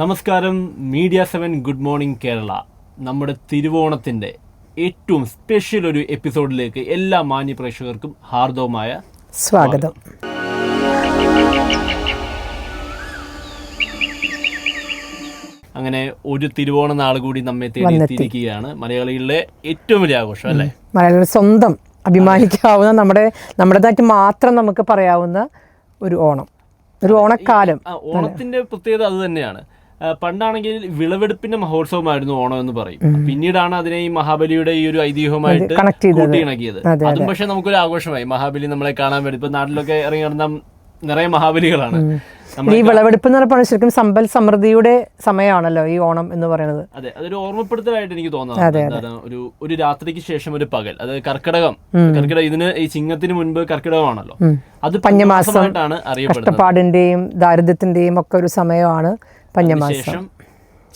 നമസ്കാരം. Media 7 good morning Kerala. നമ്മുടെ തിരുവോണത്തിൻ്റെ ഏറ്റവും സ്പെഷ്യൽ ഒരു എപ്പിസോഡിലേക്ക് എല്ലാ മാന്യ പ്രേക്ഷകർക്കും ഹാർദവമായ സ്വാഗതം. അങ്ങനെ ഒരു തിരുവോണ നാൾ കൂടി നമ്മെ തേടിയെത്തിയിരിക്കുകയാണ്. മലയാളികളുടെ ഏറ്റവും വലിയ ആഘോഷം അല്ലേ? മലയാളികളുടെ സ്വന്തം അഭിമാനിക്കാവുന്ന നമ്മുടേതായിട്ട് മാത്രം നമുക്ക് പറയാവുന്ന ഒരു ഓണം, ഒരു ഓണക്കാലം. ഓണത്തിന്റെ പ്രത്യേകത അത് തന്നെയാണ്. പണ്ടാണെങ്കിൽ വിളവെടുപ്പിന്റെ മഹോത്സവമായിരുന്നു ഓണം എന്ന് പറയും. പിന്നീടാണ് അതിനെ ഈ മഹാബലിയുടെ ഈ ഒരു ഐതിഹ്യവുമായിട്ട് കൂട്ടിയിണക്കിയത്. അതും പക്ഷെ നമുക്കൊരു ആഘോഷമായി. മഹാബലി നമ്മളെ കാണാൻ വരും. ഇപ്പൊ നാട്ടിലൊക്കെ ഇറങ്ങി നടന്ന നിറയെ മഹാബലികളാണ്. ഈ വിളവെടുപ്പ് എന്ന് പറഞ്ഞാൽ ശരിക്കും സമ്പൽ സമൃദ്ധിയുടെ സമയമാണല്ലോ ഈ ഓണം എന്ന് പറയുന്നത്. അതെ, അതൊരു ഓർമ്മപ്പെടുത്തലായിട്ട് എനിക്ക് തോന്നുന്നത്. ഒരു രാത്രിക്ക് ശേഷം ഒരു പകൽ, അത് കർക്കിടകം. ഇതിന് ഈ ചിങ്ങത്തിന് മുൻപ് കർക്കിടകമാണല്ലോ. അത് പഞ്ഞമാസമായിട്ടാണ് അറിയപ്പെടുന്നത്. കഷ്ടപ്പാടിന്റെയും ദാരിദ്ര്യത്തിന്റെയും ഒക്കെ ഒരു സമയമാണ് പഞ്ഞമാസം.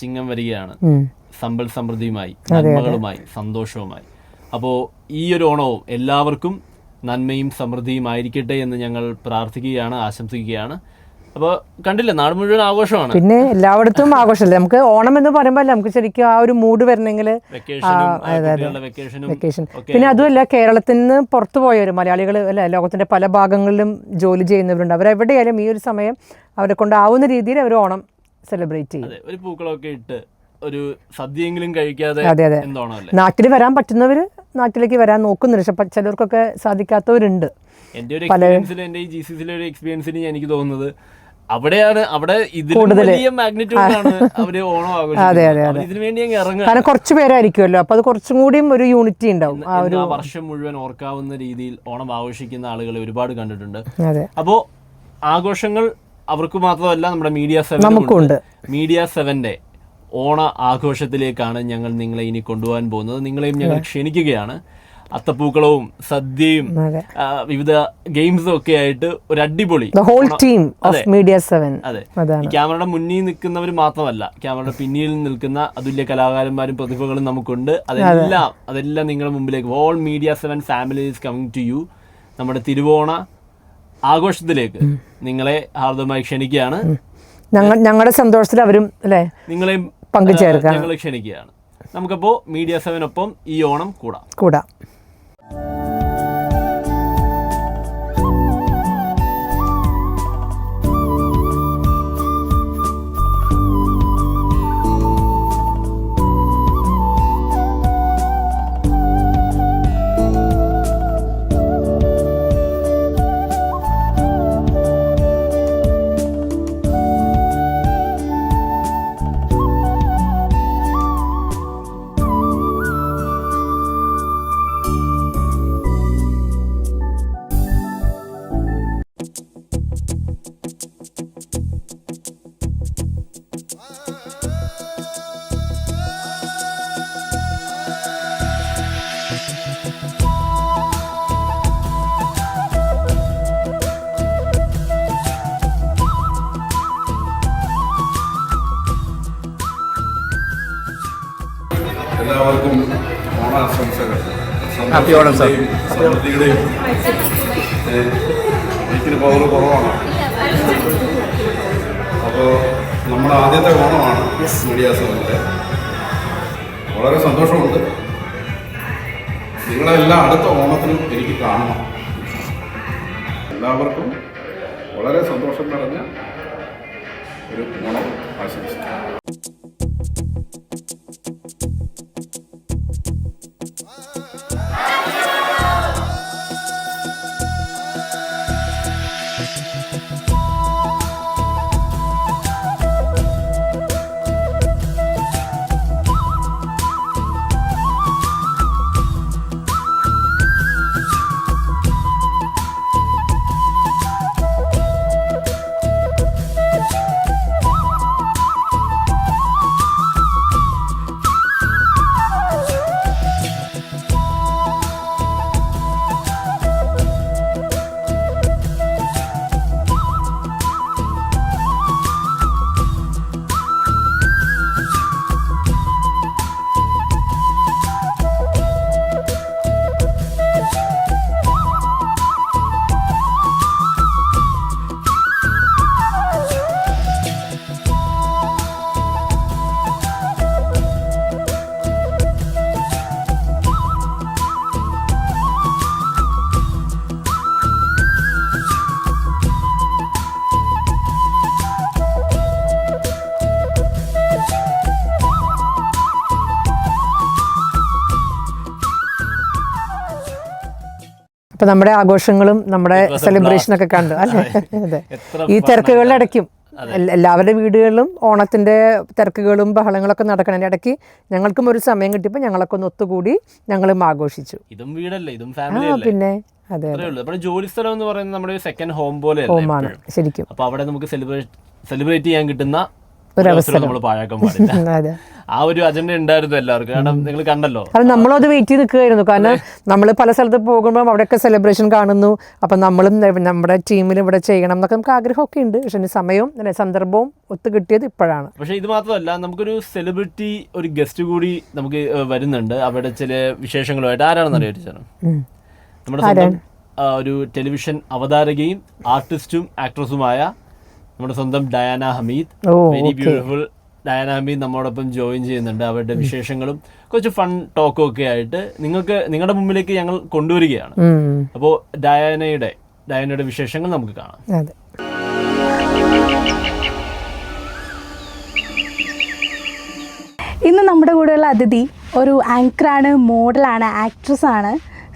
ചിങ്ങം വരികയാണ് സമ്പൽ സമൃദ്ധിയുമായി, നന്മകളുമായി, സന്തോഷവുമായി. അപ്പോൾ ഈ ഒരു ഓണവും എല്ലാവർക്കും നന്മയും സമൃദ്ധിയും ആയിരിക്കട്ടെ എന്ന് ഞങ്ങൾ പ്രാർത്ഥിക്കുകയാണ്, ആശംസിക്കുകയാണ്. അപ്പോൾ കണ്ടില്ലേ, നാട് മുഴുവൻ ആഘോഷമാണ്. പിന്നെ എല്ലായിടത്തും ആഘോഷമല്ലേ. നമുക്ക് ഓണം എന്ന് പറയുമ്പോൾ നമുക്ക് ശരിക്കും ആ ഒരു മൂഡ് വരണമെങ്കിൽ വെക്കേഷൻ. പിന്നെ അതുമല്ല, കേരളത്തിൽ നിന്ന് പുറത്തു പോയവർ മലയാളികൾ അല്ലെ, ലോകത്തിന്റെ പല ഭാഗങ്ങളിലും ജോലി ചെയ്യുന്നവരുണ്ട്. അവരെവിടെയായാലും ഈ ഒരു സമയം അവരെ കൊണ്ടാവുന്ന രീതിയിൽ അവർ ഓണം സെലിബ്രേറ്റ് ചെയ്യും. ഒരു പൂക്കളൊക്കെ ഇട്ട് ഒരു സദ്യയെങ്കിലും കഴിക്കാതെ. നാട്ടിൽ വരാൻ പറ്റുന്നവർ നാട്ടിലേക്ക് വരാൻ നോക്കുന്നുണ്ട്. പക്ഷെ ചിലർക്കൊക്കെ സാധിക്കാത്തവരുണ്ട്. എൻ്റെ ഒരു എക്സ്പീരിയൻസിൽ, എൻ്റെ ഈ GCCയിലെ ഒരു എക്സ്പീരിയൻസിന് എനിക്ക് തോന്നുന്നത് അവിടെ ഇതിലും വലിയ മാഗ്നിറ്റ്യൂഡാണ് അവര് ഓണം ആഘോഷിക്കുന്നത്. ഇതിനു വേണ്ടി ഇറങ്ങുക. കാരണം കുറച്ച് പേരായിരിക്കുമല്ലോ, അപ്പൊ അത് കുറച്ചും കൂടിയും ഒരു യൂണിറ്റി ഉണ്ടാവും. ആ വർഷം മുഴുവൻ ഓർക്കാവുന്ന രീതിയിൽ ഓണം ആഘോഷിക്കുന്ന ആളുകളെ ഒരുപാട് കണ്ടിട്ടുണ്ട്. അപ്പോ ആഘോഷങ്ങൾ അവർക്ക് മാത്രമല്ല, നമ്മുടെ മീഡിയ 7ന്റെ ഓണ ആഘോഷത്തിലേക്കാണ് ഞങ്ങൾ നിങ്ങളെ ഇനി കൊണ്ടുപോകാൻ പോകുന്നത്. നിങ്ങളെയും ഞങ്ങൾ ക്ഷണിക്കുകയാണ്. അത്തപ്പൂക്കളവും സദ്യയും വിവിധ ഗെയിംസും ഒക്കെ ആയിട്ട് ഒരു അടിപൊളി അതെ. ഈ ക്യാമറയുടെ മുന്നിൽ നിൽക്കുന്നവർ മാത്രമല്ല, ക്യാമറയുടെ പിന്നിൽ നിൽക്കുന്ന അതുല്യ കലാകാരന്മാരും പ്രതിഭകളും നമുക്കുണ്ട്. അതെല്ലാം നിങ്ങളുടെ മുമ്പിലേക്ക്. All media 7 family is coming to you. നമ്മുടെ തിരുവോണ ആഘോഷത്തിലേക്ക് നിങ്ങളെ ഹാർദവമായി ക്ഷണിക്കുകയാണ്. ഞങ്ങളുടെ സന്തോഷത്തിൽ അവരും അല്ലേ നിങ്ങളെയും പങ്കുചേർക്കാൻ ഞങ്ങളെ ക്ഷണിക്കുകയാണ്. നമുക്കപ്പോൾ മീഡിയ 7 ഈ ഓണം കൂടാം. എല്ലാവർക്കും ഓണാശംസകൾ. Happy Onam sir. സമൃദ്ധിയുടെയും എനിക്കൊരു പവർ കുറവാണ്. അപ്പോൾ നമ്മുടെ ആദ്യത്തെ ഓണമാണ് മീഡിയ 7ന്റെ. വളരെ സന്തോഷമുണ്ട്. നിങ്ങളെല്ലാം അടുത്ത ഓണത്തിനും എനിക്ക് കാണണം. എല്ലാവർക്കും വളരെ സന്തോഷം നിറഞ്ഞ ഒരു ഓണം ആശംസിക്കാം. ഇപ്പം നമ്മുടെ ആഘോഷങ്ങളും നമ്മുടെ സെലിബ്രേഷനൊക്കെ കണ്ടു അല്ലേ? അതെ, ഈ തിരക്കുകളുടെ ഇടയ്ക്കും എല്ലാവരുടെ വീടുകളിലും ഓണത്തിൻ്റെ തിരക്കുകളും ബഹളങ്ങളൊക്കെ നടക്കണതിൻ്റെ ഇടയ്ക്ക് ഞങ്ങൾക്കും ഒരു സമയം കിട്ടിയപ്പോൾ ഞങ്ങളൊക്കെ ഒന്ന് ഒത്തുകൂടി ഞങ്ങളും ആഘോഷിച്ചു. ഇതും വീടല്ലേ, ഇതും ഫാമിലി അല്ലേ? പിന്നെ അതെ, നമ്മുടെ ജോലി സ്ഥലം എന്ന് പറയുന്നത് നമ്മുടെ സെക്കൻഡ് ഹോം പോലെ ഹോമാണ് ശരിക്കും. അപ്പൊ അവിടെ നമുക്ക് സെലിബ്രേറ്റ് ചെയ്യാൻ കിട്ടുന്ന ഒരു അവസരം നമ്മൾ പാഴാക്കാൻ പാടില്ല. അതെ, ആ ഒരു അജണ്ട ഉണ്ടായിരുന്നു എല്ലാവർക്കും. കാരണം നിങ്ങൾ കണ്ടല്ലോ, അത് നമ്മളത് വെയിറ്റ് ചെയ്ത് നിൽക്കുകയായിരുന്നു. കാരണം നമ്മൾ പല സ്ഥലത്ത് പോകുമ്പോൾ അവിടെയൊക്കെ സെലിബ്രേഷൻ കാണുന്നു. അപ്പം നമ്മളും നമ്മുടെ ടീമിൽ ഇവിടെ ചെയ്യണം എന്നൊക്കെ നമുക്ക് ആഗ്രഹമൊക്കെ ഉണ്ട്. പക്ഷെ സമയവും സന്ദർഭവും ഒത്തു കിട്ടിയത് ഇപ്പോഴാണ്. പക്ഷെ ഇത് മാത്രമല്ല, നമുക്കൊരു സെലിബ്രിറ്റി ഒരു ഗസ്റ്റ് കൂടി നമുക്ക് വരുന്നുണ്ട്. അവിടെ ചില വിശേഷങ്ങളുമായിട്ട്. ആരാണെന്ന് അറിയാം? നമ്മുടെ സ്വന്തം ഒരു ടെലിവിഷൻ അവതാരകയും ആർട്ടിസ്റ്റും ആക്ട്രസുമായ നമ്മുടെ സ്വന്തം Diana Hameed. Very beautiful Diana Hameed നമ്മോടൊപ്പം ജോയിൻ ചെയ്യുന്നുണ്ട്. അവരുടെ വിശേഷങ്ങളും കുറച്ച് ഫൺ ടോക്കും ഒക്കെ ആയിട്ട് നിങ്ങളുടെ മുമ്പിലേക്ക് ഞങ്ങൾ കൊണ്ടുവരികയാണ്. അപ്പോൾ ഡയാനയുടെ വിശേഷങ്ങൾ നമുക്ക് കാണാം. ഇന്ന് നമ്മുടെ കൂടെയുള്ള അതിഥി ഒരു ആങ്കറാണ്, മോഡലാണ്, ആക്ട്രസ്സാണ്.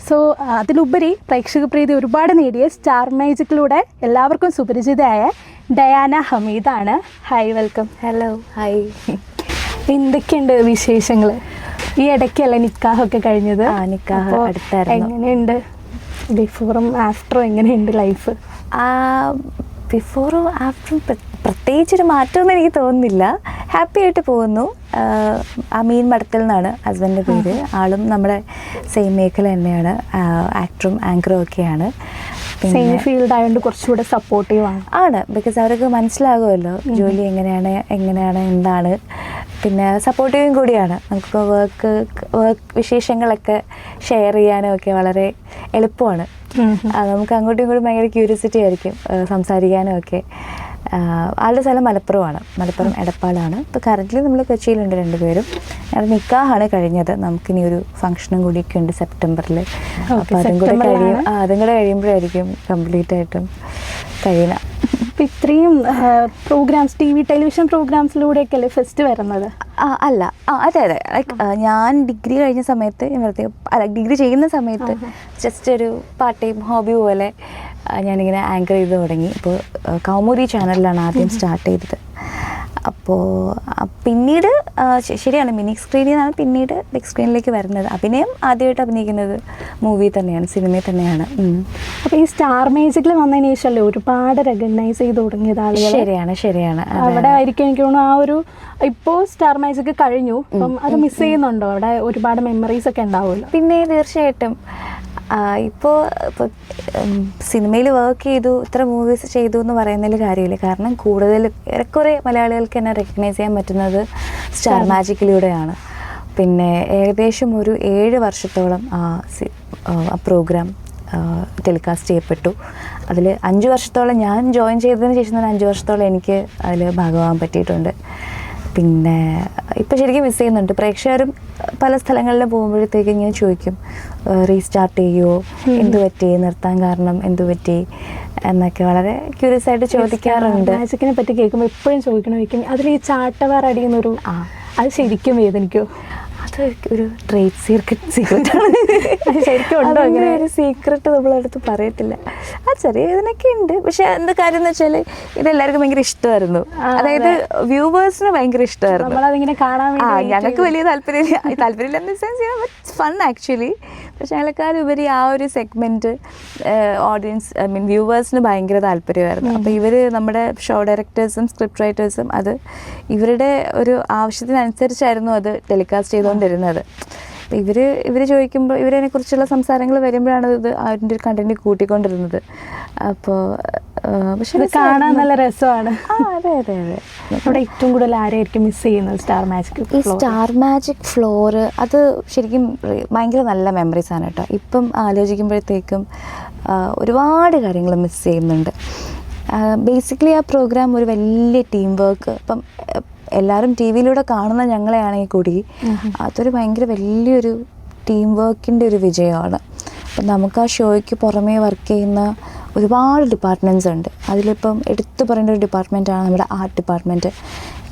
സോ അതിലുപരി പ്രേക്ഷക പ്രീതി ഒരുപാട് നേടിയ സ്റ്റാർ മാജിക്കിലൂടെ എല്ലാവർക്കും സുപരിചിതയായ ഡയാന ഹമീദാണ്. Hi, welcome. Hello, hi. എന്തൊക്കെയുണ്ട് വിശേഷങ്ങൾ? ഈ ഇടയ്ക്കല്ലേ നിക്കാഹൊക്കെ കഴിഞ്ഞത്? നിക്കാഹ് അടുത്തായിരുന്നു. എങ്ങനെയുണ്ട് ബിഫോറും ആഫ്റ്ററും? എങ്ങനെയുണ്ട് ലൈഫ്? ബിഫോറും ആഫ്റ്ററും പ്രത്യേകിച്ചൊരു മാറ്റമൊന്നും എനിക്ക് തോന്നുന്നില്ല. ഹാപ്പി ആയിട്ട് പോകുന്നു. അമീൻ മടത്തിൽ നിന്നാണ് ഹസ്ബൻഡിൻ്റെ പേര്. ആളും നമ്മുടെ സെയിം മേഖല തന്നെയാണ്, ആക്ടറും ആങ്കറും ഒക്കെയാണ്. സെയിം ഫീൽഡ് ആയതുകൊണ്ട് കുറച്ചുകൂടെ സപ്പോർട്ടീവ് ആണ്. ബിക്കോസ് അവർക്ക് മനസ്സിലാകുമല്ലോ ജോലി എങ്ങനെയാണ് എന്താണ്. പിന്നെ സപ്പോർട്ടീവും കൂടിയാണ്. നമുക്ക് വർക്ക് വിശേഷങ്ങളൊക്കെ ഷെയർ ചെയ്യാനും ഒക്കെ വളരെ എളുപ്പമാണ്. നമുക്ക് അങ്ങോട്ടും ഇങ്ങോട്ടും ഭയങ്കര ക്യൂരിയോസിറ്റി ആയിരിക്കും സംസാരിക്കാനും ഒക്കെ. ആളുടെ സ്ഥലം മലപ്പുറം എടപ്പാളാണ്. ഇപ്പോൾ കറൻ്റ്ലി നമ്മൾ കൊച്ചിയിലുണ്ട് രണ്ടുപേരും. ഞങ്ങളുടെ നിക്കാഹാണ് കഴിഞ്ഞത്. നമുക്കിനി ഒരു ഫംഗ്ഷനും കൂടിയൊക്കെ ഉണ്ട് സെപ്റ്റംബറിൽ. അപ്പോൾ അതും കൂടെ കഴിയുമ്പോഴായിരിക്കും കംപ്ലീറ്റ് ആയിട്ടും കഴിയുക. അപ്പോൾ ഇത്രയും പ്രോഗ്രാംസ്, ടെലിവിഷൻ പ്രോഗ്രാംസിലൂടെയൊക്കെ അല്ലേ ഫസ്റ്റ് വരുന്നത്? അതെ. ലൈക്ക് ഞാൻ ഡിഗ്രി കഴിഞ്ഞ സമയത്ത് ഡിഗ്രി ചെയ്യുന്ന സമയത്ത് ജസ്റ്റ് ഒരു പാർട്ട് ടൈം ഹോബി പോലെ ഞാനിങ്ങനെ ആങ്കർ ചെയ്ത് തുടങ്ങി. ഇപ്പോൾ കൗമുദി ചാനലിലാണ് ആദ്യം സ്റ്റാർട്ട് ചെയ്തത്. അപ്പോൾ പിന്നീട് ശരിയാണ്, മിനി സ്ക്രീനിൽ നിന്നാണ് പിന്നീട് ബിഗ് സ്ക്രീനിലേക്ക് വരുന്നത്. അഭിനയം ആദ്യമായിട്ട് അഭിനയിക്കുന്നത് മൂവി തന്നെയാണ്, സിനിമയിൽ തന്നെയാണ്. അപ്പോൾ ഈ സ്റ്റാർ മാജിക്കിൽ വന്നതിന് ശേഷമല്ലേ ഒരുപാട് റെക്കഗ്നൈസ് ചെയ്ത് തുടങ്ങിയത് ആളുകൾ? ശരിയാണ്. അവിടെ ആയിരിക്കും എനിക്ക് തോന്നുന്നു ആ ഒരു, ഇപ്പോൾ സ്റ്റാർ മാജിക് കഴിഞ്ഞു, അപ്പം അത് മിസ് ചെയ്യുന്നുണ്ടോ? അവിടെ ഒരുപാട് മെമ്മറീസ് ഒക്കെ ഉണ്ടാവുമല്ലോ. പിന്നെ തീർച്ചയായിട്ടും ഇപ്പോൾ സിനിമയിൽ വർക്ക് ചെയ്തു, ഇത്ര മൂവീസ് ചെയ്തു എന്ന് പറയുന്നതിൽ കാര്യമില്ല. കാരണം കൂടുതൽ ഏറെക്കുറെ മലയാളികൾക്ക് തന്നെ റെക്കഗ്നൈസ് ചെയ്യാൻ പറ്റുന്നത് സ്റ്റാർ മാജിക്കിലൂടെയാണ്. പിന്നെ ഏകദേശം ഒരു 7 വർഷത്തോളം ആ പ്രോഗ്രാം ടെലികാസ്റ്റ് ചെയ്യപ്പെട്ടു. അതിൽ 5 വർഷത്തോളം ഞാൻ ജോയിൻ ചെയ്തതിന് ശേഷം തന്നെ 5 വർഷത്തോളം എനിക്ക് അതിൽ ഭാഗമാകാൻ പറ്റിയിട്ടുണ്ട്. പിന്നെ ഇപ്പോൾ ശരിക്കും മിസ് ചെയ്യുന്നുണ്ട്. പ്രേക്ഷകരും പല സ്ഥലങ്ങളിലും പോകുമ്പോഴത്തേക്ക് ഇങ്ങനെ ചോദിക്കും, റീസ്റ്റാർട്ട് ചെയ്യുമോ, എന്ത് പറ്റി, നിർത്താൻ കാരണം എന്ത് പറ്റി എന്നൊക്കെ വളരെ ക്യൂരിയസ് ആയിട്ട് ചോദിക്കാറുണ്ട്. മാജിക്കിനെ പറ്റി കേൾക്കുമ്പോൾ എപ്പോഴും ചോദിക്കും, അതിൽ ഈ ചാട്ടവാർ അടിയുന്നൊരു അത് ശരിക്കും വേദനിക്കോ? അത് ഒരു ട്രേഡ് സീക്രട്ടാണ്. ശരിക്കും ഉണ്ടോ അങ്ങനെ ഒരു സീക്രട്ട് നമ്മളടുത്ത് പറയത്തില്ല. ചെറിയ ഇതിനൊക്കെ ഉണ്ട്. പക്ഷെ എന്താ കാര്യം എന്ന് വെച്ചാൽ ഇതെല്ലാവർക്കും ഭയങ്കര ഇഷ്ടമായിരുന്നു. അതായത് വ്യൂവേഴ്സിന് ഭയങ്കര ഇഷ്ടമായിരുന്നു. നമ്മളതിങ്ങനെ കാണാൻ ഞങ്ങൾക്ക് വലിയ താല്പര്യമില്ല in the sense fun actually. പക്ഷെ ഞങ്ങളെക്കാളുപരി ആ ഒരു സെഗ്മെൻറ്റ് ഓഡിയൻസ് വ്യൂവേഴ്സിന് ഭയങ്കര താല്പര്യമായിരുന്നു. അപ്പോൾ ഇവർ നമ്മുടെ ഷോ ഡയറക്ടേഴ്സും സ്ക്രിപ്റ്റ് റൈറ്റേഴ്സും അത് ഇവരുടെ ഒരു ആവശ്യത്തിനനുസരിച്ചായിരുന്നു അത് ടെലികാസ്റ്റ് ചെയ്തുകൊണ്ടിരുന്നത്. ഇവർ ചോദിക്കുമ്പോൾ ഇവരതിനെക്കുറിച്ചുള്ള സംസാരങ്ങൾ വരുമ്പോഴാണ് ഇത് അതിൻ്റെ ഒരു കണ്ടന്റ് കൂട്ടിക്കൊണ്ടിരുന്നത്. അപ്പോൾ പക്ഷെ ഇത് കാണാൻ നല്ല രസമാണ്. അതെ. അവിടെ ഏറ്റവും കൂടുതൽ ആരായിരിക്കും മിസ് ചെയ്യുന്നത് സ്റ്റാർ മാജിക്? ഈ സ്റ്റാർ മാജിക് ഫ്ലോർ അത് ശരിക്കും ഭയങ്കര നല്ല മെമ്മറീസാണ് കേട്ടോ. ഇപ്പം ആലോചിക്കുമ്പോഴത്തേക്കും ഒരുപാട് കാര്യങ്ങൾ മിസ് ചെയ്യുന്നുണ്ട്. ബേസിക്കലി ആ പ്രോഗ്രാം ഒരു വലിയ ടീം വർക്ക്. ഇപ്പം എല്ലാവരും ടി വിയിലൂടെ കാണുന്ന ഞങ്ങളെയാണെങ്കിൽ കൂടി അതൊരു ഭയങ്കര വലിയൊരു ടീം വർക്കിൻ്റെ ഒരു വിജയമാണ്. അപ്പം നമുക്ക് ആ ഷോയ്ക്ക് പുറമേ വർക്ക് ചെയ്യുന്ന ഒരുപാട് ഡിപ്പാർട്ട്മെൻറ്റ്സ് ഉണ്ട്. അതിലിപ്പം എടുത്തു പറയേണ്ട ഒരു ഡിപ്പാർട്ട്മെൻറ്റാണ് നമ്മുടെ ആർട്ട് ഡിപ്പാർട്ട്മെൻറ്റ്.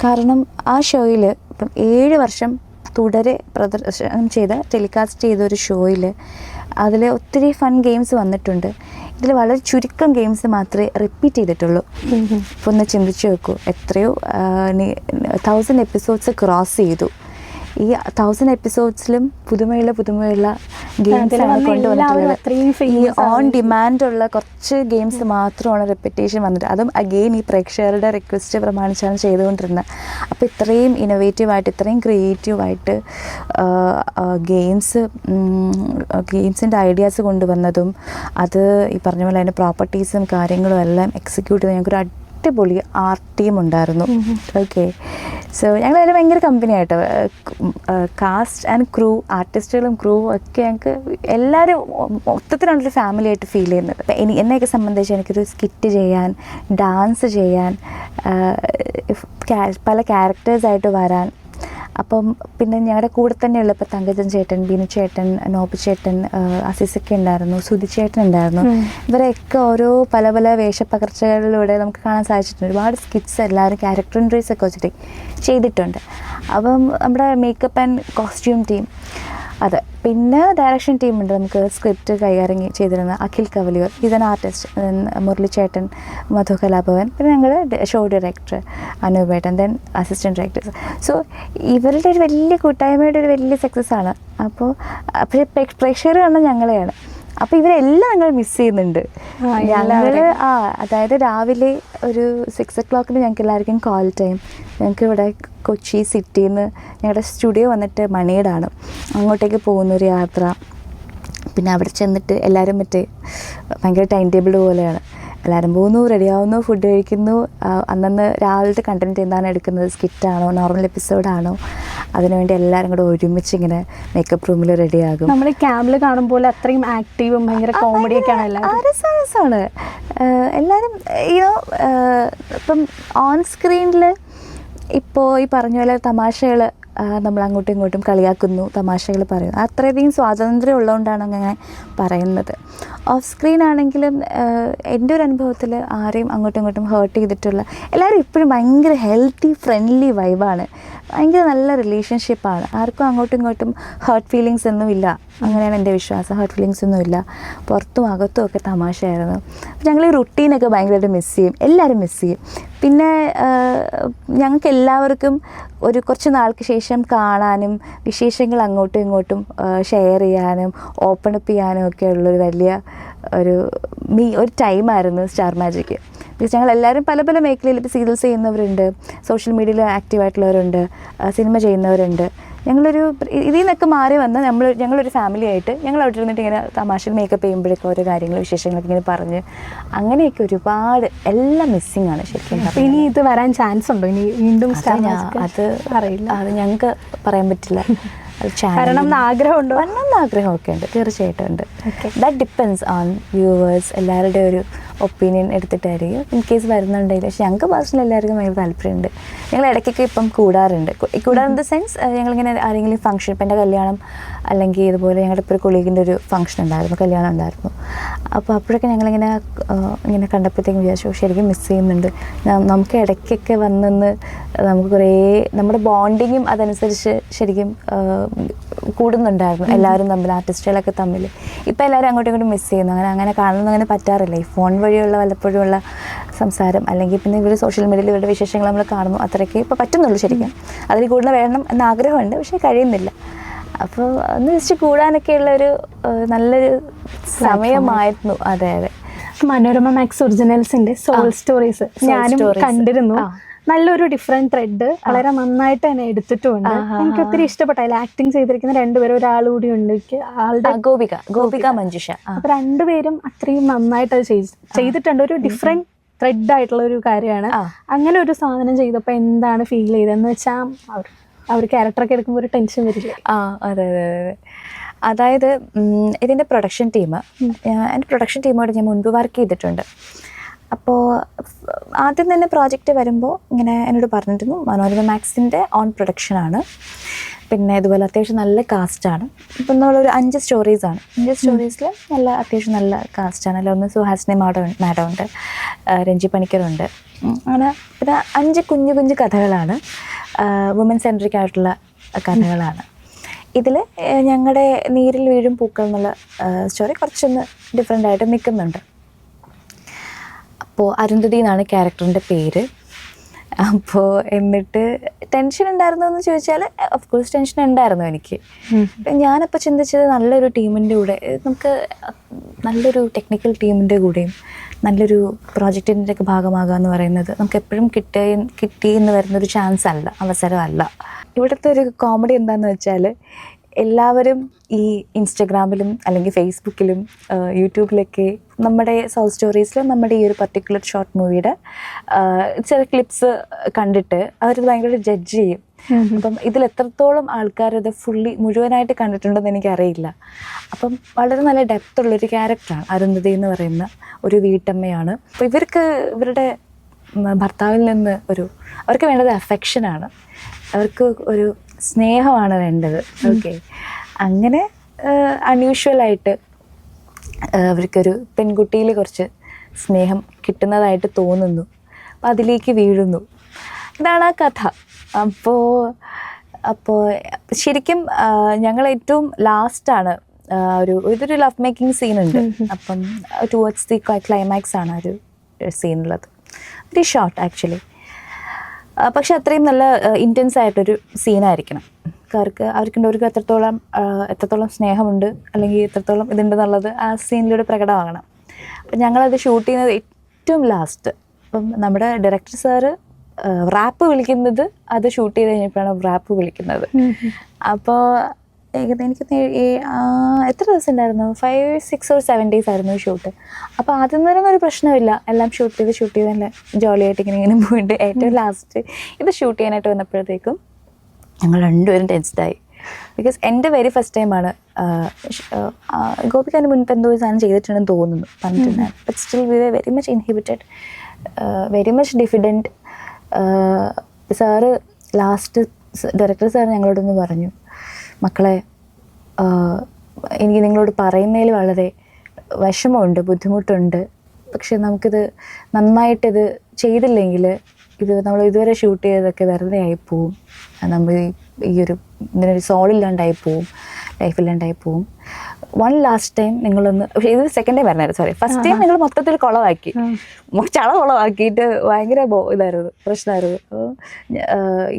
കാരണം ആ ഷോയിൽ ഇപ്പം 7 വർഷം തുടരെ പ്രദർശനം ചെയ്ത ടെലികാസ്റ്റ് ചെയ്ത ഒരു ഷോയിൽ അതിൽ ഒത്തിരി ഫൺ ഗെയിംസ് വന്നിട്ടുണ്ട്. ഇതിൽ വളരെ ചുരുക്കം ഗെയിംസ് മാത്രമേ റിപ്പീറ്റ് ചെയ്തിട്ടുള്ളൂ. ഇപ്പോൾ ഒന്ന് ചിന്തിച്ച് നോക്കൂ, എത്രയോ 1000 എപ്പിസോഡ്സ് ക്രോസ് ചെയ്തു. ഈ 1000 എപ്പിസോഡ്സിലും പുതുമയുള്ള ഗെയിംസാണ് കൊണ്ടുവന്നിട്ടുള്ളത്. ഈ ഓൺ ഡിമാൻഡ് ഉള്ള കുറച്ച് ഗെയിംസ് മാത്രമാണ് റിപ്പീറ്റേഷൻ വന്നിട്ട്, അതും അഗെയിൻ ഈ പ്രേക്ഷകരുടെ റിക്വസ്റ്റ് പ്രമാണിച്ചാണ് ചെയ്തുകൊണ്ടിരുന്നത്. അപ്പോൾ ഇത്രയും ഇന്നോവേറ്റീവായിട്ട്, ഇത്രയും ക്രിയേറ്റീവായിട്ട് ഗെയിംസിൻ്റെ ഐഡിയാസ് കൊണ്ടുവന്നതും അത് ഈ പറഞ്ഞ പോലെ അതിൻ്റെ പ്രോപ്പർട്ടീസും കാര്യങ്ങളും എല്ലാം എക്സിക്യൂട്ട് ചെയ്ത് ഞങ്ങൾക്കൊരു അടിപൊളി ആർട്ട് ടീം ഉണ്ടായിരുന്നു. ഓക്കെ, സോ ഞങ്ങളതിൽ ഭയങ്കര കമ്പനി ആയിട്ട് കാസ്റ്റ് ആൻഡ് ക്രൂ, ആർട്ടിസ്റ്റുകളും ക്രൂ ഒക്കെ ഞങ്ങൾക്ക് എല്ലാവരും മൊത്തത്തിലാണൊരു ഫാമിലി ആയിട്ട് ഫീൽ ചെയ്യുന്നത്. എന്നെയൊക്കെ സംബന്ധിച്ച് എനിക്കൊരു സ്കിറ്റ് ചെയ്യാൻ, ഡാൻസ് ചെയ്യാൻ, പല ക്യാരക്ടേഴ്സായിട്ട് വരാൻ, അപ്പം പിന്നെ ഞങ്ങളുടെ കൂടെ തന്നെയുള്ള ഇപ്പോൾ തങ്കജൻ ചേട്ടൻ, ബിനു ചേട്ടൻ, നോബി ചേട്ടൻ, അസീസൊക്കെ ഉണ്ടായിരുന്നു, സുധി ചേട്ടൻ ഉണ്ടായിരുന്നു. ഇവരെയൊക്കെ ഓരോ പല പല വേഷപ്പകർച്ചകളിലൂടെ നമുക്ക് കാണാൻ സാധിച്ചിട്ടുണ്ട്. ഒരുപാട് സ്കിറ്റ്സ് എല്ലാവരും ക്യാരക്ടർ എൻട്രീസ് ഒക്കെ വെച്ചിട്ട് ചെയ്തിട്ടുണ്ട്. അപ്പം നമ്മുടെ മേക്കപ്പ് ആൻഡ് കോസ്റ്റ്യൂം ടീം, അതെ, പിന്നെ ഡയറക്ഷൻ ടീമുണ്ട്. നമുക്ക് സ്ക്രിപ്റ്റ് കൈകാര്യം ചെയ്തിരുന്ന അഖിൽ കവലിയൂർ, ഇതൻ ആർട്ടിസ്റ്റ്, മുരളി ചേട്ടൻ, മധു കലാഭവൻ, പിന്നെ ഞങ്ങൾ ഷോ ഡയറക്ടർ അനൂപേട്ടൻ, ദെൻ അസിസ്റ്റൻറ്റ് ഡയറക്ടേഴ്സ്. സോ ഇവരുടെ ഒരു വലിയ കൂട്ടായ്മയുടെ ഒരു വലിയ സക്സസ് ആണ്. അപ്പോൾ പ്രേക്ഷകർ കാണുന്നത് ഞങ്ങളെയാണ്. അപ്പോൾ ഇവരെല്ലാം ഞങ്ങൾ മിസ് ചെയ്യുന്നുണ്ട്. ഞങ്ങൾ അതായത് രാവിലെ ഒരു 6 o'clock ഞങ്ങൾക്ക് എല്ലാവർക്കും കോൾ ടൈം. ഞങ്ങൾക്ക് ഇവിടെ കൊച്ചി സിറ്റിയിൽ നിന്ന് ഞങ്ങളുടെ സ്റ്റുഡിയോ വന്നിട്ട് മണിയടാണ്, അങ്ങോട്ടേക്ക് പോകുന്നൊരു യാത്ര. പിന്നെ അവിടെ ചെന്നിട്ട് എല്ലാവരും ഭയങ്കര ടൈം ടേബിൾ പോലെയാണ്. എല്ലാവരും പോകുന്നു, റെഡിയാവുന്നു, ഫുഡ് കഴിക്കുന്നു. അന്നന്ന് രാവിലത്തെ കണ്ടൻറ്റ് എന്താണ് എടുക്കുന്നത്, സ്കിറ്റാണോ നോർമൽ എപ്പിസോഡാണോ, അതിനുവേണ്ടി എല്ലാവരും കൂടെ ഒരുമിച്ച് ഇങ്ങനെ മേക്കപ്പ് റൂമിൽ റെഡിയാകും. നമ്മൾ ക്യാമ്പിൽ കാണുമ്പോൾ അത്രയും ആക്റ്റീവും ഭയങ്കര കോമഡിയൊക്കെയാണ് രസമാണ് എല്ലാവരും. ഇപ്പം ഓൺ സ്ക്രീനിൽ ഇപ്പോൾ ഈ പറഞ്ഞ പോലെ തമാശകൾ നമ്മൾ അങ്ങോട്ടും ഇങ്ങോട്ടും കളിയാക്കുന്നു, തമാശകൾ പറയുന്നു. അത്രയധികം സ്വാതന്ത്ര്യം ഉള്ളതുകൊണ്ടാണ് അങ്ങനെ പറയുന്നത്. ഓഫ് സ്ക്രീൻ ആണെങ്കിലും എൻ്റെ ഒരു അനുഭവത്തിൽ ആരെയും അങ്ങോട്ടും ഇങ്ങോട്ടും ഹേർട്ട് ചെയ്തിട്ടുള്ള, എല്ലാവരും ഇപ്പോഴും ഭയങ്കര ഹെൽത്തി ഫ്രണ്ട്ലി വൈബാണ്, ഭയങ്കര നല്ല റിലേഷൻഷിപ്പാണ്. ആർക്കും അങ്ങോട്ടും ഇങ്ങോട്ടും ഹേർട്ട് ഫീലിങ്സ് ഒന്നും ഇല്ല, അങ്ങനെയാണ് എൻ്റെ വിശ്വാസം. ഹേർട്ട് ഫീലിങ്സ് ഒന്നും ഇല്ല, പുറത്തും അകത്തും ഒക്കെ തമാശയായിരുന്നു. ഞങ്ങൾ ഈ റുട്ടീനൊക്കെ ഭയങ്കരമായിട്ട് മിസ് ചെയ്യും, എല്ലാവരും മിസ് ചെയ്യും. പിന്നെ ഞങ്ങൾക്ക് എല്ലാവർക്കും ഒരു കുറച്ച് നാൾക്ക് ശേഷം കാണാനും വിശേഷങ്ങൾ അങ്ങോട്ടും ഇങ്ങോട്ടും ഷെയർ ചെയ്യാനും ഓപ്പൺ അപ്പ് ചെയ്യാനും ഒക്കെ ഉള്ളൊരു വലിയ ഒരു ടൈമായിരുന്നു സ്റ്റാർ മാജിക്. ബിക്കോസ് ഞങ്ങൾ എല്ലാവരും പല പല മേഖലയിൽ ഇപ്പോൾ സീരിയൽസ് ചെയ്യുന്നവരുണ്ട്, സോഷ്യൽ മീഡിയയിൽ ആക്റ്റീവായിട്ടുള്ളവരുണ്ട്, സിനിമ ചെയ്യുന്നവരുണ്ട്. ഞങ്ങളൊരു ഇതിൽ നിന്നൊക്കെ മാറി വന്ന് ഞങ്ങളൊരു ഫാമിലി ആയിട്ട് ഞങ്ങൾ അവിടെ ഇരുന്നിട്ട് ഇങ്ങനെ തമാശയിൽ മേക്കപ്പ് ചെയ്യുമ്പോഴൊക്കെ ഓരോ കാര്യങ്ങൾ വിശേഷങ്ങളൊക്കെ ഇങ്ങനെ പറഞ്ഞ് അങ്ങനെയൊക്കെ ഒരുപാട് എല്ലാം മിസ്സിങ് ആണ് ശരിക്കും. ഇനി ഇത് വരാൻ ചാൻസ് ഉണ്ടോ? ഇനി വീണ്ടും അത് അറിയില്ല, അത് ഞങ്ങൾക്ക് പറയാൻ പറ്റില്ല. കാരണം ആഗ്രഹമുണ്ടോ? വരണമെന്ന് ആഗ്രഹമൊക്കെ ഉണ്ട്, തീർച്ചയായിട്ടും ഉണ്ട്. ദാറ്റ് ഡിപ്പെൻസ് ഓൺ വ്യൂവേഴ്സ്, എല്ലാവരുടെ ഒരു ഒപ്പീനിയൻ എടുത്തിട്ടായിരിക്കും ഇൻ കേസ് വരുന്നുണ്ടെങ്കിൽ. പക്ഷേ ഞങ്ങൾക്ക് പേഴ്സണൽ എല്ലാവർക്കും ഭയങ്കര താല്പര്യമുണ്ട്. ഞങ്ങൾ ഇടയ്ക്കൊക്കെ ഇപ്പം കൂടാറുണ്ട്. ഇൻ ദ സെൻസ് ഞങ്ങളിങ്ങനെ ആരെങ്കിലും ഫംഗ്ഷൻ, ഇപ്പം എൻ്റെ കല്യാണം അല്ലെങ്കിൽ ഇതുപോലെ ഞങ്ങളുടെ ഇപ്പോൾ ഒരു കൊളീഗിൻ്റെ ഒരു ഫംഗ്ഷൻ ഉണ്ടായിരുന്നു, കല്യാണം ഉണ്ടായിരുന്നു. അപ്പോൾ അപ്പോഴൊക്കെ ഇങ്ങനെ കണ്ടപ്പോഴത്തേക്കും വിചാരിച്ചു ശരിക്കും മിസ് ചെയ്യുന്നുണ്ട്. നമുക്ക് ഇടയ്ക്കൊക്കെ വന്നെന്ന് നമുക്ക് കുറേ നമ്മുടെ ബോണ്ടിങ്ങും അതനുസരിച്ച് ശരിക്കും കൂടുന്നുണ്ടായിരുന്നു എല്ലാവരും തമ്മിൽ, ആർട്ടിസ്റ്റുകളൊക്കെ തമ്മിൽ. ഇപ്പോൾ എല്ലാവരും അങ്ങോട്ടും ഇങ്ങോട്ടും മിസ് ചെയ്യുന്നു. അങ്ങനെ കാണുന്നത് അങ്ങനെ പറ്റാറില്ല. ഈ ഫോൺ വഴിയുള്ള വല്ലപ്പോഴുമുള്ള സംസാരം, അല്ലെങ്കിൽ പിന്നെ ഇവർ സോഷ്യൽ മീഡിയയിൽ ഇവരുടെ വിശേഷങ്ങൾ നമ്മൾ കാണുന്നു, അത്രയ്ക്ക് ഇപ്പോൾ പറ്റുന്നുള്ളൂ ശരിക്കും. അതിൽ കൂടുതൽ വേണം എന്ന ആഗ്രഹമുണ്ട്, പക്ഷേ കഴിയുന്നില്ല. അപ്പോൾ ഒന്ന് ജസ്റ്റ് കൂടാനൊക്കെയുള്ള ഒരു നല്ലൊരു സമയമായിരുന്നു. അതെ അതെ. മനോരമ മാക്സ് ഒറിജിനൽസിന്റെ സോൾ സ്റ്റോറീസ് ഞാനും കണ്ടിരുന്നു. നല്ലൊരു ഡിഫറെന്റ് ത്രെഡ് വളരെ നന്നായിട്ട് തന്നെ എടുത്തിട്ടുമുണ്ട്. എനിക്ക് ഒത്തിരി ഇഷ്ടപ്പെട്ട അതിൽ ആക്ടിങ് ചെയ്തിരിക്കുന്ന രണ്ടുപേരും, ഒരാളുകൂടി ഉണ്ട് ആളുടെ ഗോപിക മഞ്ജുഷ. അപ്പൊ രണ്ടുപേരും അത്രയും നന്നായിട്ട് അത് ചെയ്തിട്ടുണ്ട്. ഒരു ഡിഫറെന്റ് ത്രെഡ് ആയിട്ടുള്ള ഒരു കാര്യമാണ്. അങ്ങനെ ഒരു സാധനം ചെയ്തപ്പോൾ എന്താണ് ഫീൽ ചെയ്തതെന്ന് വെച്ചാൽ അവർ ക്യാരക്ടറൊക്കെ എടുക്കുമ്പോൾ ഒരു ടെൻഷൻ വരില്ല? അതെ അതെ അതെ. അതായത് ഇതിൻ്റെ പ്രൊഡക്ഷൻ ടീം, എൻ്റെ പ്രൊഡക്ഷൻ ടീമോട് ഞാൻ മുൻപ് വർക്ക് ചെയ്തിട്ടുണ്ട്. അപ്പോൾ ആദ്യം തന്നെ പ്രോജക്റ്റ് വരുമ്പോൾ ഇങ്ങനെ എന്നോട് പറഞ്ഞിരുന്നു മനോരമ മാക്സിൻ്റെ ഓൺ പ്രൊഡക്ഷനാണ്, പിന്നെ ഇതുപോലെ അത്യാവശ്യം നല്ല കാസ്റ്റാണ്. ഇപ്പം നമ്മളൊരു 5 സ്റ്റോറീസാണ്. 5 സ്റ്റോറീസിൽ അത്യാവശ്യം നല്ല കാസ്റ്റാണ്. അല്ല, ഒന്ന് സുഹാസിനി മാഡം ഉണ്ട്, രഞ്ജി പണിക്കറുണ്ട്, അങ്ങനെ പിന്നെ 5 കുഞ്ഞു കഥകളാണ്, വുമൻ സെൻട്രിക് ആയിട്ടുള്ള കഥകളാണ്. ഇതിൽ ഞങ്ങളുടെ നീരിൽ വീഴും പൂക്കൾ എന്നുള്ള സ്റ്റോറി കുറച്ചൊന്ന് ഡിഫറെൻ്റ് ആയിട്ട് നിൽക്കുന്നുണ്ട്. അപ്പോൾ അരുന്ധതി എന്നാണ് ക്യാരക്ടറിൻ്റെ പേര്. അപ്പോൾ എന്നിട്ട് ടെൻഷൻ ഉണ്ടായിരുന്നു എന്ന് ചോദിച്ചാൽ ഓഫ് കോഴ്സ് ടെൻഷൻ ഉണ്ടായിരുന്നു എനിക്ക്. ഞാനപ്പോൾ ചിന്തിച്ചത് നല്ലൊരു ടീമിൻ്റെ കൂടെ, നമുക്ക് നല്ലൊരു ടെക്നിക്കൽ ടീമിൻ്റെ കൂടെയും നല്ലൊരു പ്രോജക്റ്റിൻ്റെ ഒക്കെ ഭാഗമാകുക എന്ന് പറയുന്നത് നമുക്ക് എപ്പോഴും കിട്ടി എന്ന് വരുന്നൊരു ചാൻസ് അല്ല, അവസരമല്ല. ഇവിടുത്തെ ഒരു കോമഡി എന്താണെന്ന് വെച്ചാൽ എല്ലാവരും ഈ ഇൻസ്റ്റഗ്രാമിലും അല്ലെങ്കിൽ ഫേസ്ബുക്കിലും യൂട്യൂബിലൊക്കെ നമ്മുടെ സോൾ സ്റ്റോറീസിലും നമ്മുടെ ഈ ഒരു പർട്ടിക്കുലർ ഷോർട്ട് മൂവിയുടെ ചില ക്ലിപ്സ് കണ്ടിട്ട് അവർ ഭയങ്കര ജഡ്ജ് ചെയ്യും. അപ്പം ഇതിൽ എത്രത്തോളം ആൾക്കാരത് മുഴുവനായിട്ട് കണ്ടിട്ടുണ്ടെന്ന് എനിക്കറിയില്ല. അപ്പം വളരെ നല്ല ഡെപ്ത് ഉള്ളൊരു ക്യാരക്ടറാണ് അരുന്ധതി എന്ന് പറയുന്ന ഒരു വീട്ടമ്മയാണ്. അപ്പോൾ ഇവരുടെ ഭർത്താവിൽ നിന്ന് അവർക്ക് വേണ്ടത് അഫെക്ഷനാണ്, അവർക്ക് ഒരു സ്നേഹമാണ് വേണ്ടത്. ഓക്കെ, അങ്ങനെ അൺയൂഷ്വലായിട്ട് അവർക്കൊരു പെൺകുട്ടിയിൽ കുറച്ച് സ്നേഹം കിട്ടുന്നതായിട്ട് തോന്നുന്നു. അപ്പോൾ അതിലേക്ക് വീഴുന്നു. ഇതാണ് ആ കഥ. അപ്പോൾ ശരിക്കും ഞങ്ങൾ ഏറ്റവും ലാസ്റ്റാണ് ഇതൊരു ലവ് മേക്കിംഗ് സീനുണ്ട്. അപ്പം ടുവേർഡ്സ് ദി ക്ലൈമാക്സ് ആണ് ഒരു സീനുള്ളത്. Very short actually. പക്ഷെ അത്രയും നല്ല ഇൻറ്റൻസ് ആയിട്ടൊരു സീനായിരിക്കണം. അവർക്ക് എത്രത്തോളം സ്നേഹമുണ്ട് അല്ലെങ്കിൽ എത്രത്തോളം ഇതുണ്ടെന്നുള്ളത് ആ സീനിലൂടെ പ്രകടമാകണം. അപ്പം ഞങ്ങളത് ഷൂട്ട് ചെയ്യുന്നത് ഏറ്റവും ലാസ്റ്റ്. അപ്പം നമ്മുടെ ഡയറക്ടർ സാറ് റാപ്പ് വിളിക്കുന്നത് അത് ഷൂട്ട് ചെയ്ത് കഴിഞ്ഞപ്പോഴാണ് റാപ്പ് വിളിക്കുന്നത്. അപ്പോൾ എനിക്ക് എത്ര ദിവസം ഉണ്ടായിരുന്നു, 5, 6 or 7 days ആയിരുന്നു ഷൂട്ട്. അപ്പോൾ ആദ്യം നേരം ഒരു പ്രശ്നമില്ല, എല്ലാം ഷൂട്ട് ചെയ്ത് നല്ല ജോളിയായിട്ട് ഇങ്ങനെ പോയിട്ട് ഏറ്റവും ലാസ്റ്റ് ഇത് ഷൂട്ട് ചെയ്യാനായിട്ട് വന്നപ്പോഴത്തേക്കും ഞങ്ങൾ രണ്ടുപേരും ടെൻസ്ഡായി. ബിക്കോസ് എൻ്റെ വെരി ഫസ്റ്റ് ടൈമാണ്. ഗോപിക്ക് അതിന് മുൻപ് എന്തോ സാധനം ചെയ്തിട്ടുണ്ടെന്ന് തോന്നുന്നു, പറഞ്ഞിട്ടുണ്ടായിരുന്നു. But still we were very much inhibited, very much diffident. Sir last director sir ഞങ്ങളോടൊന്ന് പറഞ്ഞു, മക്കളെ എനിക്ക് നിങ്ങളോട് പറയുന്നതിൽ വളരെ വിഷമമുണ്ട്, ബുദ്ധിമുട്ടുണ്ട്. പക്ഷെ നമുക്കിത് നന്നായിട്ടിത് ചെയ്തില്ലെങ്കിൽ നമ്മൾ ഇതുവരെ ഷൂട്ട് ചെയ്തതൊക്കെ വെറുതെ ആയിപ്പോവും, നമ്മൾ ഇതിനൊരു സോളില്ലാണ്ടായി പോവും, ലൈഫില്ലാണ്ടായി പോവും. വൺ ലാസ്റ്റ് ടൈം നിങ്ങളൊന്ന്, പക്ഷേ ഇത് സെക്കൻഡ് ടൈം പറഞ്ഞായിരുന്നു, സോറി, ഫസ്റ്റ് ടൈം നിങ്ങൾ മൊത്തത്തിൽ കുളമാക്കി, കുളമാക്കിയിട്ട് ഭയങ്കര പ്രശ്നമായിരുന്നു. അപ്പോൾ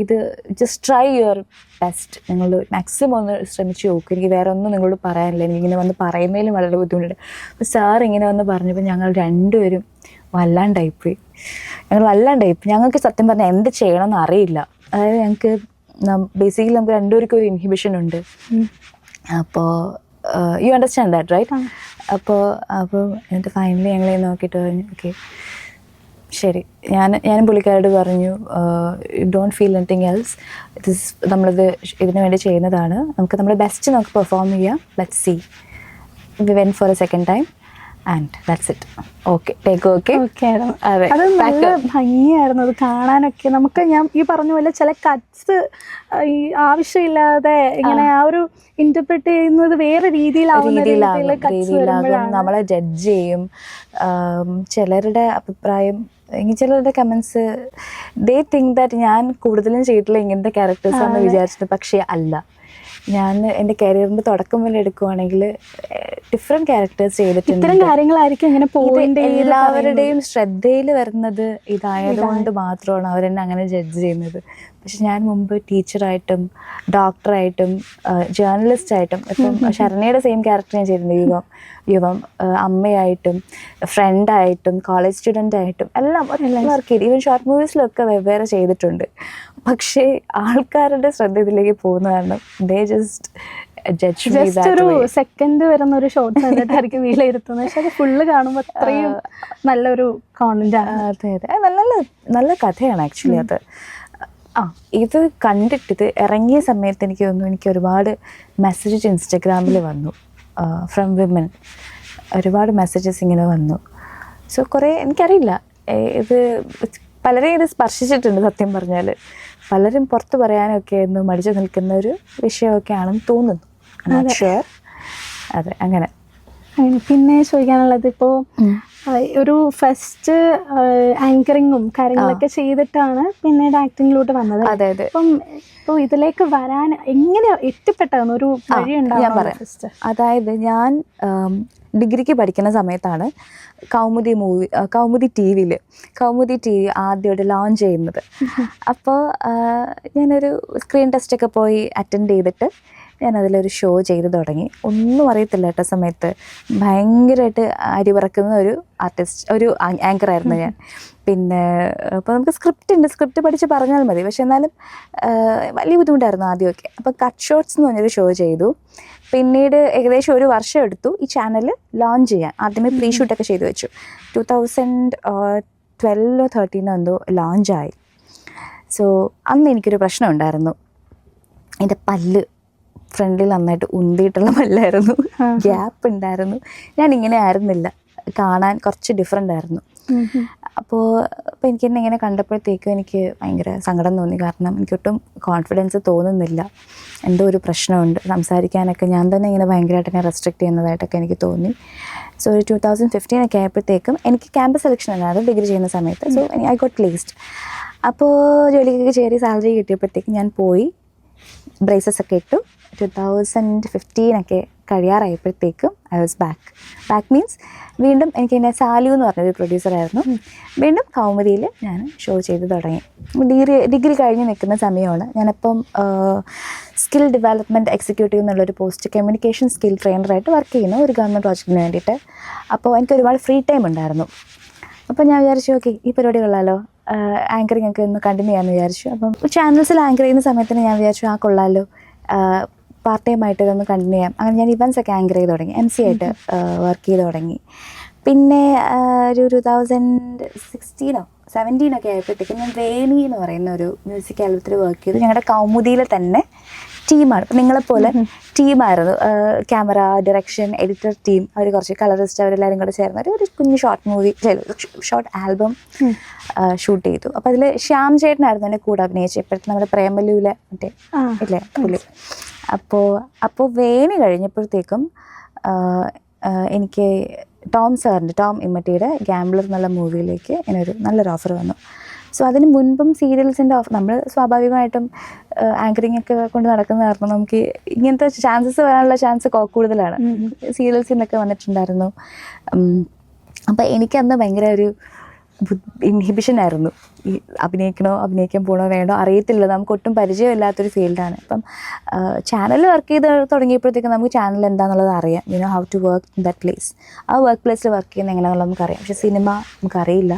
ഇത് ജസ്റ്റ് ട്രൈ യുവർ ബെസ്റ്റ്, നിങ്ങൾ മാക്സിമം ഒന്ന് ശ്രമിച്ച് നോക്കും. എനിക്ക് വേറെ ഒന്നും നിങ്ങളോട് പറയാനില്ല, എനിക്കിങ്ങനെ വന്ന് പറയുന്നതിലും വളരെ ബുദ്ധിമുട്ടുണ്ട്. അപ്പോൾ സാർ ഇങ്ങനെ വന്ന് പറഞ്ഞപ്പോൾ ഞങ്ങൾ രണ്ടുപേരും വല്ലാണ്ടായിപ്പോയി. ഞങ്ങൾക്ക് സത്യം പറഞ്ഞാൽ എന്ത് ചെയ്യണമെന്ന് അറിയില്ല. അതായത് ഞങ്ങൾക്ക് ബേസിക്കലി നമുക്ക് രണ്ടുപേർക്കും ഒരു ഇൻഹിബിഷൻ ഉണ്ട്. അപ്പോൾ യു അണ്ടർസ്റ്റാൻഡ് ദാറ്റ് റൈറ്റ്? അപ്പോൾ എന്നിട്ട് ഫൈനലി ഞങ്ങളെ നോക്കിയിട്ട് പറഞ്ഞു, ഓക്കെ ശരി. ഞാനും പുള്ളിക്കാരോട് പറഞ്ഞു, ഡോണ്ട് ഫീൽ എനിത്തിങ് എൽസ്, നമ്മളിത് ഇതിനു വേണ്ടി ചെയ്യുന്നതാണ്, നമുക്ക് നമ്മുടെ ബെസ്റ്റ് നമുക്ക് പെർഫോം ചെയ്യാം, let's see. We went for a second time and that's it. Okay take okay. അതെ, അത് നല്ല ഭംഗിയായിരുന്നു അത് കാണാനൊക്കെ. നമുക്ക് ഞാൻ ഈ പറഞ്ഞ പോലെ ചില കട്ട്സ് ഈ ആവശ്യമില്ലാതെ ഇങ്ങനെ ആ ഒരു ഇന്റർപ്രറ്റ് ചെയ്യുന്നത് വേറെ രീതിയിലാകും, നമ്മളെ ജഡ്ജ് ചെയ്യും. ചിലരുടെ അഭിപ്രായം, ചിലരുടെ കമൻസ്, ദേ തിങ്ക് ദാറ്റ് ഞാൻ കൂടുതലും ചെയ്തിട്ടുള്ള ഇങ്ങനത്തെ ക്യാരക്ടേഴ്സാണെന്ന് വിചാരിച്ചത്. പക്ഷേ അല്ല, ഞാൻ എൻ്റെ കരിയറിൻ്റെ തുടക്കം മുതൽ എടുക്കുവാണെങ്കിൽ ഡിഫറെൻറ്റ് ക്യാരക്ടേഴ്സ് ചെയ്തിട്ടുണ്ട്. ഇത്തരം കാര്യങ്ങളായിരിക്കും ഇങ്ങനെ എല്ലാവരുടെയും ശ്രദ്ധയിൽ വരുന്നത് ഇതായതുകൊണ്ട് മാത്രമാണ് അവരെന്നെ അങ്ങനെ ജഡ്ജ് ചെയ്യുന്നത്. പക്ഷെ ഞാൻ മുമ്പ് ടീച്ചറായിട്ടും ഡോക്ടറായിട്ടും ജേർണലിസ്റ്റായിട്ടും, ഇപ്പം ശരണ്യയുടെ സെയിം ക്യാരക്ടർ ഞാൻ ചെയ്തിട്ടുണ്ട്, യുവം അമ്മയായിട്ടും ഫ്രണ്ടായിട്ടും കോളേജ് സ്റ്റുഡൻ്റായിട്ടും എല്ലാം വർക്ക് ചെയ്ത്, ഈവൻ ഷോർട്ട് മൂവീസിലൊക്കെ വെവ്വേറെ ചെയ്തിട്ടുണ്ട്. പക്ഷേ ആൾക്കാരുടെ ശ്രദ്ധ ഇതിലേക്ക് പോകുന്ന കാരണം ദേ ജസ്റ്റ് ഒരു സെക്കൻഡ് വരുന്ന ഒരു ഷോർട്ട് കണ്ടിട്ടായിരിക്കും വിലയിരുത്തുന്നത്. പക്ഷെ അത് ഫുള്ള് കാണുമ്പോൾ അത്രയും നല്ലൊരു കോണ്ടന്റാണ്. അതെ അതെ, നല്ല കഥയാണ് ആക്ച്വലി അത്. ഇത് കണ്ടിട്ട് ഇത് ഇറങ്ങിയ സമയത്ത് എനിക്ക് തോന്നുന്നു എനിക്ക് ഒരുപാട് മെസ്സേജസ് ഇൻസ്റ്റഗ്രാമിൽ വന്നു ഫ്രം വിമൻ, ഒരുപാട് മെസ്സേജസ് ഇങ്ങനെ വന്നു. സോ കുറേ എനിക്കറിയില്ല, ഇത് പലരെയും ഇത് സ്പർശിച്ചിട്ടുണ്ട്. സത്യം പറഞ്ഞാൽ പലരും പുറത്ത് പറയാനൊക്കെ ഒന്ന് മടിച്ചു നിൽക്കുന്ന ഒരു വിഷയമൊക്കെ ആണെന്ന് തോന്നുന്നു. ഷുവർ. അതെ, അങ്ങനെ അങ്ങനെ പിന്നെ ചോദിക്കാനുള്ളത് ഇപ്പോൾ ഒരു ഫസ്റ്റ് ആങ്കറിങ്ങും കാര്യങ്ങളൊക്കെ ചെയ്തിട്ടാണ് പിന്നീട് ആക്ടിങ്ങിലോട്ട് വന്നത്. അതെ അതെ. ഇപ്പോൾ ഇതിലേക്ക് വരാൻ എങ്ങനെ എത്തിപ്പെട്ടതെന്ന് ഒരു വഴി ഞാൻ ഉണ്ടാവും പറയാം. ഫസ്റ്റ്? അതായത് ഞാൻ ഡിഗ്രിക്ക് പഠിക്കുന്ന സമയത്താണ് കൗമുദി ടി വിയിൽ ആദ്യമായിട്ട് ലോഞ്ച് ചെയ്യുന്നത്. അപ്പോൾ ഞാനൊരു സ്ക്രീൻ ടെസ്റ്റൊക്കെ പോയി അറ്റൻഡ് ചെയ്തിട്ട് ഞാനതിലൊരു ഷോ ചെയ്ത് തുടങ്ങി. ഒന്നും അറിയത്തില്ല കേട്ടോ സമയത്ത്. ഭയങ്കരമായിട്ട് അരി പറക്കുന്ന ഒരു ആങ്കറായിരുന്നു ഞാൻ. പിന്നെ അപ്പോൾ നമുക്ക് സ്ക്രിപ്റ്റ് പഠിച്ച് പറഞ്ഞാൽ മതി. പക്ഷെ എന്നാലും വലിയ ബുദ്ധിമുട്ടായിരുന്നു ആദ്യമൊക്കെ. അപ്പോൾ കട്ട് ഷോട്ട്സ് എന്ന് പറഞ്ഞൊരു ഷോ ചെയ്തു. പിന്നീട് ഏകദേശം ഒരു വർഷം എടുത്തു ഈ ചാനൽ ലോഞ്ച് ചെയ്യാൻ. ആദ്യമേ പ്രീ ഷൂട്ടൊക്കെ ചെയ്തു വെച്ചു. 2012-13 എന്തോ ലോഞ്ചായി. സോ അന്ന് എനിക്കൊരു പ്രശ്നം ഉണ്ടായിരുന്നു. എൻ്റെ പല്ല് ഫ്രണ്ടിൽ നന്നായിട്ട് ഉന്തിയിട്ടുള്ള പല്ലായിരുന്നു. ഗ്യാപ്പ് ഉണ്ടായിരുന്നു. ഞാനിങ്ങനെ ആയിരുന്നില്ല, കാണാൻ കുറച്ച് ഡിഫറെൻ്റ് ആയിരുന്നു. അപ്പോൾ എനിക്ക് എന്നെ ഇങ്ങനെ കണ്ടപ്പോഴത്തേക്കും എനിക്ക് ഭയങ്കര സങ്കടം തോന്നി. കാരണം എനിക്കൊട്ടും കോൺഫിഡൻസ് തോന്നുന്നില്ല. എന്തോ ഒരു പ്രശ്നമുണ്ട്. സംസാരിക്കാനൊക്കെ ഞാൻ തന്നെ ഇങ്ങനെ ഭയങ്കരമായിട്ട് എന്നെ റെസ്ട്രിക്റ്റ് ചെയ്യുന്നതായിട്ടൊക്കെ എനിക്ക് തോന്നി. സോ ഒരു 2015 ഒക്കെ ആയപ്പോഴത്തേക്കും എനിക്ക് ക്യാമ്പസ് സെലക്ഷൻ ഉണ്ടായിരുന്നു ഡിഗ്രി ചെയ്യുന്ന സമയത്ത്. So I got placed. അപ്പോൾ ജോലിക്കൊക്കെ കയറി സാലറി കിട്ടിയപ്പോഴത്തേക്കും ഞാൻ പോയി ബ്രേസസ് ഒക്കെ ഇട്ടു. 2015 ഒക്കെ കഴിയാറായപ്പോഴത്തേക്കും ഐ വാസ് ബാക്ക് മീൻസ് വീണ്ടും എനിക്ക് എന്നെ സാലു എന്ന് പറഞ്ഞൊരു പ്രൊഡ്യൂസറായിരുന്നു. വീണ്ടും കൗമുദിയിൽ ഞാൻ ഷോ ചെയ്ത് തുടങ്ങി. ഡിഗ്രി കഴിഞ്ഞ് നിൽക്കുന്ന സമയമാണ്. ഞാനിപ്പം സ്കിൽ ഡെവലപ്മെൻറ്റ് എക്സിക്യൂട്ടീവ് എന്നുള്ളൊരു പോസ്റ്റ് കമ്മ്യൂണിക്കേഷൻ സ്കിൽ ട്രെയിനറായിട്ട് വർക്ക് ചെയ്യുന്നു ഒരു ഗവൺമെൻറ് പ്രോജക്റ്റിന് വേണ്ടിയിട്ട്. അപ്പോൾ എനിക്ക് ഒരുപാട് ഫ്രീ ടൈം ഉണ്ടായിരുന്നു. അപ്പോൾ ഞാൻ വിചാരിച്ചു ഓക്കെ ഈ പരിപാടി കൊള്ളാമല്ലോ, ആങ്കറിങ് ഒക്കെ ഒന്ന് കണ്ടിന്യൂ ചെയ്യാമെന്ന് വിചാരിച്ചു. അപ്പം ചാനൽസിൽ ആങ്കർ ചെയ്യുന്ന സമയത്തിന് ഞാൻ വിചാരിച്ചു കൊള്ളാമല്ലോ, പാർട്ട് ടൈം ആയിട്ട് ഇതൊന്ന് കണ്ടിന്യൂ ചെയ്യാം. അങ്ങനെ ഞാൻ ഇവൻറ്റ്സ് ഒക്കെ ആങ്കർ ചെയ്ത് തുടങ്ങി. MC ആയിട്ട് വർക്ക് ചെയ്ത് തുടങ്ങി. പിന്നെ ഒരു 2016-17 ഒക്കെ ആയപ്പോഴത്തേക്കും ഞാൻ വേണി എന്ന് പറയുന്ന ഒരു മ്യൂസിക് ആൽബത്തിൽ വർക്ക് ചെയ്തു. ഞങ്ങളുടെ കൗമുദിയിലെ തന്നെ ടീമാണ്. ഇപ്പം നിങ്ങളെപ്പോലെ ടീമായിരുന്നു. ക്യാമറ, ഡയറക്ഷൻ, എഡിറ്റർ ടീം, അവർ കുറച്ച് കളറിസ്റ്റ് അവരെല്ലാവരും കൂടെ ചേർന്ന് ഒരു കുഞ്ഞ് ഷോർട്ട് ആൽബം ഷൂട്ട് ചെയ്തു. അപ്പോൾ അതിൽ ശ്യാം ചേട്ടനായിരുന്നു എൻ്റെ കൂടെ അഭിനയിച്ചത്. ഇപ്പോഴത്തെ നമ്മുടെ പ്രേമലുവിലെ മറ്റേ ഇല്ലേ പുള്ളി. അപ്പോൾ വേണി കഴിഞ്ഞപ്പോഴത്തേക്കും എനിക്ക് ടോം ഇമ്മട്ടിയുടെ ഗാംബ്ലർ എന്നുള്ള മൂവിയിലേക്ക് ഇങ്ങനൊരു നല്ലൊരു ഓഫർ വന്നു. സോ അതിന് മുൻപും സീരിയൽസിൻ്റെ ഓഫർ, നമ്മൾ സ്വാഭാവികമായിട്ടും ആങ്കറിങ് ഒക്കെ കൊണ്ട് നടക്കുന്ന കാരണം നമുക്ക് ഇങ്ങനത്തെ ചാൻസസ് വരാനുള്ള ചാൻസ് കൂടുതലാണ്. സീരിയൽസിൽ നിന്നൊക്കെ വന്നിട്ടുണ്ടായിരുന്നു. അപ്പോൾ എനിക്കന്ന് ഭയങ്കര ഒരു ഇൻഹിബിഷനായിരുന്നു. ഈ അഭിനയിക്കാൻ പോകണോ വേണോ അറിയത്തില്ല, നമുക്ക് ഒട്ടും പരിചയമില്ലാത്തൊരു ഫീൽഡാണ്. അപ്പം ചാനൽ വർക്ക് ചെയ്ത് തുടങ്ങിയപ്പോഴത്തേക്കും നമുക്ക് ചാനൽ എന്താണെന്നുള്ളത് അറിയാം. How to work in that place. ആ വർക്ക് പ്ലേസിൽ വർക്ക് ചെയ്യുന്നത് എങ്ങനെയാണെന്നുള്ളത് നമുക്കറിയാം. പക്ഷേ സിനിമ നമുക്കറിയില്ല.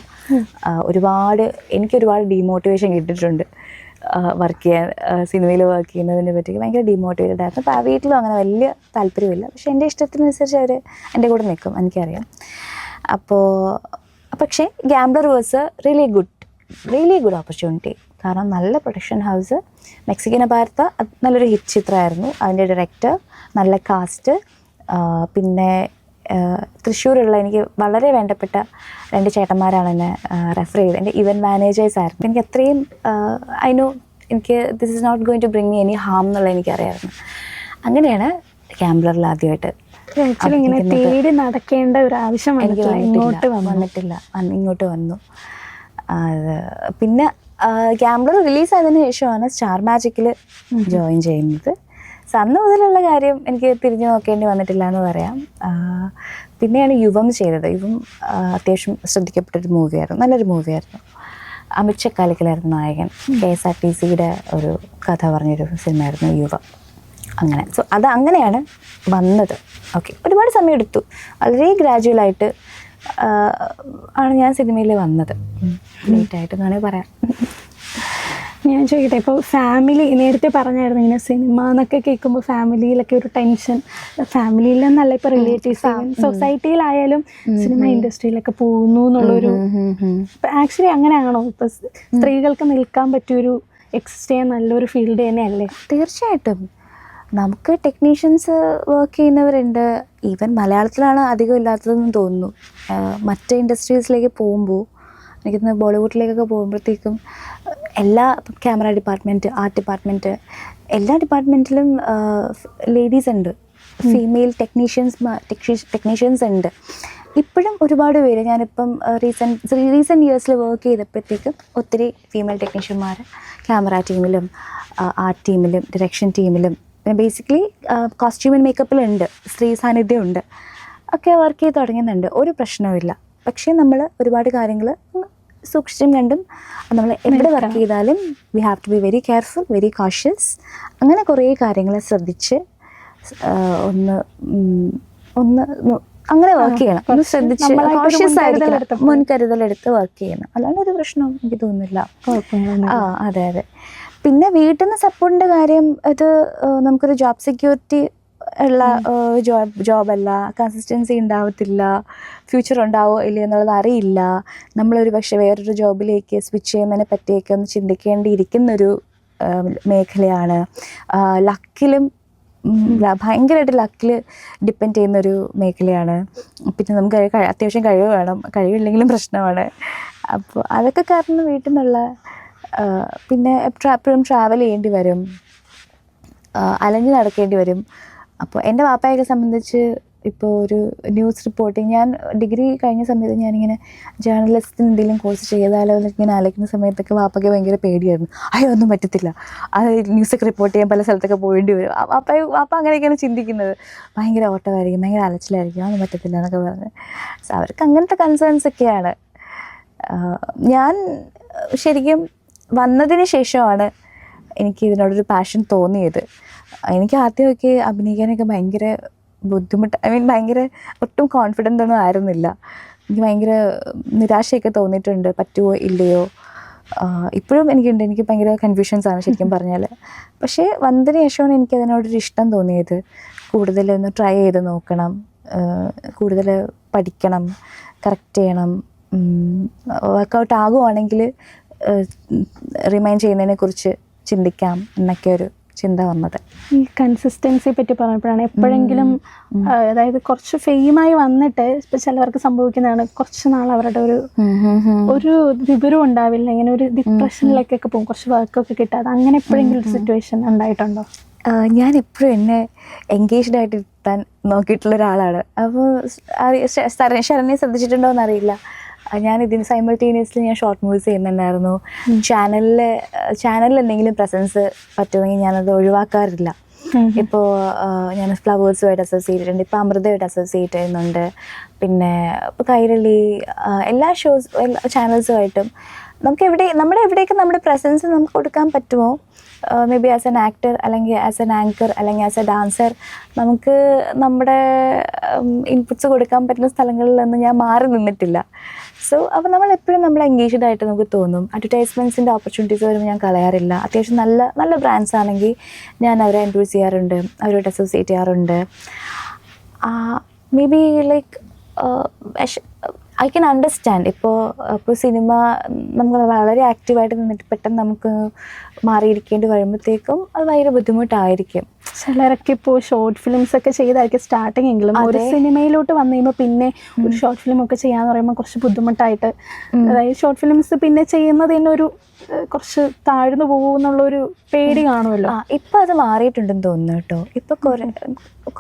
എനിക്കൊരുപാട് ഡീമോട്ടിവേഷൻ കിട്ടിയിട്ടുണ്ട് വർക്ക് ചെയ്യാൻ. സിനിമയിൽ വർക്ക് ചെയ്യുന്നതിനെ പറ്റി ഭയങ്കര ഡീമോട്ടിവേറ്റഡ് ആയിരുന്നു. അപ്പോൾ ആ വീട്ടിലും അങ്ങനെ വലിയ താല്പര്യമില്ല. പക്ഷേ എൻ്റെ ഇഷ്ടത്തിനനുസരിച്ച് അവർ എൻ്റെ കൂടെ നിൽക്കും, എനിക്കറിയാം. പക്ഷേ gambler was really good opportunity. കാരണം നല്ല പ്രൊഡക്ഷൻ ഹൗസ്, മെക്സിക്കൻ ഭാരത നല്ലൊരു ഹിറ്റ് ചിത്രമായിരുന്നു. അതിൻ്റെ ഡയറക്ടർ, നല്ല കാസ്റ്റ്, പിന്നെ തൃശ്ശൂരുള്ള എനിക്ക് വളരെ വേണ്ടപ്പെട്ട 2 ചേട്ടന്മാരാണ് എന്നെ റെഫർ ചെയ്തത്. എൻ്റെ ഇവൻറ്റ് മാനേജേഴ്സായിരുന്നു. എനിക്ക് അത്രയും എനിക്ക് this is not going to bring me any harm എന്നുള്ളത് എനിക്കറിയാമായിരുന്നു. അങ്ങനെയാണ് ഗാംബ്ലറിൽ ആദ്യമായിട്ട് ആക്ച്വലി ഇങ്ങനെ തേടി നടക്കേണ്ട ഒരു ആവശ്യം എനിക്ക് വന്നിട്ടില്ല. ഇങ്ങോട്ട് വന്നു. പിന്നെ ഗാംബ്ലർ റിലീസായതിനു ശേഷമാണ് സ്റ്റാർ മാജിക്കിൽ ജോയിൻ ചെയ്യുന്നത്. സോ അന്ന് മുതലുള്ള കാര്യം എനിക്ക് തിരിഞ്ഞു നോക്കേണ്ടി വന്നിട്ടില്ല എന്ന് പറയാം. പിന്നെയാണ് യുവം ചെയ്തത്. യുവം അത്യാവശ്യം ശ്രദ്ധിക്കപ്പെട്ടൊരു മൂവിയായിരുന്നു, നല്ലൊരു മൂവിയായിരുന്നു. അമിത് ചക്കാലിക്കലായിരുന്നു നായകൻ. KSRTCയുടെ ഒരു കഥ പറഞ്ഞൊരു സിനിമയായിരുന്നു യുവം. അങ്ങനെ സോ അത് അങ്ങനെയാണ് വന്നത്. ഓക്കെ, ഒരുപാട് സമയം എടുത്തു. വളരെ ഗ്രാജുവലായിട്ട് ആണ് ഞാൻ സിനിമയിൽ വന്നത്. ലേറ്റായിട്ട് വേണമെങ്കിൽ പറയാം. ഞാൻ ചോദിക്കട്ടെ, ഇപ്പോൾ ഫാമിലി നേരത്തെ പറഞ്ഞായിരുന്നു ഇങ്ങനെ സിനിമ എന്നൊക്കെ കേൾക്കുമ്പോൾ ഫാമിലിയിലൊക്കെ ഒരു ടെൻഷൻ, ഫാമിലിയിൽ നിന്നല്ല ഇപ്പോൾ റിലേറ്റീവ്സ് സൊസൈറ്റിയിലായാലും സിനിമ ഇൻഡസ്ട്രിയിലൊക്കെ പോകുന്നു എന്നുള്ളൊരു, ആക്ച്വലി അങ്ങനെയാണോ? ഇപ്പോൾ സ്ത്രീകൾക്ക് നിൽക്കാൻ പറ്റിയൊരു എക്സിസ്റ്റ് ചെയ്യാൻ നല്ലൊരു ഫീൽഡ് തന്നെയല്ലേ? തീർച്ചയായിട്ടും. നമുക്ക് ടെക്നീഷ്യൻസ് വർക്ക് ചെയ്യുന്നവരുണ്ട്. ഈവൻ മലയാളത്തിലാണ് അധികം ഇല്ലാത്തതെന്ന് തോന്നുന്നു. മറ്റ് ഇൻഡസ്ട്രീസിലേക്ക് പോകുമ്പോൾ എനിക്കിന്ന് ബോളിവുഡിലേക്കൊക്കെ പോകുമ്പോഴത്തേക്കും എല്ലാ ക്യാമറ ഡിപ്പാർട്ട്മെൻറ്റ്, ആർട്ട് ഡിപ്പാർട്ട്മെൻറ്റ്, എല്ലാ ഡിപ്പാർട്ട്മെൻറ്റിലും ലേഡീസ് ഉണ്ട്. ഫീമെയിൽ ടെക്നീഷ്യൻസ് ഉണ്ട്. ഇപ്പോഴും ഒരുപാട് പേര്, ഞാനിപ്പം റീസെൻറ്റ് ഇയേഴ്സിൽ വർക്ക് ചെയ്തപ്പോഴത്തേക്കും ഒത്തിരി ഫീമെയിൽ ടെക്നീഷ്യന്മാർ ക്യാമറ ടീമിലും ആർട്ട് ടീമിലും ഡയറക്ഷൻ ടീമിലും ബേസിക്കലി കോസ്റ്റ്യൂം ആൻഡ് മേക്കപ്പിലുണ്ട്, സ്ത്രീ സാന്നിധ്യമുണ്ട്, ഒക്കെ വർക്ക് ചെയ്ത് തുടങ്ങുന്നുണ്ട്. ഒരു പ്രശ്നവുമില്ല. പക്ഷേ നമ്മൾ ഒരുപാട് കാര്യങ്ങൾ സൂക്ഷിച്ചും കണ്ടും നമ്മൾ എവിടെ വർക്ക് ചെയ്താലും we have to be very careful, very cautious. അങ്ങനെ കുറേ കാര്യങ്ങൾ ശ്രദ്ധിച്ച് ഒന്ന് അങ്ങനെ വർക്ക് ചെയ്യണം. ഒന്ന് ശ്രദ്ധിച്ച് കോഷ്യസ് ആയിരിക്കണം, മുൻകരുതലെടുത്ത് വർക്ക് ചെയ്യണം. അല്ലാണ്ട് ഒരു പ്രശ്നവും എനിക്ക് തോന്നുന്നില്ല. അതെ അതെ. പിന്നെ വീട്ടിൽ നിന്ന് സപ്പോർട്ടിൻ്റെ കാര്യം, ഇത് നമുക്കൊരു ജോബ് സെക്യൂരിറ്റി ഉള്ള ജോബല്ല, കൺസിസ്റ്റൻസി ഉണ്ടാവത്തില്ല, ഫ്യൂച്ചർ ഉണ്ടാവോ ഇല്ലയോ എന്നുള്ളത് അറിയില്ല. നമ്മളൊരു പക്ഷേ വേറൊരു ജോബിലേക്ക് സ്വിച്ച് ചെയ്യുന്നതിനെ പറ്റിയൊക്കെ ഒന്ന് ചിന്തിക്കേണ്ടിയിരിക്കുന്നൊരു മേഖലയാണ്. ലക്കിലും ഭയങ്കരമായിട്ട് ലക്കിൽ ഡിപ്പെൻഡ് ചെയ്യുന്നൊരു മേഖലയാണ്. പിന്നെ നമുക്ക് അത്യാവശ്യം കഴിവ് വേണം, കഴിവില്ലെങ്കിലും പ്രശ്നമാണ്. അപ്പോൾ അതൊക്കെ കാരണം വീട്ടിൽ നിന്നുള്ള പിന്നെ എപ്പോഴും ട്രാവൽ ചെയ്യേണ്ടി വരും, അലഞ്ഞ് നടക്കേണ്ടി വരും. അപ്പോൾ എൻ്റെ വാപ്പയൊക്കെ സംബന്ധിച്ച് ഇപ്പോൾ ഒരു ന്യൂസ് റിപ്പോർട്ടിങ്, ഞാൻ ഡിഗ്രി കഴിഞ്ഞ സമയത്ത് ഞാനിങ്ങനെ ജേർണലിസ്റ്റിന് എന്തെങ്കിലും കോഴ്സ് ചെയ്താലോ എന്നിങ്ങനെ ആലോചിക്കുന്ന സമയത്തൊക്കെ വാപ്പയ്ക്ക് ഭയങ്കര പേടിയായിരുന്നു. അയ്യോ ഒന്നും പറ്റത്തില്ല, അത് ന്യൂസൊക്കെ റിപ്പോർട്ട് ചെയ്യാൻ പല സ്ഥലത്തൊക്കെ പോകേണ്ടി വരും. വാപ്പ അങ്ങനെയൊക്കെയാണ് ചിന്തിക്കുന്നത്. ഭയങ്കര ഓട്ടമായിരിക്കും, ഭയങ്കര അലച്ചിലായിരിക്കും, അതൊന്നും പറ്റത്തില്ല എന്നൊക്കെ പറഞ്ഞ്. സോ അവർക്ക് അങ്ങനത്തെ കൺസേൺസ് ഒക്കെയാണ്. ഞാൻ ശരിക്കും വന്നതിന് ശേഷമാണ് എനിക്ക് ഇതിനോടൊരു പാഷൻ തോന്നിയത്. എനിക്ക് ആദ്യമൊക്കെ അഭിനയിക്കാനൊക്കെ ഭയങ്കര ബുദ്ധിമുട്ട്, ഭയങ്കര ഒട്ടും കോൺഫിഡൻ്റ് ഒന്നും ആയിരുന്നില്ല. എനിക്ക് ഭയങ്കര നിരാശയൊക്കെ തോന്നിയിട്ടുണ്ട്, പറ്റുമോ ഇല്ലയോ. ഇപ്പോഴും എനിക്കുണ്ട്, എനിക്ക് ഭയങ്കര കൺഫ്യൂഷൻസാണ് ശരിക്കും പറഞ്ഞാൽ. പക്ഷേ വന്നതിന് ശേഷമാണ് എനിക്കതിനോടൊരു ഇഷ്ടം തോന്നിയത്. കൂടുതലൊന്ന് ട്രൈ ചെയ്ത് നോക്കണം, കൂടുതൽ പഠിക്കണം, കറക്റ്റ് ചെയ്യണം. വർക്കൗട്ട് ആകുവാണെങ്കിൽ റിമൈൻ ചെയ്യുന്നതിനെക്കുറിച്ച് ചിന്തിക്കാം എന്നൊക്കെ ഒരു ചിന്ത വന്നത്. ഈ കൺസിസ്റ്റൻസി പറ്റി പറഞ്ഞപ്പോഴാണ്, എപ്പോഴെങ്കിലും അതായത് കുറച്ച് ഫെയിമായി വന്നിട്ട് ഇപ്പോൾ ചിലവർക്ക് സംഭവിക്കുന്നതാണ്, കുറച്ച് നാൾ അവരുടെ ഒരു വിവരം ഉണ്ടാവില്ല, ഇങ്ങനെ ഒരു ഡിപ്രഷനിലേക്കൊക്കെ പോകും, കുറച്ച് വർക്കൊക്കെ കിട്ടാതെ. അങ്ങനെ എപ്പോഴെങ്കിലും ഒരു സിറ്റുവേഷൻ ഉണ്ടായിട്ടുണ്ടോ? ഞാൻ എപ്പോഴും എന്നെ എൻഗേജ്ഡ് ആയിട്ട് ഇരുത്താൻ നോക്കിയിട്ടുള്ള ഒരാളാണ്. അപ്പോൾ ശരണ്യെ ശ്രദ്ധിച്ചിട്ടുണ്ടോ എന്നറിയില്ല, ഞാൻ ഇതിന് സൈമൾട്ടേനിയസ്ലി ഞാൻ ഷോർട്ട് മൂവീസ് ചെയ്യുന്നുണ്ടായിരുന്നു. ചാനലിൽ എന്തെങ്കിലും പ്രസൻസ് പറ്റുമെങ്കിൽ ഞാനത് ഒഴിവാക്കാറില്ല. ഇപ്പോൾ ഞാൻ ഫ്ലവേഴ്സുമായിട്ട് അസോസിയേറ്റ് ഉണ്ട്, ഇപ്പോൾ അമൃതയായിട്ട് അസോസിയേറ്റ് ചെയ്യുന്നുണ്ട്, പിന്നെ ഇപ്പോൾ കൈരളി, എല്ലാ ചാനൽസുമായിട്ടും നമുക്ക് നമ്മുടെ എവിടെയൊക്കെ നമ്മുടെ പ്രസൻസ് നമുക്ക് കൊടുക്കാൻ പറ്റുമോ, may be as an actor അല്ലെങ്കിൽ ആസ് എൻ ആങ്കർ അല്ലെങ്കിൽ ആസ് എ ഡാൻസർ, നമുക്ക് നമ്മുടെ ഇൻപുട്സ് കൊടുക്കാൻ പറ്റുന്ന സ്ഥലങ്ങളിലൊന്നും ഞാൻ മാറി നിന്നിട്ടില്ല. സോ അപ്പോൾ നമ്മളെപ്പോഴും നമ്മൾ എൻഗേജ്ഡ് ആയിട്ട് നമുക്ക് തോന്നും. അഡ്വർടൈസ്മെൻറ്റ്സിൻ്റെ ഓപ്പർച്യൂണിറ്റീസ് വരുമ്പോൾ ഞാൻ കളയാറില്ല. അത്യാവശ്യം നല്ല ബ്രാൻഡ്സ് ആണെങ്കിൽ ഞാൻ അവരെ എൻഡോഴ്സ് ചെയ്യാറുണ്ട്, അവരോട് അസോസിയേറ്റ് ചെയ്യാറുണ്ട്. May be like I can understand. ഇപ്പോൾ സിനിമ നമ്മൾ വളരെ ആക്റ്റീവായിട്ട് നിന്നിട്ട് പെട്ടെന്ന് നമുക്ക് മാറിയിരിക്കേണ്ടി വരുമ്പോഴത്തേക്കും അത് ഭയങ്കര ബുദ്ധിമുട്ടായിരിക്കും. ചിലരൊക്കെ ഇപ്പോൾ ഷോർട്ട് ഫിലിംസ് ഒക്കെ ചെയ്തായിരിക്കും സ്റ്റാർട്ടിങ് എങ്കിലും ഒരു സിനിമയിലോട്ട് വന്നു കഴിയുമ്പോൾ പിന്നെ ഒരു ഷോർട്ട് ഫിലിം ഒക്കെ ചെയ്യാന്ന് പറയുമ്പോൾ കുറച്ച് ബുദ്ധിമുട്ടായിട്ട്, അതായത് ഷോർട്ട് ഫിലിംസ് പിന്നെ ചെയ്യുന്നത് തന്നെ ഒരു കുറച്ച് താഴ്ന്നു പോകുമെന്നുള്ളൊരു പേടി കാണുമല്ലോ. ഇപ്പം അത് മാറിയിട്ടുണ്ടെന്ന് തോന്നുന്നു കേട്ടോ. ഇപ്പം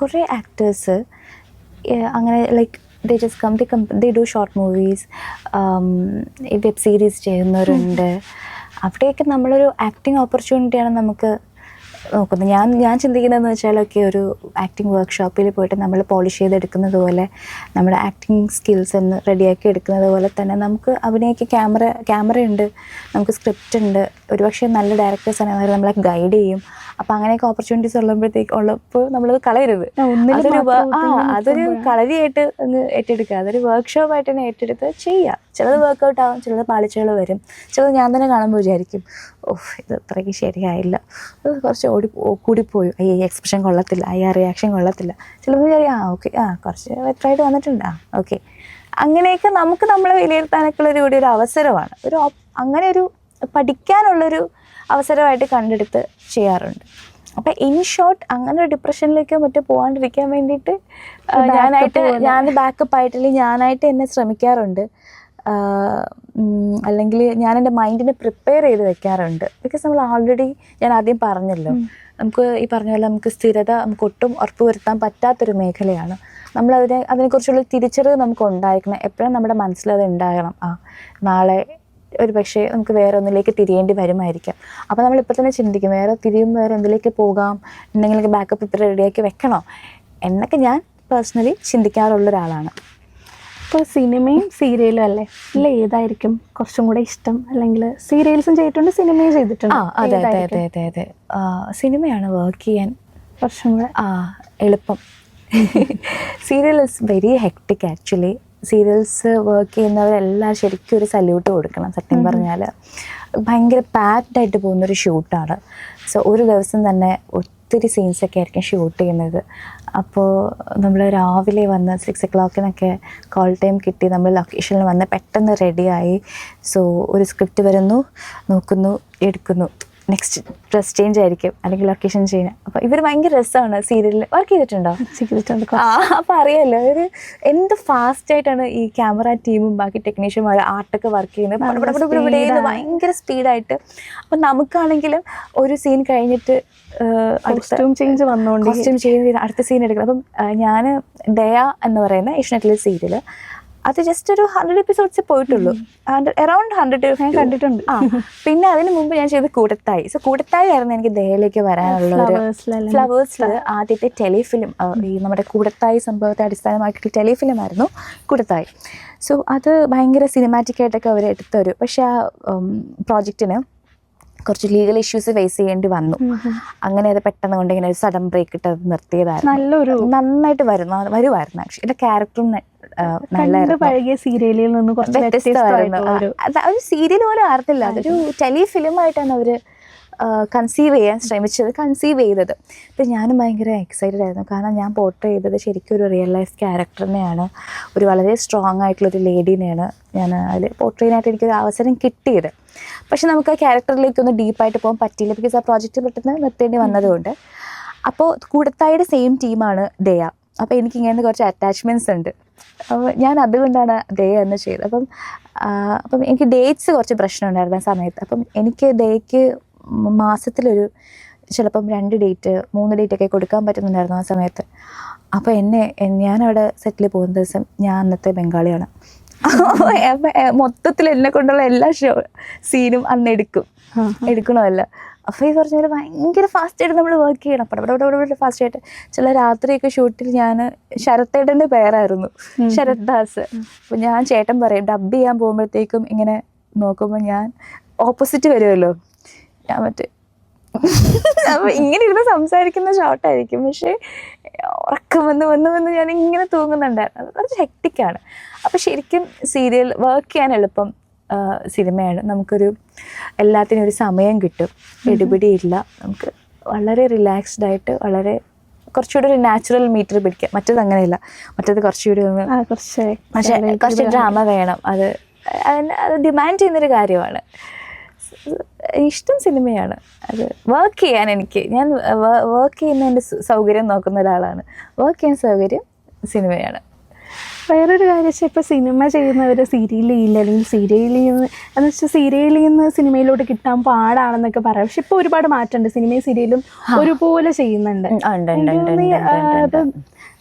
കുറേ ആക്ടേഴ്സ് അങ്ങനെ like they just come, they do short movies, web series ചെയ്യുന്നവരുണ്ട്. അവിടെയൊക്കെ നമ്മളൊരു ആക്ടിങ് ഓപ്പർച്യൂണിറ്റിയാണ് നമുക്ക് നോക്കുന്നത്. ഞാൻ ചിന്തിക്കുന്നതെന്ന് വെച്ചാലൊക്കെ ഒരു ആക്ടിങ് വർക്ക്ഷോപ്പിൽ പോയിട്ട് നമ്മൾ പോളിഷ് ചെയ്തെടുക്കുന്നത് പോലെ, നമ്മുടെ ആക്ടിങ് സ്കിൽസ് ഒന്ന് റെഡിയാക്കി എടുക്കുന്നത് പോലെ തന്നെ നമുക്ക് അഭിനയിക്ക് ക്യാമറ ഉണ്ട്, നമുക്ക് സ്ക്രിപ്റ്റ് ഉണ്ട്, ഒരുപക്ഷെ നല്ല ഡയറക്ടേഴ്സ് ആണെങ്കിൽ നമ്മളെ ഗൈഡ് ചെയ്യും. അപ്പോൾ അങ്ങനെയൊക്കെ ഓപ്പർച്യൂണിറ്റീസ് ഉള്ളപ്പോൾ നമ്മളത് കളയരുത്. അതൊരു കളരിയായിട്ട് അങ്ങ് ഏറ്റെടുക്കുക, അതൊരു വർക്ക്ഷോപ്പായിട്ട് തന്നെ ഏറ്റെടുത്ത് ചെയ്യുക. ചിലത് വർക്കൗട്ട് ആവും, ചിലത് പാളിച്ചകൾ വരും, ചിലത് ഞാൻ തന്നെ കാണുമ്പോൾ വിചാരിക്കും ഇത് അത്രയ്ക്ക് ശരിയായില്ല, അത് കുറച്ച് കൂടിപ്പോയി, എക്സ്പ്രഷൻ കൊള്ളത്തില്ല, റിയാക്ഷൻ കൊള്ളത്തില്ല. ചിലപ്പോൾ വിചാരിക്കും ഓക്കെ കുറച്ച് ബെറ്ററായിട്ട് വന്നിട്ടുണ്ട്, ഓക്കെ. അങ്ങനെയൊക്കെ നമുക്ക് നമ്മളെ വിലയിരുത്താനൊക്കെ കൂടി ഒരു അവസരമാണ്, അങ്ങനെ ഒരു പഠിക്കാനുള്ളൊരു അവസരമായിട്ട് കണ്ടെടുത്ത് ചെയ്യാറുണ്ട്. അപ്പം ഇൻ ഷോർട്ട് അങ്ങനെ ഒരു ഡിപ്രഷനിലേക്ക് മറ്റും പോകാണ്ടിരിക്കാൻ വേണ്ടിയിട്ട് ഞാൻ ബാക്കപ്പ് ആയിട്ടില്ലെങ്കിൽ ഞാനായിട്ട് എന്നെ ശ്രമിക്കാറുണ്ട്. അല്ലെങ്കിൽ ഞാൻ എൻ്റെ മൈൻഡിനെ പ്രിപ്പയർ ചെയ്ത് വെക്കാറുണ്ട്. ബിക്കോസ് നമ്മൾ ഓൾറെഡി ഞാൻ ആദ്യം പറഞ്ഞല്ലോ, നമുക്ക് ഈ പറഞ്ഞ പോലെ നമുക്ക് സ്ഥിരത നമുക്ക് ഒട്ടും ഉറപ്പുവരുത്താൻ പറ്റാത്തൊരു മേഖലയാണ്. അതിനെക്കുറിച്ചുള്ള തിരിച്ചറിവ് നമുക്ക് ഉണ്ടായിരിക്കണം. എപ്പോഴും നമ്മുടെ മനസ്സിലത് ഉണ്ടാകണം. നാളെ ഒരു പക്ഷേ നമുക്ക് വേറെ ഒന്നിലേക്ക് തിരിയേണ്ടി വരുമായിരിക്കാം. അപ്പോൾ നമ്മളിപ്പോൾ തന്നെ ചിന്തിക്കും, വേറെ എന്തിലേക്ക് പോകാം, എന്തെങ്കിലുമൊക്കെ ബാക്കപ്പ് ഇപ്പം റെഡിയാക്കി വെക്കണോ എന്നൊക്കെ ഞാൻ പേഴ്സണലി ചിന്തിക്കാറുള്ള ഒരാളാണ്. ഇപ്പോൾ സിനിമയും സീരിയലും അല്ലേ, അല്ല ഏതായിരിക്കും കുറച്ചും കൂടെ ഇഷ്ടം? അല്ലെങ്കിൽ സീരിയൽസും ചെയ്തിട്ടുണ്ട്, സിനിമയും ചെയ്തിട്ടുണ്ട്. അതെ അതെ അതെ അതെ അതെ സിനിമയാണ് വർക്ക് ചെയ്യാൻ കുറച്ചും കൂടെ എളുപ്പം. Serial is very hectic actually. Serials work ചെയ്യുന്നവരെല്ലാം ശരിക്കും ഒരു സല്യൂട്ട് കൊടുക്കണം. സത്യം പറഞ്ഞാൽ ഭയങ്കര പാക്ഡായിട്ട് പോകുന്നൊരു ഷൂട്ടാണ്. സോ ഒരു ദിവസം തന്നെ ഒത്തിരി സീൻസൊക്കെ ആയിരിക്കും ഷൂട്ട് ചെയ്യുന്നത്. അപ്പോൾ നമ്മൾ രാവിലെ വന്ന് 6 o'clock കോൾ ടൈം കിട്ടി, നമ്മൾ ലൊക്കേഷനിൽ വന്ന് പെട്ടെന്ന് റെഡിയായി. സോ ഒരു സ്ക്രിപ്റ്റ് വരുന്നു, നോക്കുന്നു, എടുക്കുന്നു, നെക്സ്റ്റ് ഡ്രസ് ചേഞ്ച് ആയിരിക്കും, അല്ലെങ്കിൽ ലൊക്കേഷൻ ചെയ്യുന്നത്. അപ്പോൾ ഇവർ ഭയങ്കര രസമാണ്. സീരിയലിൽ വർക്ക് ചെയ്തിട്ടുണ്ടോ? അപ്പോൾ അറിയാമല്ലോ ഒരു എന്ത് ഫാസ്റ്റായിട്ടാണ് ഈ ക്യാമറ ടീമും ബാക്കി ടെക്നീഷ്യന്മാർ ആർട്ടൊക്കെ വർക്ക് ചെയ്യുന്നത്. ഭയങ്കര സ്പീഡായിട്ട്. അപ്പം നമുക്കാണെങ്കിലും ഒരു സീൻ കഴിഞ്ഞിട്ട് കോസ്റ്റ്യൂം ചേഞ്ച് അടുത്ത സീൻ എടുക്കണം. അപ്പം ഞാൻ ദയ എന്ന് പറയുന്ന ഏഷ്യാനെറ്റിലെ സീരിയൽ, അത് ജസ്റ്റ് ഒരു 100 episodes പോയിട്ടുള്ളൂ. അറൗണ്ട് 100 ഞാൻ കണ്ടിട്ടുണ്ട്. പിന്നെ അതിന് മുമ്പ് ഞാൻ ചെയ്ത് കൂടത്തായി. സോ കൂടത്തായി ആയിരുന്നു എനിക്ക് ദയയിലേക്ക് വരാനുള്ള ഫ്ലവേഴ്സിൽ ആദ്യത്തെ ടെലിഫിലിം. ഈ നമ്മുടെ കൂടത്തായി സംഭവത്തെ അടിസ്ഥാനമാക്കിയിട്ട് ടെലിഫിലിം ആയിരുന്നു കൂടത്തായി. സോ അത് ഭയങ്കര സിനിമാറ്റിക് ആയിട്ടൊക്കെ അവർ എടുത്തൊരു, പക്ഷേ ആ പ്രോജക്റ്റിന് കുറച്ച് ലീഗൽ ഇഷ്യൂസ് ഫേസ് ചെയ്യേണ്ടി വന്നു. അങ്ങനെ അത് പെട്ടെന്ന് കൊണ്ട് ഇങ്ങനെ ഒരു സഡൻ ബ്രേക്ക് ഇട്ട് അത് നിർത്തിയതായിരുന്നു. നന്നായിട്ട് വരുമായിരുന്നു ആക്ച്വലി. എൻ്റെ ക്യാരക്ടറും പഴകിയ സീരിയലിൽ നിന്ന് വ്യത്യസ്തമായിരുന്നു. ഒരു സീരിയൽ പോലും ആയിരുന്നില്ല, അതൊരു ടെലിഫിലിമായിട്ടാണ് അവർ കൺസീവ് ചെയ്തത്. ഇപ്പം ഞാനും ഭയങ്കര എക്സൈറ്റഡ് ആയിരുന്നു. കാരണം ഞാൻ പോർട്രേ ചെയ്തത് ശരിക്കും ഒരു റിയൽ ലൈഫ് ക്യാരക്ടറിനെയാണ്, ഒരു വളരെ സ്ട്രോങ് ആയിട്ടുള്ളൊരു ലേഡീനെയാണ് ഞാൻ അതിൽ പോർട്രേ ചെയ്യാനായിട്ട് എനിക്കൊരു അവസരം കിട്ടിയത്. പക്ഷെ നമുക്ക് ആ ക്യാരക്ടറിലേക്കൊന്ന് ഡീപ്പായിട്ട് പോകാൻ പറ്റിയില്ല, ബിക്കോസ് ആ പ്രോജക്റ്റ് പെട്ടെന്ന് നിർത്തേണ്ടി വന്നതുകൊണ്ട്. അപ്പോൾ കൂടത്തായുടെ സെയിം ടീമാണ് ദയ. അപ്പോൾ എനിക്കിങ്ങനെ കുറച്ച് അറ്റാച്ച്മെൻറ്റ്സ് ഉണ്ട്. അപ്പോൾ ഞാൻ അതുകൊണ്ടാണ് ദയ എന്ന് ചെയ്തത്. അപ്പം എനിക്ക് ഡേറ്റ്സ് കുറച്ച് പ്രശ്നം ഉണ്ടായിരുന്നു ആ സമയത്ത്. അപ്പം എനിക്ക് ദയക്ക് മാസത്തിലൊരു ചിലപ്പം 2 ഡേറ്റ് 3 ഡേറ്റൊക്കെ കൊടുക്കാൻ പറ്റുന്നുണ്ടായിരുന്നു ആ സമയത്ത്. അപ്പോൾ ഞാനവിടെ സെറ്റിൽ പോകുന്ന ദിവസം ഞാൻ അന്നത്തെ ബംഗാളിയാണ്. മൊത്തത്തിൽ എന്നെ കൊണ്ടുള്ള എല്ലാ സീനും അന്ന് എടുക്കണമല്ലോ. അപ്പോൾ ഈ പറഞ്ഞ പോലെ ഭയങ്കര ഫാസ്റ്റായിട്ട് നമ്മൾ വർക്ക് ചെയ്യണം, പടപടപടപട ഫാസ്റ്റായിട്ട്. ചില രാത്രിയൊക്കെ ഷൂട്ടിൽ ഞാൻ ശരത്തേട്ടൻ്റെ പേരായിരുന്നു, ശരത് ദാസ്. അപ്പോൾ ഞാൻ ചേട്ടൻ പറയും ഡബ് ചെയ്യാൻ പോകുമ്പോഴത്തേക്കും ഇങ്ങനെ നോക്കുമ്പോൾ ഞാൻ ഓപ്പോസിറ്റ് വരുമല്ലോ, ഞാൻ അപ്പോൾ ഇങ്ങനെ ഇരുന്ന് സംസാരിക്കുന്ന ഷോട്ടായിരിക്കും, പക്ഷേ ഉറക്കം വന്ന് ഞാൻ ഇങ്ങനെ തൂങ്ങുന്നുണ്ടായിരുന്നു. അത് കുറച്ച് ഹെക്റ്റിക്കാണ്. അപ്പോൾ ശരിക്കും സീരിയൽ വർക്ക് ചെയ്യാൻ എളുപ്പം സിനിമയാണ്. നമുക്കൊരു എല്ലാത്തിനും ഒരു സമയം കിട്ടും, എടുപിടിയില്ല. നമുക്ക് വളരെ റിലാക്സ്ഡ് ആയിട്ട് വളരെ കുറച്ചുകൂടി ഒരു നാച്ചുറൽ മീറ്റർ പിടിക്കാം. മറ്റേത് അങ്ങനെയില്ല, മറ്റേത് കുറച്ചുകൂടി കുറച്ച് ഡ്രാമ വേണം. അത് ഡിമാൻഡ് ചെയ്യുന്നൊരു കാര്യമാണ്. ഇഷ്ടം സിനിമയാണ്. അത് വർക്ക് ചെയ്യാൻ ഞാൻ വർക്ക് ചെയ്യുന്നതിൻ്റെ സൗകര്യം നോക്കുന്ന ഒരാളാണ്. വർക്ക് ചെയ്യാൻ സൗകര്യം സിനിമയാണ്. വേറൊരു കാര്യം വെച്ചാൽ ഇപ്പോൾ സിനിമ ചെയ്യുന്നവർ സീരിയലിൽ ചെയ്യില്ല, അല്ലെങ്കിൽ സീരിയലിൽ നിന്ന് എന്ന് വെച്ചാൽ സീരിയലിൽ നിന്ന് സിനിമയിലോട്ട് കിട്ടാൻ പാടാണെന്നൊക്കെ പറയാം. പക്ഷെ ഇപ്പോൾ ഒരുപാട് മാറ്റമുണ്ട്, സിനിമയും സീരിയലും ഒരുപോലെ ചെയ്യുന്നുണ്ട്.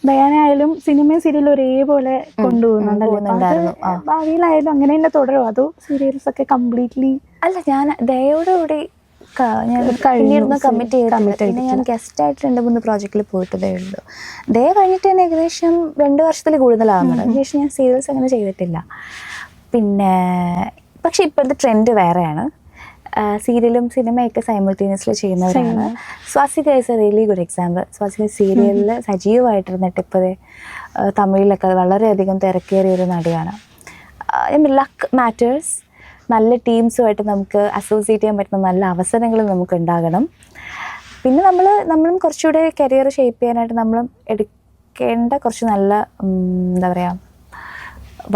ദയാനായാലും സിനിമയും സീരിയലും ഒരേപോലെ കൊണ്ടുപോകുന്നുണ്ടല്ലോ. ഭാവിയിലായാലും അങ്ങനെ തന്നെ തുടരും, അതോ സീരിയൽസ് ഒക്കെ കംപ്ലീറ്റ്ലി? അല്ല, ഞാൻ ദയോടുകൂടി കമ്മിറ്റ് ചെയ്തിട്ടുണ്ട്. ഞാൻ ഗസ്റ്റായിട്ട് 2-3 പ്രോജക്റ്റിൽ പോയിട്ടതേ ഉള്ളൂ. ദയ കഴിഞ്ഞിട്ട് തന്നെ ഏകദേശം 2 വർഷത്തിൽ കൂടുതലാകുന്നുണ്ട്. അതിനുശേഷം ഞാൻ സീരിയൽസ് അങ്ങനെ ചെയ്തിട്ടില്ല. പിന്നെ പക്ഷെ ഇപ്പോഴത്തെ ട്രെൻഡ് വേറെയാണ്. സീരിയലും സിനിമയൊക്കെ സൈമിൾട്ടേനിയസ്ലി ചെയ്യുന്നവരാണ്. Swasika is A really good example. Swasika സീരിയലിൽ സജീവമായിട്ടിരുന്നിട്ട് ഇപ്പോഴേ തമിഴിലൊക്കെ വളരെയധികം തിരക്കേറിയ ഒരു നടിയാണ്. Luck matters. നല്ല ടീംസുമായിട്ട് നമുക്ക് അസോസിയേറ്റ് ചെയ്യാൻ പറ്റുന്ന നല്ല അവസരങ്ങൾ നമുക്ക് ഉണ്ടാകണം. പിന്നെ നമ്മളും കുറച്ചുകൂടെ കരിയർ ഷേപ്പ് ചെയ്യാനായിട്ട് നമ്മളും എടുക്കേണ്ട കുറച്ച് നല്ല എന്താ പറയുക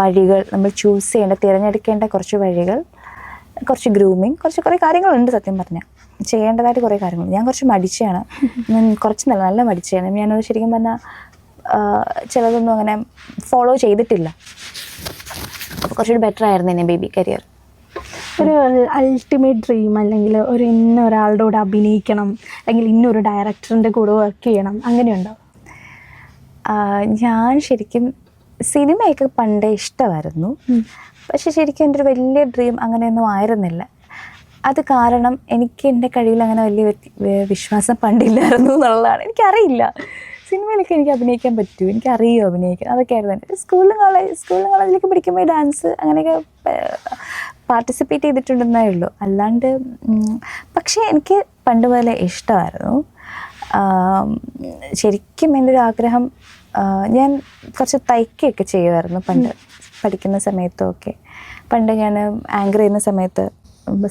വഴികൾ നമ്മൾ ചൂസ് ചെയ്യേണ്ട, തിരഞ്ഞെടുക്കേണ്ട കുറച്ച് വഴികൾ, കുറച്ച് ഗ്രൂമിങ്, കുറേ കാര്യങ്ങളുണ്ട്. സത്യം പറഞ്ഞാൽ ചെയ്യേണ്ടതായിട്ട് കുറേ കാര്യങ്ങളുണ്ട്. ഞാൻ കുറച്ച് മടിച്ചയാണ്, കുറച്ച് നല്ല മടിച്ചയാണ്. ഞാനത് ശരിക്കും പറഞ്ഞാൽ ചിലതൊന്നും അങ്ങനെ ഫോളോ ചെയ്തിട്ടില്ല. കുറച്ചുകൂടി ബെറ്റർ ആയിരുന്നു എൻ്റെ ബേബി കരിയർ. ഒരു അൾട്ടിമേറ്റ് ഡ്രീം, അല്ലെങ്കിൽ ഒരു ഇന്ന ഒരാളുടെ കൂടെ അഭിനയിക്കണം, അല്ലെങ്കിൽ ഇന്നൊരു ഡയറക്ടറിൻ്റെ കൂടെ വർക്ക് ചെയ്യണം, അങ്ങനെയുണ്ടോ? ഞാൻ ശരിക്കും സിനിമയൊക്കെ പണ്ടേ ഇഷ്ടമായിരുന്നു, പക്ഷെ ശരിക്കും എൻ്റെ ഒരു വലിയ ഡ്രീം അങ്ങനെയൊന്നും ആയിരുന്നില്ല. അത് കാരണം എനിക്ക് എൻ്റെ കഴിവിൽ അങ്ങനെ വലിയ വിശ്വാസം പണ്ടില്ലായിരുന്നു എന്നുള്ളതാണ്. എനിക്കറിയില്ല സിനിമയിലൊക്കെ എനിക്ക് അഭിനയിക്കാൻ പറ്റുമോ, എനിക്കറിയോ അഭിനയിക്കാൻ, അതൊക്കെ ആയിരുന്നു എൻ്റെ സ്കൂളിലും കോളേജിലൊക്കെ പഠിക്കുമ്പോൾ ഡാൻസ് അങ്ങനെയൊക്കെ പാർട്ടിസിപ്പേറ്റ് ചെയ്തിട്ടുണ്ടെന്നേ ഉള്ളൂ. അല്ലാണ്ട് പക്ഷേ എനിക്ക് പണ്ട് പോലെ ഇഷ്ടമായിരുന്നു. ശരിക്കും എൻ്റെ ഒരു ആഗ്രഹം, ഞാൻ കുറച്ച് തയ്ക്കുകയൊക്കെ ചെയ്യുമായിരുന്നു പണ്ട് പഠിക്കുന്ന സമയത്തൊക്കെ. പണ്ട് ഞാൻ ആങ്കർ ചെയ്യുന്ന സമയത്ത്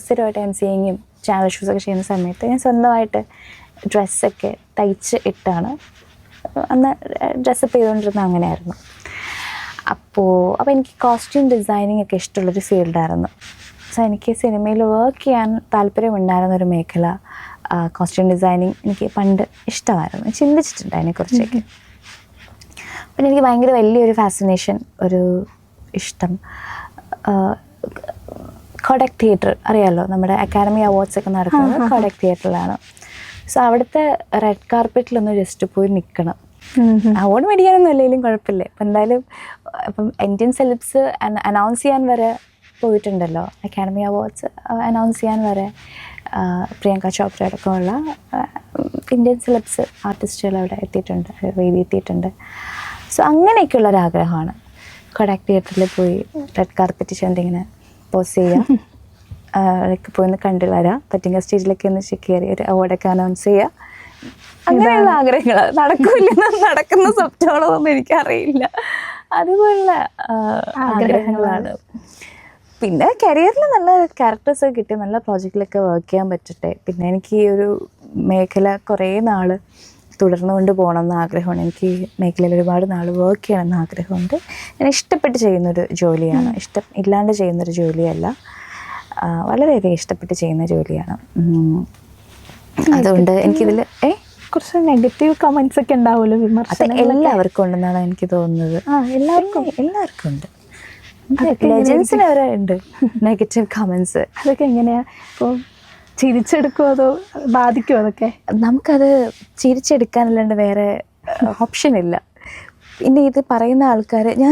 സ്ഥിരമായിട്ട് എംസിയും ചാനൽ ഷൂസൊക്കെ ചെയ്യുന്ന സമയത്ത് ഞാൻ സ്വന്തമായിട്ട് ഡ്രസ്സൊക്കെ തയ്ച്ച് ഇട്ടാണ് അന്ന് ഡ്രസ്സപ്പ് ചെയ്തുകൊണ്ടിരുന്നത്. അങ്ങനെയായിരുന്നു. അപ്പോൾ എനിക്ക് കോസ്റ്റ്യൂം ഡിസൈനിങ് ഒക്കെ ഇഷ്ടമുള്ളൊരു ഫീൽഡായിരുന്നു. സോ എനിക്ക് സിനിമയിൽ വർക്ക് ചെയ്യാൻ താല്പര്യമുണ്ടായിരുന്നൊരു മേഖല കോസ്റ്റ്യൂം ഡിസൈനിങ്. എനിക്ക് പണ്ട് ഇഷ്ടമായിരുന്നു, ചിന്തിച്ചിട്ടുണ്ട് അതിനെക്കുറിച്ചൊക്കെ. പിന്നെ എനിക്ക് ഭയങ്കര വലിയൊരു ഫാസിനേഷൻ, ഒരു ഇഷ്ടം കൊഡക് തിയേറ്റർ അറിയാമല്ലോ, നമ്മുടെ അക്കാഡമി അവാർഡ്സ് ഒക്കെ നടക്കുന്നത് കൊഡക് തിയേറ്ററിലാണ്. സോ അവിടുത്തെ റെഡ് കാർപ്പറ്റിലൊന്ന് ജസ്റ്റ് പോയി നിൽക്കണം. അവാർഡ് മേടിക്കാനൊന്നും അല്ലെങ്കിലും കുഴപ്പമില്ല. അപ്പം എന്തായാലും ഇപ്പം ഇന്ത്യൻ സെലിബ്സ് അനൗൺസ് ചെയ്യാൻ വരെ പോയിട്ടുണ്ടല്ലോ, അക്കാഡമി അവാർഡ്സ് അനൗൺസ് ചെയ്യാൻ വരെ പ്രിയങ്ക ചോപ്ര അടക്കമുള്ള ഇന്ത്യൻ സെലിബ്സ് ആർട്ടിസ്റ്റുകൾ അവിടെ എത്തിയിട്ടുണ്ട്, വേദി എത്തിയിട്ടുണ്ട്. സോ അങ്ങനെയൊക്കെയുള്ളൊരാഗ്രഹമാണ് കൊഡക് തിയേറ്ററിൽ പോയി റെഡ് കാർപ്പറ്റ് ചെന്നിങ്ങനെ പോസ്റ്റ് ചെയ്യുക, അതൊക്കെ പോയി ഒന്ന് കണ്ടു വരാം, പറ്റുമെങ്കിൽ സ്റ്റേജിലൊക്കെ ഒന്ന് കയറി ഒരു അവാർഡൊക്കെ അനൗൺസ് ചെയ്യുക. അങ്ങനെയുള്ള ആഗ്രഹങ്ങൾ നടക്കുന്ന സ്വപ്നങ്ങളോ ഒന്നും എനിക്കറിയില്ല. അതുപോലുള്ള ആഗ്രഹങ്ങളാണ്. പിന്നെ കരിയറിൽ നല്ല ക്യാരക്ടേഴ്സൊക്കെ കിട്ടി, നല്ല പ്രോജക്റ്റിലൊക്കെ വർക്ക് ചെയ്യാൻ പറ്റട്ടെ. പിന്നെ എനിക്ക് ഈ ഒരു മേഖല കുറേ നാൾ തുടർന്നുകൊണ്ട് പോകണമെന്ന് ആഗ്രഹമാണ്. എനിക്ക് മേഖലയിൽ ഒരുപാട് നാൾ വർക്ക് ചെയ്യണമെന്ന് ആഗ്രഹമുണ്ട്. ഞാൻ ഇഷ്ടപ്പെട്ട് ചെയ്യുന്നൊരു ജോലിയാണ്, ഇഷ്ടം ഇല്ലാണ്ട് ചെയ്യുന്നൊരു ജോലിയല്ല, വളരെയധികം ഇഷ്ടപ്പെട്ട് ചെയ്യുന്ന ജോലിയാണ്. അതുകൊണ്ട് എനിക്കിതിൽ കുറച്ച് നെഗറ്റീവ് കമൻസ് ഒക്കെ ഉണ്ടാവുമല്ലോ, വിമർശനം എല്ലാവർക്കും ഉണ്ടെന്നാണ് എനിക്ക് തോന്നുന്നത്. എല്ലാവർക്കും ഉണ്ട്, ലെജൻസിന് വരെ ഉണ്ട് നെഗറ്റീവ് കമൻസ്. അതൊക്കെ എങ്ങനെയാണ് ഇപ്പോൾ ചിരിച്ചെടുക്കുമോ അതോ ബാധിക്കുമോ? അതൊക്കെ നമുക്കത് ചിരിച്ചെടുക്കാനല്ലാണ്ട് വേറെ ഓപ്ഷൻ ഇല്ല. പിന്നെ ഇത് പറയുന്ന ആൾക്കാർ ഞാൻ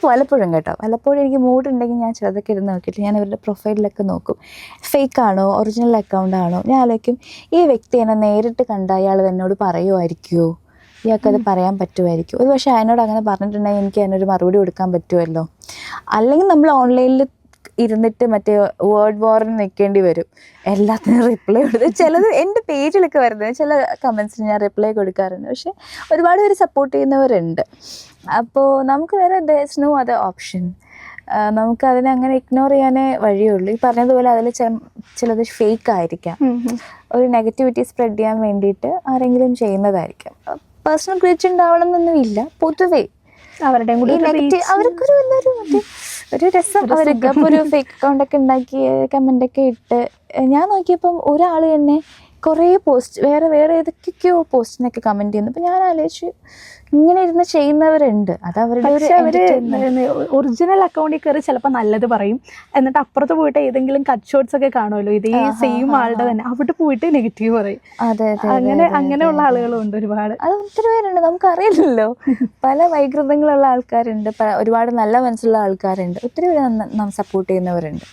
പലപ്പോഴും കേട്ടോ, പലപ്പോഴും എനിക്ക് മൂഡ് ഉണ്ടെങ്കിൽ ഞാൻ ചിലതൊക്കെ ഇരുന്ന് നോക്കിയിട്ട് ഞാൻ ഇവരുടെ പ്രൊഫൈലിലൊക്കെ നോക്കും, ഫേക്ക് ആണോ ഒറിജിനൽ അക്കൗണ്ട് ആണോ. ഞാൻ ആലോചിക്കും, ഈ വ്യക്തി എന്നെ നേരിട്ട് കണ്ട അയാൾ എന്നോട് പറയുമായിരിക്കുമോ, ഇയാൾക്കത് പറയാൻ പറ്റുമായിരിക്കും. ഒരു പക്ഷേ അതിനോട് അങ്ങനെ പറഞ്ഞിട്ടുണ്ടെങ്കിൽ എനിക്ക് അതിനൊരു മറുപടി കൊടുക്കാൻ പറ്റുമല്ലോ. അല്ലെങ്കിൽ നമ്മൾ ഓൺലൈനിൽ ഇരുന്നിട്ട് മറ്റേ വേർഡ് വാറിന് നിൽക്കേണ്ടി വരും, എല്ലാത്തിനും റിപ്ലൈ കൊടുത്ത്. ചിലത് എൻ്റെ പേജിലൊക്കെ വരുന്നത് ചില കമൻസിന് ഞാൻ റിപ്ലൈ കൊടുക്കാറുണ്ട്, പക്ഷേ ഒരുപാട് പേര് സപ്പോർട്ട് ചെയ്യുന്നവരുണ്ട്. അപ്പോൾ നമുക്ക് വേറെ ദേഴ്സ് നോ അതർ ഓപ്ഷൻ. നമുക്കതിനെ അങ്ങനെ ഇഗ്നോർ ചെയ്യാനേ വഴിയുള്ളൂ. ഈ പറഞ്ഞതുപോലെ അതിൽ ചിലത് ഫേക്ക് ആയിരിക്കാം, ഒരു നെഗറ്റിവിറ്റി സ്പ്രെഡ് ചെയ്യാൻ വേണ്ടിയിട്ട് ആരെങ്കിലും ചെയ്യുന്നതായിരിക്കാം. പേഴ്സണൽ ഗ്രിഡ്ജ് ഉണ്ടാവണം എന്നൊന്നുമില്ല, പൊതുവേ അവരുടെയും കൂടി അവർക്കൊരു ഒരു രസം. അവരൊക്കെ അപ്പോൾ ഒരു ഫേക്ക് അക്കൗണ്ടൊക്കെ ഉണ്ടാക്കി കമൻ്റൊക്കെ ഇട്ട് ഞാൻ നോക്കിയപ്പം ഒരാൾ തന്നെ കുറേ പോസ്റ്റ് വേറെ ഏതൊക്കെയോ പോസ്റ്റിനൊക്കെ കമൻറ്റ് ചെയ്യുന്നു. അപ്പോൾ ഞാൻ ആലോചിച്ചു, ഇങ്ങനെ ഇരുന്ന് ചെയ്യുന്നവരുണ്ട്, അത് അവരുടെ ഒറിജിനൽ അക്കൗണ്ടിൽ കയറി ചിലപ്പോൾ നല്ലത് പറയും, എന്നിട്ട് അപ്പുറത്ത് പോയിട്ട് ഏതെങ്കിലും കട്ട് ഷോട്ട്സ് ഒക്കെ കാണുമല്ലോ ഇതേ സെയിം ആളുടെ തന്നെ, അവിടെ പോയിട്ട് നെഗറ്റീവ് പറയും. അങ്ങനെയുള്ള ആളുകളും ഉണ്ട് ഒരുപാട്. അത് ഒത്തിരി പേരുണ്ട്, നമുക്കറിയില്ലല്ലോ. പല വൈകൃതങ്ങളുള്ള ആൾക്കാരുണ്ട്, ഒരുപാട് നല്ല മനസ്സുള്ള ആൾക്കാരുണ്ട്, ഒത്തിരി പേര് സപ്പോർട്ട് ചെയ്യുന്നവരുണ്ട്.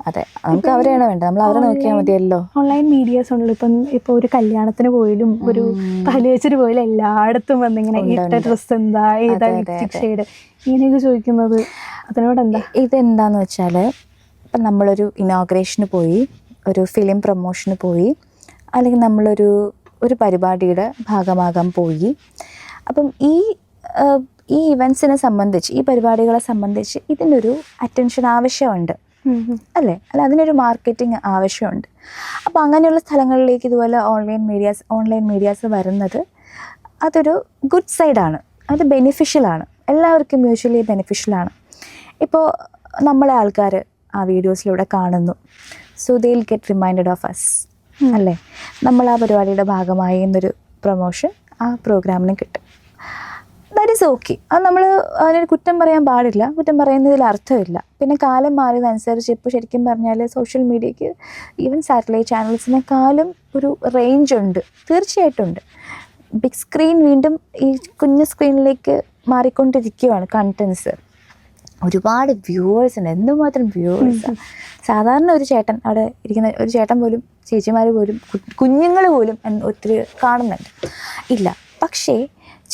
അതെ, നമുക്ക് അവരെയാണ് വേണ്ടത്, നമ്മൾ അവരെ നോക്കിയാൽ മതിയല്ലോ. ഓൺലൈൻ മീഡിയാസ് ഉണ്ടല്ലോ, ഇപ്പോൾ ഒരു കല്യാണത്തിന് പോയാലും ഒരു പല്ലുവെച്ചിട്ട് പോയാലും എല്ലായിടത്തും വന്നിങ്ങനെ ഇട്ട ഡ്രസ്സ് എന്താ, ഏതാ ലിപ്സ്റ്റിക് ഷെയ്ഡ്, ഇങ്ങനെയൊക്കെ ചോദിക്കുന്നത് അതിനോട് എന്താ? ഇതെന്താന്ന് വെച്ചാൽ, ഇപ്പം നമ്മളൊരു ഇനോഗ്രേഷന് പോയി, ഒരു ഫിലിം പ്രൊമോഷന് പോയി, അല്ലെങ്കിൽ നമ്മളൊരു പരിപാടിയുടെ ഭാഗമാകാൻ പോയി. അപ്പം ഈ ഇവൻസിനെ സംബന്ധിച്ച്, ഈ പരിപാടികളെ സംബന്ധിച്ച് ഇതിനൊരു അറ്റൻഷൻ ആവശ്യമുണ്ട് അല്ലേ, അല്ല അതിനൊരു മാർക്കറ്റിംഗ് ആവശ്യമുണ്ട്. അപ്പോൾ അങ്ങനെയുള്ള സ്ഥലങ്ങളിലേക്ക് ഇതുപോലെ ഓൺലൈൻ മീഡിയാസ് വരുന്നത് അതൊരു ഗുഡ് സൈഡാണ്, അത് ബെനിഫിഷ്യലാണ്, എല്ലാവർക്കും മ്യൂച്വലി ബെനിഫിഷ്യലാണ്. ഇപ്പോൾ നമ്മളെ ആൾക്കാർ ആ വീഡിയോസിലൂടെ കാണുന്നു, so they will get reminded of us അല്ലേ, നമ്മൾ ആ പരിപാടിയുടെ ഭാഗമായി എന്നൊരു പ്രൊമോഷൻ ആ പ്രോഗ്രാമിന് കിട്ടും. That is okay. അത് നമ്മൾ അതിനൊരു കുറ്റം പറയാൻ പാടില്ല, കുറ്റം പറയുന്നതിൽ അർത്ഥമില്ല. പിന്നെ കാലം മാറിയതനുസരിച്ച് ഇപ്പോൾ ശരിക്കും പറഞ്ഞാൽ സോഷ്യൽ മീഡിയയ്ക്ക് ഈവൻ സാറ്റലൈറ്റ് ചാനൽസിനെക്കാളും ഒരു റേഞ്ച് ഉണ്ട്, തീർച്ചയായിട്ടും ഉണ്ട്. ബിഗ് സ്ക്രീൻ വീണ്ടും ഈ കുഞ്ഞു സ്ക്രീനിലേക്ക് മാറിക്കൊണ്ടിരിക്കുകയാണ് കണ്ടൻസ്. ഒരുപാട് വ്യൂവേഴ്സ് ഉണ്ട്, എന്തുമാത്രം വ്യൂവേഴ്സാണ്. സാധാരണ ഒരു ചേട്ടൻ അവിടെ ഇരിക്കുന്ന ഒരു ചേട്ടൻ പോലും, ചേച്ചിമാർ പോലും, കുഞ്ഞുങ്ങൾ പോലും ഒത്തിരി കാണുന്നുണ്ട് ഇല്ല. പക്ഷേ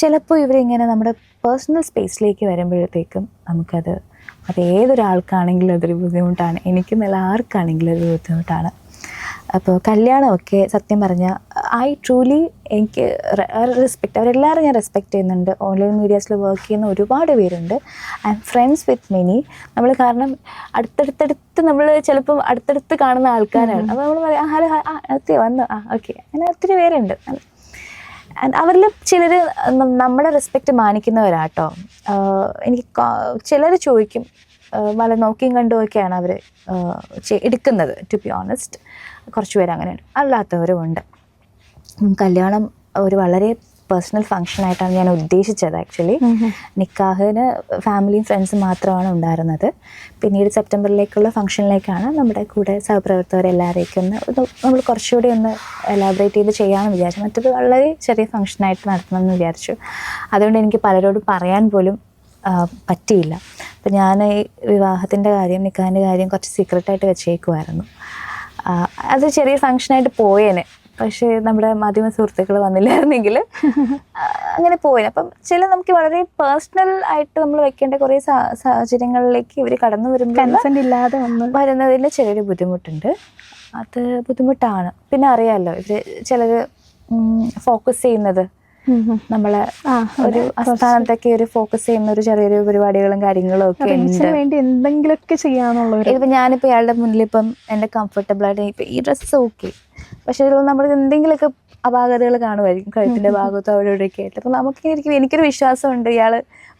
ചിലപ്പോൾ ഇവരിങ്ങനെ നമ്മുടെ പേഴ്സണൽ സ്പേസിലേക്ക് വരുമ്പോഴത്തേക്കും നമുക്കത് ഏതൊരാൾക്കാണെങ്കിലും അതൊരു ബുദ്ധിമുട്ടാണ്. എനിക്കെന്നല്ല ആർക്കാണെങ്കിലും അതൊരു ബുദ്ധിമുട്ടാണ്. അപ്പോൾ കല്യാണമൊക്കെ സത്യം പറഞ്ഞാൽ എനിക്ക് റെസ്പെക്റ്റ്, അവരെല്ലാവരും ഞാൻ റെസ്പെക്റ്റ് ചെയ്യുന്നുണ്ട്. ഓൺലൈൻ മീഡിയാസിൽ വർക്ക് ചെയ്യുന്ന ഒരുപാട് പേരുണ്ട്. I M friends with many. നമ്മൾ കാരണം അടുത്തടുത്ത് നമ്മൾ ചിലപ്പം അടുത്തടുത്ത് കാണുന്ന ആൾക്കാരാണ്. അപ്പോൾ നമ്മൾ പറയാം ഹലോ വന്നു ഓക്കെ, അങ്ങനെ ഒത്തിരി പേരുണ്ട്. അവരിൽ ചിലർ നമ്മുടെ റെസ്പെക്റ്റ് മാനിക്കുന്നവരാട്ടോ. എനിക്ക് ചിലർ ചോദിക്കും, വളരെ നോക്കിയും കണ്ടുമൊക്കെയാണ് അവർ എടുക്കുന്നത്. ടു ബി ഓണസ്റ്റ്, കുറച്ച് പേര് അങ്ങനെയുണ്ട്, അല്ലാത്തവരും ഉണ്ട്. കല്യാണം ഒരു വളരെ പേഴ്സണൽ ഫങ്ഷനായിട്ടാണ് ഞാൻ ഉദ്ദേശിച്ചത്. ആക്ച്വലി നിക്കാഹിന് ഫാമിലിയും ഫ്രണ്ട്സും മാത്രമാണ് ഉണ്ടായിരുന്നത്. പിന്നീട് സെപ്റ്റംബറിലേക്കുള്ള ഫംഗ്ഷനിലേക്കാണ് നമ്മുടെ കൂടെ സഹപ്രവർത്തകരെല്ലാവരെയൊക്കെ നമ്മൾ കുറച്ചുകൂടി ഒന്ന് എലാബറേറ്റ് ചെയ്ത് ചെയ്യാമെന്ന് വിചാരിച്ചു. മറ്റൊരു വളരെ ചെറിയ ഫംഗ്ഷനായിട്ട് നടത്തണമെന്ന് വിചാരിച്ചു. അതുകൊണ്ട് എനിക്ക് പലരോടും പറയാൻ പോലും പറ്റിയില്ല. അപ്പം ഞാൻ ഈ വിവാഹത്തിൻ്റെ കാര്യം, നിക്കാഹിൻ്റെ കാര്യം കുറച്ച് സീക്രട്ടായിട്ട് വെച്ചേക്കുമായിരുന്നു. അത് ചെറിയ ഫംഗ്ഷനായിട്ട് പോയേനെ. പക്ഷേ നമ്മുടെ മാധ്യമ സുഹൃത്തുക്കൾ വന്നില്ലായിരുന്നെങ്കിൽ അങ്ങനെ പോയിന്. അപ്പം നമുക്ക് വളരെ പേഴ്സണൽ ആയിട്ട് നമ്മൾ വെക്കേണ്ട കുറേ സാഹചര്യങ്ങളിലേക്ക് ഇവർ കടന്നു വരുമ്പോൾ കൺസെന്റ് ഇല്ലാതെ വരുന്നതിൽ ചെറിയൊരു ബുദ്ധിമുട്ടുണ്ട്. അത് ബുദ്ധിമുട്ടാണ്. പിന്നെ അറിയാമല്ലോ, ഇവർ ചിലർ ഫോക്കസ് ചെയ്യുന്നത് നമ്മളെ ഒരു അസ്ഥാനത്തൊക്കെ ഒരു ഫോക്കസ് ചെയ്യുന്ന ഒരു ചെറിയൊരു പരിപാടികളും കാര്യങ്ങളും ഒക്കെ വേണ്ടി എന്തെങ്കിലുമൊക്കെ ചെയ്യാന്നുള്ളവർ. ഇതിപ്പോൾ ഞാനിപ്പോൾ ഇയാളുടെ മുന്നിൽ ഇപ്പം എൻ്റെ കംഫർട്ടബിളായിട്ട് ഇപ്പം ഈ ഡ്രസ്സ് ഓക്കെ, പക്ഷേ നമ്മൾ എന്തെങ്കിലുമൊക്കെ അപാകതകൾ കാണുമായിരിക്കും കഴുത്തിൻ്റെ ഭാഗത്തോ അവിടെ ഇവിടെയൊക്കെ ആയിട്ട്. അപ്പോൾ എനിക്കൊരു വിശ്വാസമുണ്ട് ഇയാൾ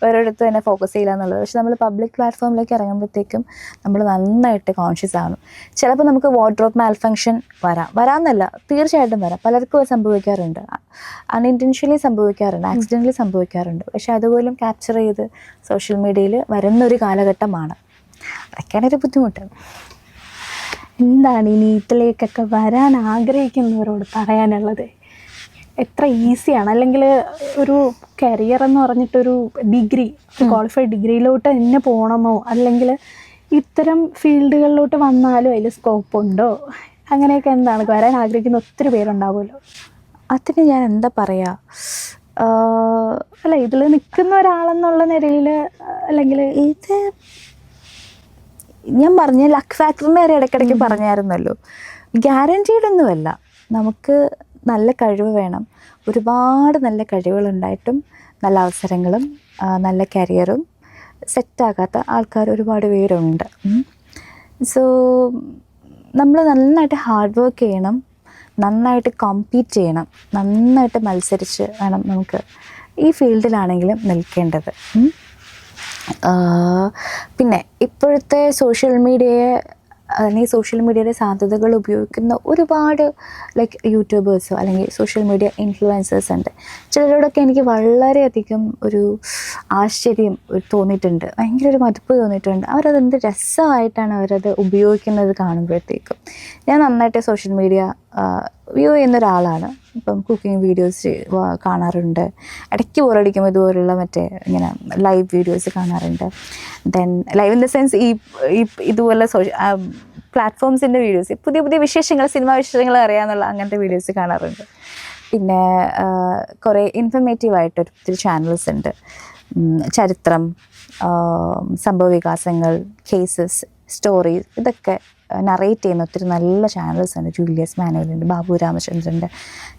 ഓരോരുത്തർ തന്നെ ഫോക്കസ് ചെയ്യില്ല എന്നുള്ളത്. പക്ഷെ നമ്മൾ പബ്ലിക് പ്ലാറ്റ്ഫോമിലേക്ക് ഇറങ്ങുമ്പോഴത്തേക്കും നമ്മൾ നന്നായിട്ട് കോൺഷ്യസ് ആവണം. ചിലപ്പോൾ നമുക്ക് വാർഡ്രോബ് മാൽഫങ്ഷൻ വരാമെന്നല്ല, തീർച്ചയായിട്ടും വരാം. പലർക്കും അത് സംഭവിക്കാറുണ്ട്, അൺഇൻറ്റൻഷ്യലി സംഭവിക്കാറുണ്ട്, ആക്സിഡൻ്റലി സംഭവിക്കാറുണ്ട്. പക്ഷെ അതുപോലും ക്യാപ്ചർ ചെയ്ത് സോഷ്യൽ മീഡിയയിൽ വരുന്നൊരു കാലഘട്ടമാണ്. അതൊക്കെയാണ് ഒരു ബുദ്ധിമുട്ട്. എന്താണ് ഈ നീറ്റിലേക്കൊക്കെ വരാൻ ആഗ്രഹിക്കുന്നവരോട് പറയാനുള്ളത്? എത്ര ഈസിയാണ്, അല്ലെങ്കിൽ ഒരു കരിയർ എന്ന് പറഞ്ഞിട്ടൊരു ഡിഗ്രി, ക്വാളിഫൈഡ് ഡിഗ്രിയിലോട്ട് തന്നെ പോകണമോ, അല്ലെങ്കിൽ ഇത്തരം ഫീൽഡുകളിലോട്ട് വന്നാലും അതിൽ സ്കോപ്പ് ഉണ്ടോ, അങ്ങനെയൊക്കെ എന്താണ് വരാൻ ആഗ്രഹിക്കുന്ന ഒത്തിരി പേരുണ്ടാവുമല്ലോ. അതിന് ഞാൻ എന്താ പറയുക, അല്ല ഇതിൽ നിൽക്കുന്ന ഒരാളെന്നുള്ള നിലയിൽ, അല്ലെങ്കിൽ ഇത് ഞാൻ പറഞ്ഞ ലക്ക് ഫാക്ടറിൻ്റെ കാര്യം ഇടയ്ക്കിടയ്ക്ക് പറഞ്ഞായിരുന്നല്ലോ. ഗ്യാരൻറ്റീഡ് ഒന്നുമല്ല. നമുക്ക് നല്ല കഴിവ് വേണം. ഒരുപാട് നല്ല കഴിവുകളുണ്ടായിട്ടും നല്ല അവസരങ്ങളും നല്ല കരിയറും സെറ്റാകാത്ത ആൾക്കാർ ഒരുപാട് പേരുണ്ട്. സോ നമ്മൾ നന്നായിട്ട് ഹാർഡ് വർക്ക് ചെയ്യണം, നന്നായിട്ട് കോമ്പീറ്റ് ചെയ്യണം, നന്നായിട്ട് മത്സരിച്ച് വേണം നമുക്ക് ഈ ഫീൽഡിലാണെങ്കിലും നിൽക്കേണ്ടത്. പിന്നെ ഇപ്പോഴത്തെ സോഷ്യൽ മീഡിയയെ അല്ലെങ്കിൽ സോഷ്യൽ മീഡിയയുടെ സാധ്യതകൾ ഉപയോഗിക്കുന്ന ഒരുപാട് ലൈക്ക് യൂട്യൂബേഴ്സോ അല്ലെങ്കിൽ സോഷ്യൽ മീഡിയ ഇൻഫ്ലുവൻസേഴ്സ് ഉണ്ട്. ചിലരോടൊക്കെ എനിക്ക് വളരെയധികം ഒരു ആശ്ചര്യം തോന്നിയിട്ടുണ്ട്, ഭയങ്കര ഒരു മതിപ്പ് തോന്നിയിട്ടുണ്ട്. അവരതെന്ത് രസമായിട്ടാണ് അവരത് ഉപയോഗിക്കുന്നത് കാണുമ്പോഴത്തേക്കും. ഞാൻ നന്നായിട്ട് സോഷ്യൽ മീഡിയ വ്യൂ ചെയ്യുന്ന ഒരാളാണ്. ഇപ്പം കുക്കിംഗ് വീഡിയോസ് കാണാറുണ്ട്, ഇടയ്ക്ക് ബോറടിക്കുമ്പോൾ ഇതുപോലുള്ള ഇങ്ങനെ ലൈവ് വീഡിയോസ് കാണാറുണ്ട്. Then live in the sense ഇതുപോലെ പ്ലാറ്റ്ഫോംസിൻ്റെ വീഡിയോസ്, പുതിയ പുതിയ വിശേഷങ്ങൾ, സിനിമാ വിശേഷങ്ങൾ അറിയാമെന്നുള്ള അങ്ങനത്തെ വീഡിയോസ് കാണാറുണ്ട്. പിന്നെ കുറേ ഇൻഫർമേറ്റീവായിട്ട് ഒത്തിരി ചാനൽസ് ഉണ്ട്. ചരിത്രം, സംഭവ വികാസങ്ങൾ, കേസസ്, സ്റ്റോറീസ്, ഇതൊക്കെ നറേറ്റ് ചെയ്യുന്ന ഒത്തിരി നല്ല ചാനൽസ് ഉണ്ട്. ജൂലിയസ് മാനുവലുണ്ട്, ബാബു രാമചന്ദ്രൻ്റെ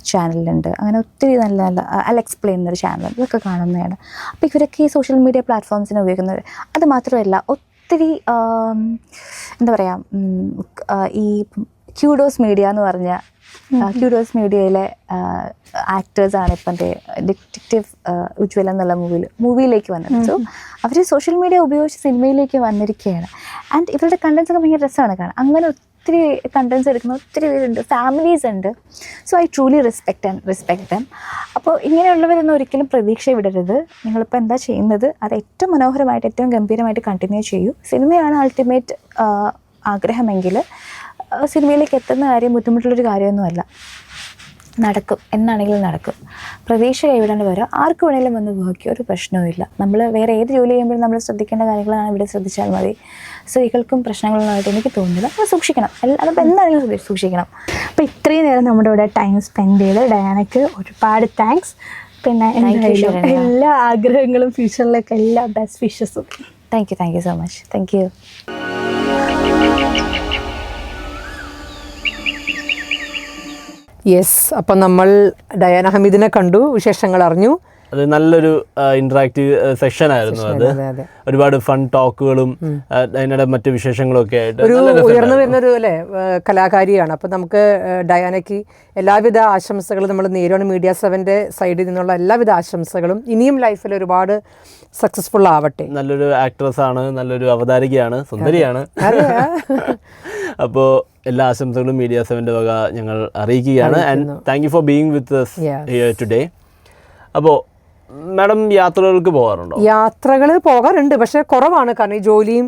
ചാനലുണ്ട്, അങ്ങനെ ഒത്തിരി നല്ല നല്ല അലെക്സ്പ്ലെയിൻ എന്നൊരു ചാനൽ, ഇതൊക്കെ കാണുന്നതാണ്. അപ്പോൾ ഇവരൊക്കെ ഈ സോഷ്യൽ മീഡിയ പ്ലാറ്റ്ഫോംസിനെ ഉപയോഗിക്കുന്നത്. അത് മാത്രമല്ല, ഒത്തിരി എന്താ പറയുക, ഈ ക്യൂഡോസ് മീഡിയ എന്ന് പറഞ്ഞ ക്യൂഡോസ് മീഡിയയിലെ ആക്ടേഴ്സാണ് ഇപ്പം ഡിറ്റക്റ്റീവ് ഉജ്വല എന്നുള്ള മൂവിയിലേക്ക് വന്നത്. സോ അവർ സോഷ്യൽ മീഡിയ ഉപയോഗിച്ച് സിനിമയിലേക്ക് വന്നിരിക്കുകയാണ്. ആൻഡ് ഇവരുടെ കണ്ടൻസ് ഒക്കെ ഭയങ്കര രസമാണ് കാണാൻ. അങ്ങനെ ഒത്തിരി കണ്ടൻസ് എടുക്കുന്ന ഒത്തിരി പേരുണ്ട്, ഫാമിലീസ് ഉണ്ട്. So I truly respect dum. അപ്പോൾ ഇങ്ങനെയുള്ളവരൊന്നും ഒരിക്കലും പ്രതീക്ഷ വിടരുത്. നിങ്ങളിപ്പോൾ എന്താ ചെയ്യുന്നത് അത് ഏറ്റവും മനോഹരമായിട്ട് ഏറ്റവും ഗംഭീരമായിട്ട് കണ്ടിന്യൂ ചെയ്യൂ. സിനിമയാണ് അൾട്ടിമേറ്റ് ആഗ്രഹമെങ്കിൽ സിനിമയിലേക്ക് എത്തുന്ന കാര്യം ബുദ്ധിമുട്ടുള്ളൊരു കാര്യമൊന്നുമല്ല. നടക്കും, എന്നാണെങ്കിലും നടക്കും. പ്രതീക്ഷ കൈവിടാണ്ട് വരാം. ആർക്ക് വേണമെങ്കിലും വന്ന് വഹിക്കുക, ഒരു പ്രശ്നവുമില്ല. നമ്മൾ വേറെ ഏത് ജോലി ചെയ്യുമ്പോഴും നമ്മൾ ശ്രദ്ധിക്കേണ്ട കാര്യങ്ങളാണ് ഇവിടെ ശ്രദ്ധിച്ചാൽ മതി. സ്ത്രീകൾക്കും പ്രശ്നങ്ങളൊന്നുമായിട്ട് എനിക്ക് തോന്നുന്നില്ല. നമ്മൾ സൂക്ഷിക്കണം, അതിപ്പോൾ എന്താണെങ്കിലും സൂക്ഷിക്കണം. അപ്പോൾ ഇത്രയും നേരം നമ്മുടെ ഇവിടെ ടൈം സ്പെൻഡ് ചെയ്ത് ഡയാനയ്ക്ക് ഒരുപാട് താങ്ക്സ്. പിന്നെ എന്തായാലും എല്ലാ ആഗ്രഹങ്ങളും ഫ്യൂച്ചറിലേക്ക് എല്ലാ best wishes. Thank you so much. Thank you. Yes, അപ്പം നമ്മൾ ഡയാന ഹമീദിനെ കണ്ടു, വിശേഷങ്ങൾ അറിഞ്ഞു. അത് നല്ലൊരു ഇന്ററാക്റ്റീവ് സെഷൻ ആയിരുന്നു. അത് ഒരുപാട് ഫൺ ടോക്കുകളും അതിനിടെ മറ്റു വിശേഷങ്ങളും ഒക്കെ ആയിട്ട് ഒരു ഉയർന്നു വരുന്നൊരു അല്ലേ കലാകാരിയാണ്. അപ്പം നമുക്ക് ഡയാനയ്ക്ക് എല്ലാവിധ ആശംസകളും നമ്മൾ നേരിടുന്ന മീഡിയ 7ന്റെ സൈഡിൽ നിന്നുള്ള എല്ലാവിധ ആശംസകളും. ഇനിയും ലൈഫിൽ ഒരുപാട് സക്സസ്ഫുൾ ആവട്ടെ. നല്ലൊരു ആക്ട്രസ് ആണ്, നല്ലൊരു അവതാരികയാണ്, സുന്ദരിയാണ്. അപ്പോൾ എല്ലാ ആശംസകളും മീഡിയ 7ന്റെ വക ഞങ്ങൾ അറിയിക്കുകയാണ്. And thank you for being with us here today. അപ്പോൾ മാഡം യാത്രകൾക്ക് പോകാറുണ്ടോ? യാത്രകൾ പോകാറുണ്ട്, പക്ഷെ കുറവാണ്. കാരണം ഈ ജോലിയും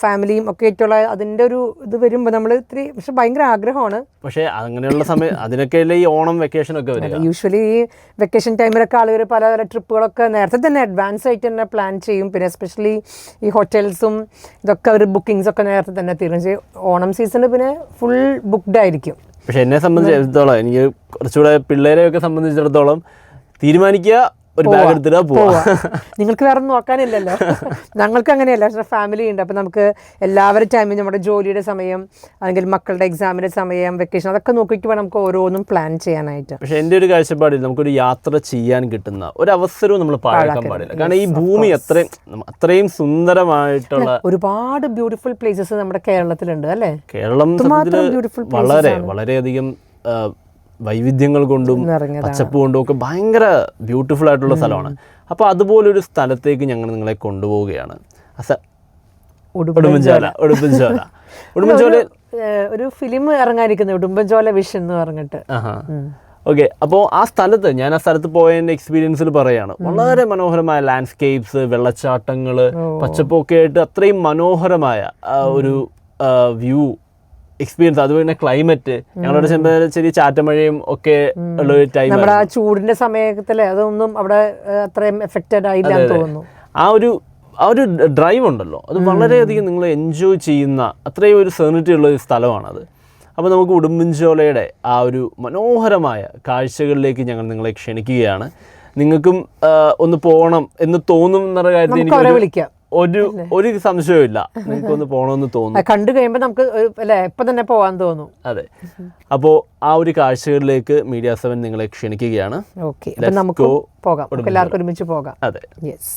ഫാമിലിയും ഒക്കെ ആയിട്ടുള്ള അതിൻ്റെ ഒരു ഇത് വരുമ്പോൾ നമ്മൾ ഇത്തിരി, പക്ഷെ ഭയങ്കര ആഗ്രഹമാണ്. പക്ഷേ അങ്ങനെയുള്ള സമയം അതിനൊക്കെയല്ലേ ഈ ഓണം വെക്കേഷനൊക്കെ വരിക. യൂഷ്വലി ഈ വെക്കേഷൻ ടൈമിലൊക്കെ ആളുകൾ പല പല ട്രിപ്പുകളൊക്കെ നേരത്തെ തന്നെ അഡ്വാൻസ് ആയിട്ട് തന്നെ പ്ലാൻ ചെയ്യും. പിന്നെ എസ്പെഷ്യലി ഈ ഹോട്ടൽസും ഇതൊക്കെ അവർ ബുക്കിങ്സ് ഒക്കെ നേരത്തെ തന്നെ തീരും ചെയ്യും. ഓണം സീസണ് പിന്നെ ഫുൾ ബുക്ക്ഡ് ആയിരിക്കും. പക്ഷെ എന്നെ സംബന്ധിച്ചിടത്തോളം, എനിക്ക് കുറച്ചുകൂടെ പിള്ളേരെയൊക്കെ സംബന്ധിച്ചിടത്തോളം തീരുമാനിക്കുക, ഒരു ബാഗ് എടുത്തിട്ട് പോവാ. നിങ്ങൾക്ക് വേറെ നോക്കാനില്ലല്ലോ. ഞങ്ങൾക്ക് അങ്ങനെയല്ല, പക്ഷേ ഫാമിലി ഉണ്ട്. അപ്പം നമുക്ക് എല്ലാവരുടെ ടൈമിൽ നമ്മുടെ ജോലിയുടെ സമയം അല്ലെങ്കിൽ മക്കളുടെ എക്സാമിൻ്റെ സമയം, വെക്കേഷൻ, അതൊക്കെ നോക്കിയിട്ട് വേണം നമുക്ക് ഓരോന്നും പ്ലാൻ ചെയ്യാനായിട്ട്. പക്ഷെ എൻ്റെ ഒരു കാഴ്ചപ്പാടിൽ നമുക്കൊരു യാത്ര ചെയ്യാൻ കിട്ടുന്ന ഒരു അവസരവും നമ്മൾ പാഴാക്കാൻ പാടില്ല. കാരണം ഈ ഭൂമി അത്രയും സുന്ദരമായിട്ടുള്ള ഒരുപാട് ബ്യൂട്ടിഫുൾ പ്ലേസസ് നമ്മുടെ കേരളത്തിലുണ്ട് അല്ലേ? കേരളം വളരെയധികം വൈവിധ്യങ്ങൾ കൊണ്ടും പച്ചപ്പ് കൊണ്ടും ഒക്കെ ഭയങ്കര ബ്യൂട്ടിഫുൾ ആയിട്ടുള്ള സ്ഥലമാണ്. അപ്പോൾ അതുപോലൊരു സ്ഥലത്തേക്ക് ഞങ്ങൾ നിങ്ങളെ കൊണ്ടുപോവുകയാണ്. ഉടുമ്പൻചോല ഒരു ഫിലിം ഇറങ്ങാനിരിക്കുന്നത് ഉടുമ്പൻചോല വിഷൻ എന്ന് പറഞ്ഞിട്ട്. ഓക്കെ, അപ്പോൾ ആ സ്ഥലത്ത് പോയതിൻ്റെ എക്സ്പീരിയൻസിൽ പറയാണ്. വളരെ മനോഹരമായ ലാൻഡ്സ്കേപ്സ്, വെള്ളച്ചാട്ടങ്ങൾ, പച്ചപ്പൊക്കെ ആയിട്ട് അത്രയും മനോഹരമായ ഒരു വ്യൂ എക്സ്പീരിയൻസ്. അതുപോലെ തന്നെ ക്ലൈമറ്റ്, ഞങ്ങളുടെ ചെറിയ ചാറ്റമഴയും ഒക്കെ ഉള്ള ഒരു ടൈം. നമ്മുടെ ആ ചൂടിന്റെ സമയത്തിലെ അതൊന്നും അവിടെ അത്രയും എഫക്റ്റഡ് ആയില്ല എന്ന് തോന്നുന്നു. ആ ഒരു ഡ്രൈവ് ഉണ്ടല്ലോ, അത് വളരെയധികം നിങ്ങൾ എൻജോയ് ചെയ്യുന്ന അത്രയും ഒരു സെർണിറ്റി ഉള്ള ഒരു സ്ഥലമാണത്. അപ്പോൾ നമുക്ക് ഉടുമ്പൻചോലയുടെ ആ ഒരു മനോഹരമായ കാഴ്ചകളിലേക്ക് ഞങ്ങൾ നിങ്ങളെ ക്ഷണിക്കുകയാണ്. നിങ്ങൾക്കും ഒന്ന് പോകണം എന്ന് തോന്നും എന്നുള്ള കാര്യത്തിൽ എനിക്ക് ഒരു സംശയമില്ല. നിങ്ങൾക്കൊന്ന് പോകണമെന്ന് തോന്നുന്നു. കണ്ടു കഴിയുമ്പോൾ നമുക്ക് അല്ലേ ഇപ്പം തന്നെ പോകാൻ തോന്നും. അതെ, അപ്പോൾ ആ ഒരു കാഴ്ചകളിലേക്ക് മീഡിയ 7 നിങ്ങളെ ക്ഷണിക്കുകയാണ്. ഓക്കെ, നമുക്ക് പോകാം, എല്ലാവർക്കും ഒരുമിച്ച് പോകാം. അതെ, യെസ്.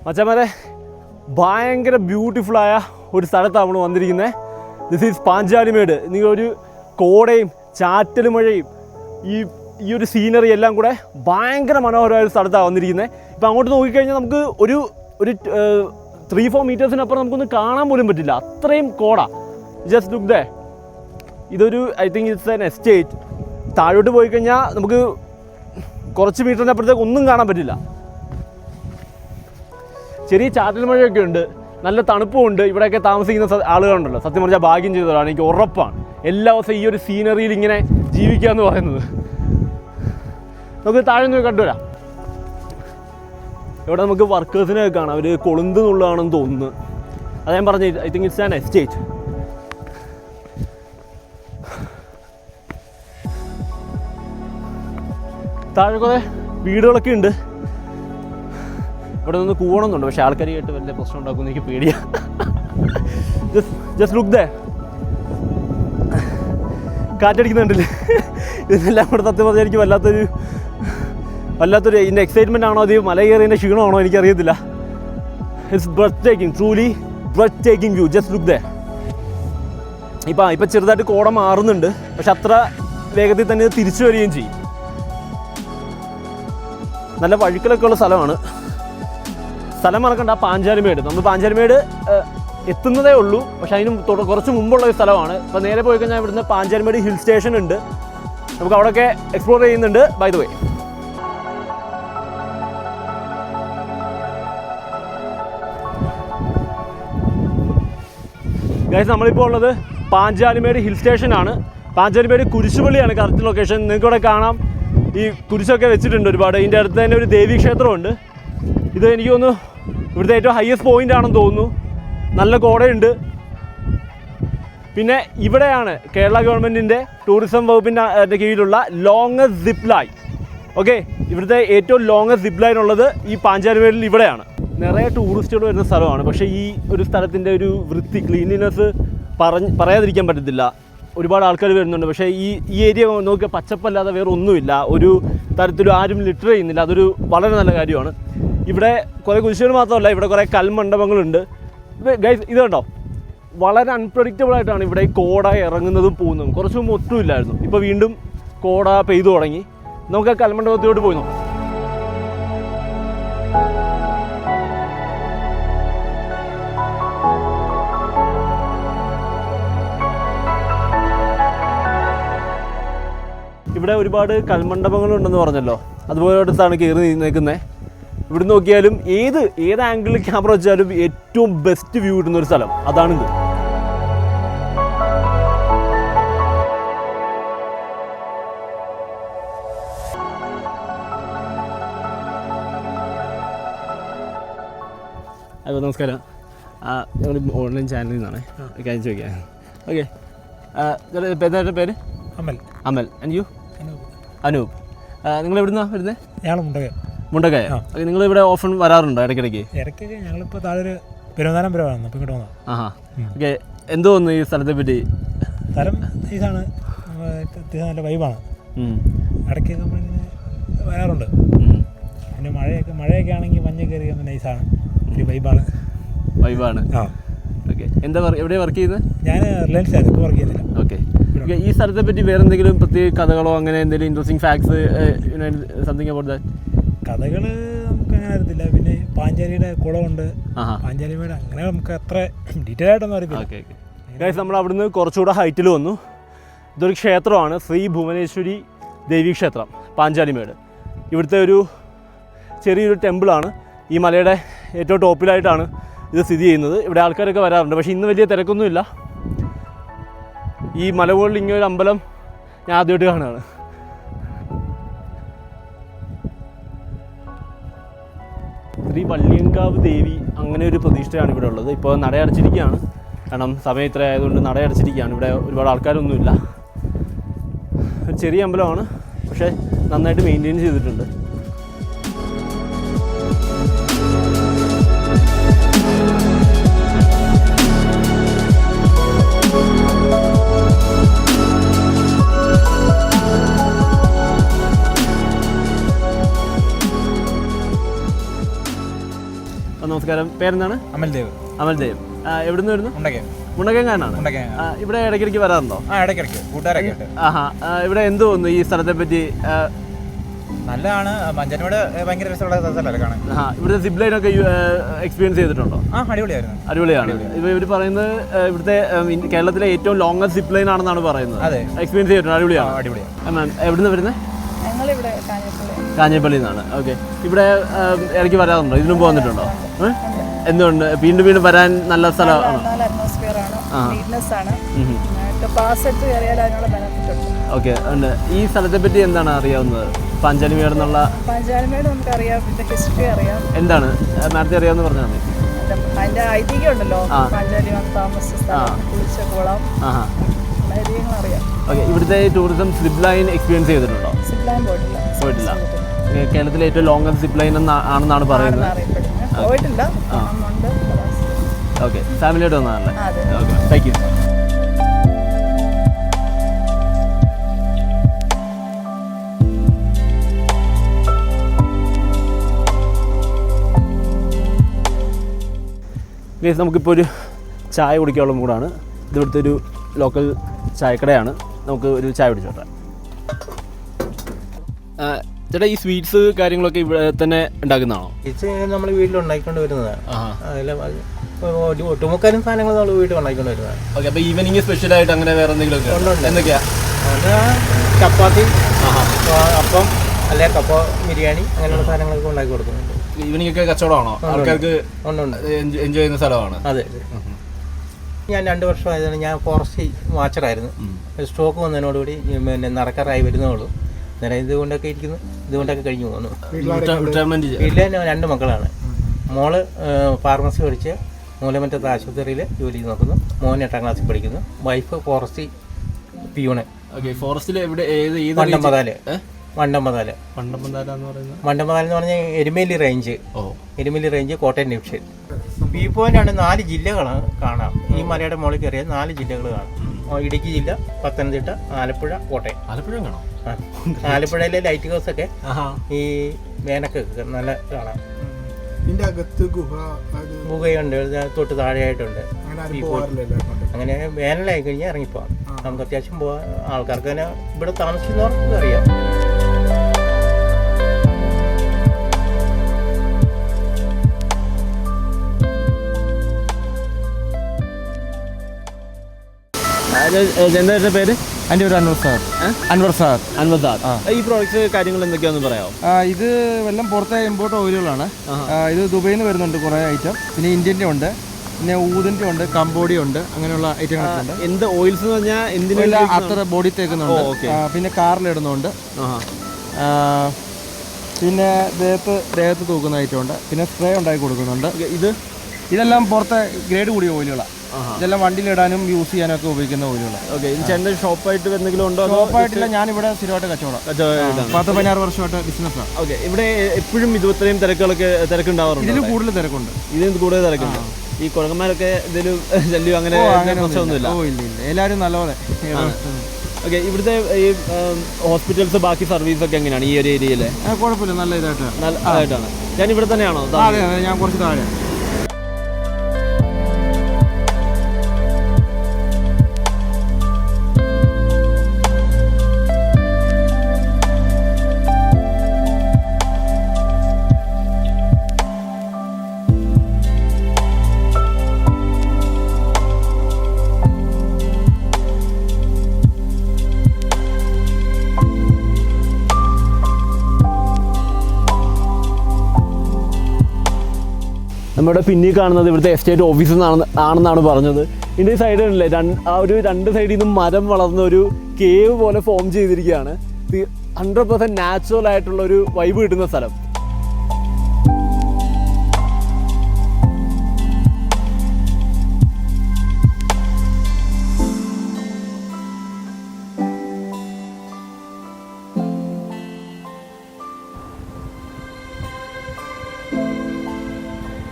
മച്ചാമാരെ, ഭയങ്കര ബ്യൂട്ടിഫുള്ളായ ഒരു സ്ഥലത്താണ് നമ്മൾ വന്നിരിക്കുന്നത്. This is Panchalimedu. നിങ്ങളൊരു കോടയും ചാറ്റൽ മഴയും ഈ ഒരു സീനറി എല്ലാം കൂടെ ഭയങ്കര മനോഹരമായ ഒരു സ്ഥലത്താണ് വന്നിരിക്കുന്നത്. ഇപ്പം അങ്ങോട്ട് നോക്കിക്കഴിഞ്ഞാൽ നമുക്ക് ഒരു 3-4 മീറ്റേഴ്സിനപ്പുറം നമുക്കൊന്നും കാണാൻ പോലും പറ്റില്ല, അത്രയും കോട. ജസ്റ്റ് ലുക്ക് ദേ. ഇതൊരു I think it's an estate. താഴോട്ട് പോയി കഴിഞ്ഞാൽ നമുക്ക് കുറച്ച് മീറ്ററിനപ്പുറത്തേക്ക് ഒന്നും കാണാൻ പറ്റില്ല. ചെറിയ ചാറ്റൽ മഴയൊക്കെ ഉണ്ട്, നല്ല തണുപ്പുമുണ്ട്. ഇവിടെയൊക്കെ താമസിക്കുന്ന ആളുകളുണ്ടല്ലോ, സത്യം പറഞ്ഞാൽ ഭാഗ്യം ചെയ്തതാണ്. എനിക്ക് ഉറപ്പാണ് എല്ലാ ദിവസവും ഈ ഒരു സീനറിയിൽ ഇങ്ങനെ ജീവിക്കുക എന്ന് പറയുന്നത്. നമുക്ക് താഴെ നിന്ന് കണ്ടുവരാം. ഇവിടെ നമുക്ക് വർക്കേഴ്സിനെ കാണാം, അവർ കൊളുന്ത് എന്നുള്ളതാണെന്ന് തോന്നുന്നു. അത് ഞാൻ പറഞ്ഞു, I think it's an estate. താഴെ കുറേ വീടുകളൊക്കെ ഉണ്ട്. ഇവിടെ നിന്ന് കൂവണമെന്നുണ്ട്, പക്ഷെ ആൾക്കാർ കേട്ട് വലിയ പ്രശ്നം ഉണ്ടാക്കുമെന്ന് എനിക്ക് പേടിയാണ്. ജസ്റ്റ് ലുക്ക് ദേ, കാറ്റടിക്കുന്നുണ്ടല്ലേ. ഇതെല്ലാം കൂടെ സത്യം പറഞ്ഞാൽ എനിക്ക് വല്ലാത്തൊരു ഇതിൻ്റെ എക്സൈറ്റ്മെൻ്റ് ആണോ അത് മല കയറിയതിൻ്റെ ക്ഷീണമാണോ എനിക്കറിയത്തില്ല. It's breathtaking, truly breathtaking view. Just look ദേ. ഇപ്പം ചെറുതായിട്ട് കോട മാറുന്നുണ്ട്, പക്ഷെ അത്ര വേഗത്തിൽ തന്നെ തിരിച്ചു വരികയും ചെയ്യും. നല്ല വഴുക്കലൊക്കെ ഉള്ള സ്ഥലമാണ്. സ്ഥലം മറക്കണ്ട, പാഞ്ചാലിമേട്. നമ്മൾ പാഞ്ചാലിമേട് എത്തുന്നതേ ഉള്ളൂ, പക്ഷെ അതിന് കുറച്ച് മുമ്പുള്ള ഒരു സ്ഥലമാണ്. ഇപ്പോൾ നേരെ പോയി കഴിഞ്ഞാൽ ഇവിടുന്ന് പാഞ്ചാലിമേട് ഹിൽ സ്റ്റേഷൻ ഉണ്ട്, നമുക്ക് അവിടെയൊക്കെ എക്സ്പ്ലോർ ചെയ്യുന്നുണ്ട്. ബൈ ദ വേ, ഗൈസ്, നമ്മളിപ്പോൾ ഉള്ളത് പാഞ്ചാലിമേട് ഹിൽ സ്റ്റേഷനാണ്. പാഞ്ചാലിമേട് കുരിശുപള്ളിയാണ് കറക്റ്റ് ലൊക്കേഷൻ. നിങ്ങൾക്ക് ഇവിടെ കാണാം, ഈ കുരിശൊക്കെ വെച്ചിട്ടുണ്ട് ഒരുപാട്. ഇതിൻ്റെ അടുത്ത് തന്നെ ഒരു ദേവീക്ഷേത്രമുണ്ട്. ഇത് എനിക്ക് തോന്നുന്നു ഇവിടുത്തെ ഏറ്റവും ഹയസ്റ്റ് പോയിൻ്റ് ആണെന്ന് തോന്നുന്നു. നല്ല കോടയുണ്ട്. പിന്നെ ഇവിടെയാണ് കേരള ഗവൺമെൻറ്റിൻ്റെ ടൂറിസം വകുപ്പിൻ്റെ കീഴിലുള്ള ലോങ്ങസ്റ്റ് സിപ്പ് ലൈൻ. ഓക്കെ, ഇവിടുത്തെ ഏറ്റവും ലോങ്ങസ്റ്റ് സിപ്പ് ലൈൻ ഉള്ളത് ഈ പാഞ്ചാലിമേടിൽ ഇവിടെയാണ്. നിറയെ ടൂറിസ്റ്റുകൾ വരുന്ന സ്ഥലമാണ്, പക്ഷേ ഈ ഒരു സ്ഥലത്തിൻ്റെ ഒരു വൃത്തി, ക്ലീൻലിനെസ് പറയാതിരിക്കാൻ പറ്റത്തില്ല. ഒരുപാട് ആൾക്കാർ വരുന്നുണ്ട്, പക്ഷേ ഈ ഏരിയ നോക്കിയാൽ പച്ചപ്പല്ലാതെ വേറെ ഒന്നുമില്ല. ഒരു തരത്തിലും ആരും ലിറ്റർ ചെയ്യുന്നില്ല. അതൊരു വളരെ നല്ല കാര്യമാണ്. ഇവിടെ കുറേ കുരിശുകൾ മാത്രമല്ല, ഇവിടെ കുറേ കൽമണ്ഡപങ്ങളുണ്ട്. ഗൈസ്, ഇത് കണ്ടോ, വളരെ അൺപ്രഡിക്റ്റബിൾ ആയിട്ടാണ് ഇവിടെ ഈ കോട ഇറങ്ങുന്നതും പോകുന്നതും. കുറച്ച് മുമ്പ് ഒട്ടും ഇല്ലായിരുന്നു, ഇപ്പോൾ വീണ്ടും കോട പെയ്തു തുടങ്ങി. നമുക്ക് ആ കൽമണ്ഡപത്തിലോട്ട് പോയി നോക്കാം. ഇവിടെ ഒരുപാട് കൽമണ്ഡപങ്ങളുണ്ടെന്ന് പറഞ്ഞല്ലോ, അതുപോലെ അടുത്താണ് കയറി നിൽക്കുന്നത്. ഇവിടെ നോക്കിയാലും ഏത് ആംഗിളിൽ ക്യാമറ വെച്ചാലും ഏറ്റവും ബെസ്റ്റ് വ്യൂ കിട്ടുന്നൊരു സ്ഥലം അതാണിത്. അപ്പോൾ നമസ്കാരം, ഞങ്ങൾ ഓൺലൈൻ ചാനലിൽ നിന്നാണ് കാര്യം ചോദിക്കാൻ. ഓക്കെ, പേര് അമൽ. And you? അനൂപ്. നിങ്ങൾ എവിടുന്നാണ് വരുന്നത്? ഞങ്ങൾ മുണ്ടക്കയ. ഓക്കെ, നിങ്ങൾ ഇവിടെ ഓഫൺ വരാറുണ്ടോ ഇടയ്ക്കിടയ്ക്ക്? ഇടയ്ക്കൊക്കെ ഞങ്ങളിപ്പോൾ താഴെ ഒരു പെരുവനാനപുരമാണ് ഇപ്പോൾ ഇങ്ങോട്ട് വന്നത്. ആഹാ, ഓക്കെ. എന്തോ തോന്നുന്നു ഈ സ്ഥലത്തെ പറ്റി? സ്ഥലം നൈസാണ്, അത്യാവശ്യം നല്ല വൈബാണ്. ഇടയ്ക്കൊക്കെ നമ്മളിങ്ങനെ വരാറുണ്ട്. പിന്നെ മഴയൊക്കെ ആണെങ്കിൽ മഞ്ഞ കയറി നൈസാണ്, ഒരു വൈബാണ്. ആ, ഓക്കെ. എവിടെയാണ് വർക്ക് ചെയ്യുന്നത്? ഞാൻ റിലയൻസിലാണ്, ഇപ്പോൾ വർക്ക് ചെയ്യുന്നില്ല. ഓക്കെ. ഈ സ്ഥലത്തെ പറ്റി വേറെ എന്തെങ്കിലും പ്രത്യേക കഥകളോ അങ്ങനെ എന്തെങ്കിലും interesting facts something about that? കഥകൾ നമുക്ക് അങ്ങനെ അറിയത്തില്ല. പിന്നെ പാഞ്ചാലിയുടെ കുളമുണ്ട്, പാഞ്ചാലിമേട്, അങ്ങനെ നമുക്ക് അത്ര ഡീറ്റെയിൽ ആയിട്ടൊന്നും അറിയത്തില്ല. Okay okay. ഗൈസ്, നമ്മൾ അവിടുന്ന് കുറച്ചുകൂടെ ഹൈറ്റിൽ വന്നു. ഇതൊരു ക്ഷേത്രമാണ്, ശ്രീ ഭുവനേശ്വരി ദേവി ക്ഷേത്രം, പാഞ്ചാലിമേട്. ഇവിടുത്തെ ഒരു ചെറിയൊരു ടെമ്പിളാണ്. ഈ മലയുടെ ഏറ്റവും ടോപ്പിലായിട്ടാണ് ഇത് സ്ഥിതി ചെയ്യുന്നത്. ഇവിടെ ആൾക്കാരൊക്കെ വരാറുണ്ട്, പക്ഷേ ഇന്ന് വലിയ തിരക്കൊന്നുമില്ല. ഈ മലമുകളിൽ ഇങ്ങനെ ഒരു അമ്പലം ഞാൻ ആദ്യമായിട്ട് കാണുകയാണ്. ശ്രീ വള്ളിയങ്കാവ് ദേവി അങ്ങനെ ഒരു പ്രതിഷ്ഠയാണ് ഇവിടെ ഉള്ളത്. ഇപ്പോൾ നടയടച്ചിരിക്കുകയാണ്, കാരണം സമയം ഇത്ര ആയതുകൊണ്ട് നടയടച്ചിരിക്കുകയാണ്. ഇവിടെ ഒരുപാട് ആൾക്കാരൊന്നുമില്ല. ഒരു ചെറിയ അമ്പലമാണ്, പക്ഷേ നന്നായിട്ട് മെയിൻറ്റെയിൻ ചെയ്തിട്ടുണ്ട്. നമസ്കാരം, പേരെന്താണ്? അമൽദേവ്. എവിടുന്ന് വരുന്നു? മുണ്ടക്കയങ്ങാനാണ്. ഇവിടെ ഇടയ്ക്കിടയ്ക്ക് വരാറുണ്ടോ? ഇടയ്ക്കിടയ്ക്ക് കൂട്ടുകാരൊക്കെ ഉണ്ട്. ഇവിടെ എന്ത് തോന്നുന്നു ഈ സ്ഥലത്തെ പറ്റി? നല്ലതാണ്, പാഞ്ചാലിമേട് ഭയങ്കര രസമുള്ള സ്ഥലമല്ലേ കാണാൻ. ഇവിടുത്തെ സിപ്പ് ലൈനൊക്കെ എക്സ്പീരിയൻസ് ചെയ്തിട്ടുണ്ടോ? അടിപൊളിയാണ്. ഇവർ പറയുന്നത് ഇവിടുത്തെ കേരളത്തിലെ ഏറ്റവും ലോങ്ങസ്റ്റ് സിപ്പ് ലൈൻ ആണെന്നാണ് പറയുന്നത്. എക്സ്പീരിയൻസ് ചെയ്തിട്ടുണ്ട്? അടിപൊളിയാണ്. എവിടുന്ന് വരുന്നത്? കാഞ്ഞിരപ്പള്ളിയിൽ നിന്നാണ്. ഓക്കെ. ഇവിടെ ഇടയ്ക്ക് വരാറുണ്ടോ? ഇതിനു മുമ്പ് വന്നിട്ടുണ്ടോ? എന്തുകൊണ്ട് വീണ്ടും വരാൻ നല്ല സ്ഥലമാണ്? ഓക്കെ. ഉണ്ട്. ഈ സ്ഥലത്തെ പറ്റി എന്താണ് അറിയാവുന്നത്? പാഞ്ചാലിമേട് എന്നുള്ള നമുക്കറിയാം, ഹിസ്റ്ററി അറിയാം. എന്താണ് നേരത്തെ അറിയാമെന്ന് പറഞ്ഞാൽ മതി. അതിന്റെ ഐതിഹ്യം ഉണ്ടല്ലോ, പാഞ്ചാലി വന്ന് താമസിച്ച സ്ഥലം, കുളിച്ച കുളം, ഐതിഹ്യങ്ങൾ അറിയാം. ഓക്കെ. ഇവിടുത്തെ ടൂറിസം സ്ലിപ്പ് ലൈൻ എക്സ്പീരിയൻസ് ചെയ്തിട്ടുണ്ടോ? സിപ്പ് ലൈൻ പോയിട്ടില്ല. പോയിട്ടില്ല. കേരളത്തിലെ ഏറ്റവും ലോങ്ങസ്റ്റ് സിപ്പ് ലൈൻ ആണെന്നാണ് പറയുന്നത്. അറിയപ്പെടുന്നത്. പോയിട്ടില്ല. പോകണമെന്നുണ്ട്. ഓക്കെ, ഫാമിലിയായിട്ട് വന്നതാണല്ലേ? അതെ. Okay, thank U. ഗൈസ്, നമുക്കിപ്പോൾ ഒരു ചായ കുടിക്കാനുള്ള മൂടാണ്. ഇതിവിടുത്തെ ഒരു ലോക്കൽ ചായക്കടയാണ്. നമുക്ക് ഒരു ചായ കുടിച്ചോട്ടെ. ചേട്ടാ, ഈ സ്വീറ്റ്സ് കാര്യങ്ങളൊക്കെ ഇവിടെ തന്നെ ഉണ്ടാക്കുന്നതാണോ? ഇത് നമ്മൾ വീട്ടിൽ ഉണ്ടാക്കിക്കൊണ്ട് വരുന്നതാണ്. അതിൽ ഒട്ടുമുക്കാലും സാധനങ്ങൾ നമ്മൾ വീട്ടിൽ ഉണ്ടാക്കിക്കൊണ്ട് വരുന്നതാണ്. ഓക്കെ, അപ്പോൾ ഈവനിങ് സ്പെഷ്യലായിട്ട് അങ്ങനെ വേറെ എന്തെങ്കിലും എന്തൊക്കെയാ? അത് ചപ്പാത്തി, അപ്പം, അല്ലെ കപ്പ ബിരിയാണി അങ്ങനെയുള്ള സാധനങ്ങളൊക്കെ ഉണ്ടാക്കി കൊടുക്കുന്നുണ്ട്. ഈവനിങ് ഒക്കെ കച്ചവടമാണോ? ആൾക്കാർക്ക് എൻജോയ് ചെയ്യുന്ന സ്ഥലമാണ്. അതെ. ഞാൻ 2 വർഷമായതാണ്. ഞാൻ ഫോറസ്റ്റ് വാച്ചറായിരുന്നു. സ്ട്രോക്ക് വന്നതിനോടുകൂടി പിന്നെ നടക്കാറായി വരുന്നതുള്ളൂ. അന്നേരം ഇതുകൊണ്ടൊക്കെ ഇരിക്കുന്നു, ഇതുകൊണ്ടൊക്കെ കഴിഞ്ഞു പോകുന്നു. വീട്ടിലെ 2 മക്കളാണ്. മോള് ഫാർമസി പഠിച്ച് മൂലമറ്റത്ത് ആശുപത്രിയിൽ ജോലി നോക്കുന്നു. മോൻ 8ാം ക്ലാസ്സിൽ പഠിക്കുന്നു. Wife forest peon. ഫോറസ്റ്റിൽ വണ്ടമ്പതാല് എന്ന് പറഞ്ഞാൽ Erumeli range Kottayam division. View പോയിന്റാണ്. 4 ജില്ലകളാണ് കാണാം. ഈ മലയുടെ മുകളിൽ കയറിയാൽ 4 ജില്ലകൾ കാണാം. ഇടുക്കി ജില്ല, പത്തനംതിട്ട, ആലപ്പുഴ, കോട്ടയം. ആലപ്പുഴയിലെ ലൈറ്റ് ഹൗസ് ഒക്കെ ഈ വേനക്കൊക്കെ നല്ല കാണാം. ഗുഹയുണ്ട്, തൊട്ട് താഴെയായിട്ടുണ്ട്. അങ്ങനെ വേനലായി കഴിഞ്ഞാൽ ഇറങ്ങിപ്പോവാം. നമുക്ക് അത്യാവശ്യം പോവാം. ആൾക്കാർക്ക് തന്നെ ഇവിടെ താമസിക്കുന്നവർക്ക് അറിയാം. എന്താ പേര്? എൻ്റെ ഒരു അൻവർ സാർ. ഈ പ്രോഡക്റ്റ്സ് കാര്യങ്ങൾ എന്തൊക്കെയാണെന്ന് പറയാമോ? ഇത് എല്ലാം പുറത്തെ ഇമ്പോർട്ട് ഓയിലുകളാണ്. ഇത് ദുബൈയിൽ നിന്ന് വരുന്നുണ്ട് കുറേ ഐറ്റം. പിന്നെ ഇന്ത്യൻ്റെ ഉണ്ട്, പിന്നെ ഊതിൻ്റെ ഉണ്ട്, കംബോഡിയ ഉണ്ട്, അങ്ങനെയുള്ള ഐറ്റങ്ങളൊക്കെ ഉണ്ട്. എന്ത് ഓയിൽസ് എന്ന് പറഞ്ഞാൽ എന്തിനുള്ള അത്ര ബോഡി തേക്കുന്നുണ്ട്. പിന്നെ കാറിലിടുന്നുണ്ട്. പിന്നെ ദേഹത്ത് തൂക്കുന്ന ഐറ്റം ഉണ്ട്. പിന്നെ സ്പ്രേ ഉണ്ടാക്കി കൊടുക്കുന്നുണ്ട്. ഇതെല്ലാം പുറത്തെ ഗ്രേഡ് കൂടിയ ഓയിലുകളാണ്. ഇതെല്ലാം വണ്ടിയിലിടാനും യൂസ് ചെയ്യാനും ഒക്കെ ഉപയോഗിക്കുന്ന ഓയിലുകളാണ്. ഓക്കെ, ചേട്ടൻ്റെ ഷോപ്പായിട്ട് എന്തെങ്കിലും ഉണ്ടോ? ഷോപ്പായിട്ടില്ല, ഞാനിവിടെ സ്ഥിരമായിട്ട് കച്ചവടം 10-16 വർഷമായിട്ട് ബിസിനസ്സാണ്. ഓക്കെ, ഇവിടെ എപ്പോഴും ഇത്രയും തിരക്കുണ്ടാവാറുണ്ട്? ഇതിൽ കൂടുതൽ തിരക്കുണ്ട്. ഇതിന് കൂടുതൽ തിരക്കുണ്ട്. ഈ കുരങ്ങന്മാരൊക്കെ ഇതിലും ശല്യം അങ്ങനെ പ്രശ്നമൊന്നുമില്ല? ഓ, ഇല്ല, എല്ലാവരും നല്ലപോലെ. ഓക്കെ, ഇവിടുത്തെ ഈ ഹോസ്പിറ്റൽസ് ബാക്കി സർവീസ് ഒക്കെ എങ്ങനെയാണ് ഈ ഒരു ഏരിയയിൽ? കുഴപ്പമില്ല, നല്ല ഇതായിട്ടാണ്. ഞാൻ ഇവിടെ തന്നെയാണോ? അതെ, ഞാൻ കുറച്ച് താഴെ. നമ്മുടെ പിന്നിൽ കാണുന്നത് ഇവിടുത്തെ എസ്റ്റേറ്റ് ഓഫീസിൽ ആണെന്നാണ് പറഞ്ഞത്. ഇതിൻ്റെ സൈഡിലല്ലേ ഒരു 2 സൈഡിൽ നിന്നും മരം വളർന്ന ഒരു കേവ് പോലെ ഫോം ചെയ്തിരിക്കുകയാണ്. 100% നാച്ചുറൽ ആയിട്ടുള്ള ഒരു വൈബ് കിട്ടുന്ന സ്ഥലം.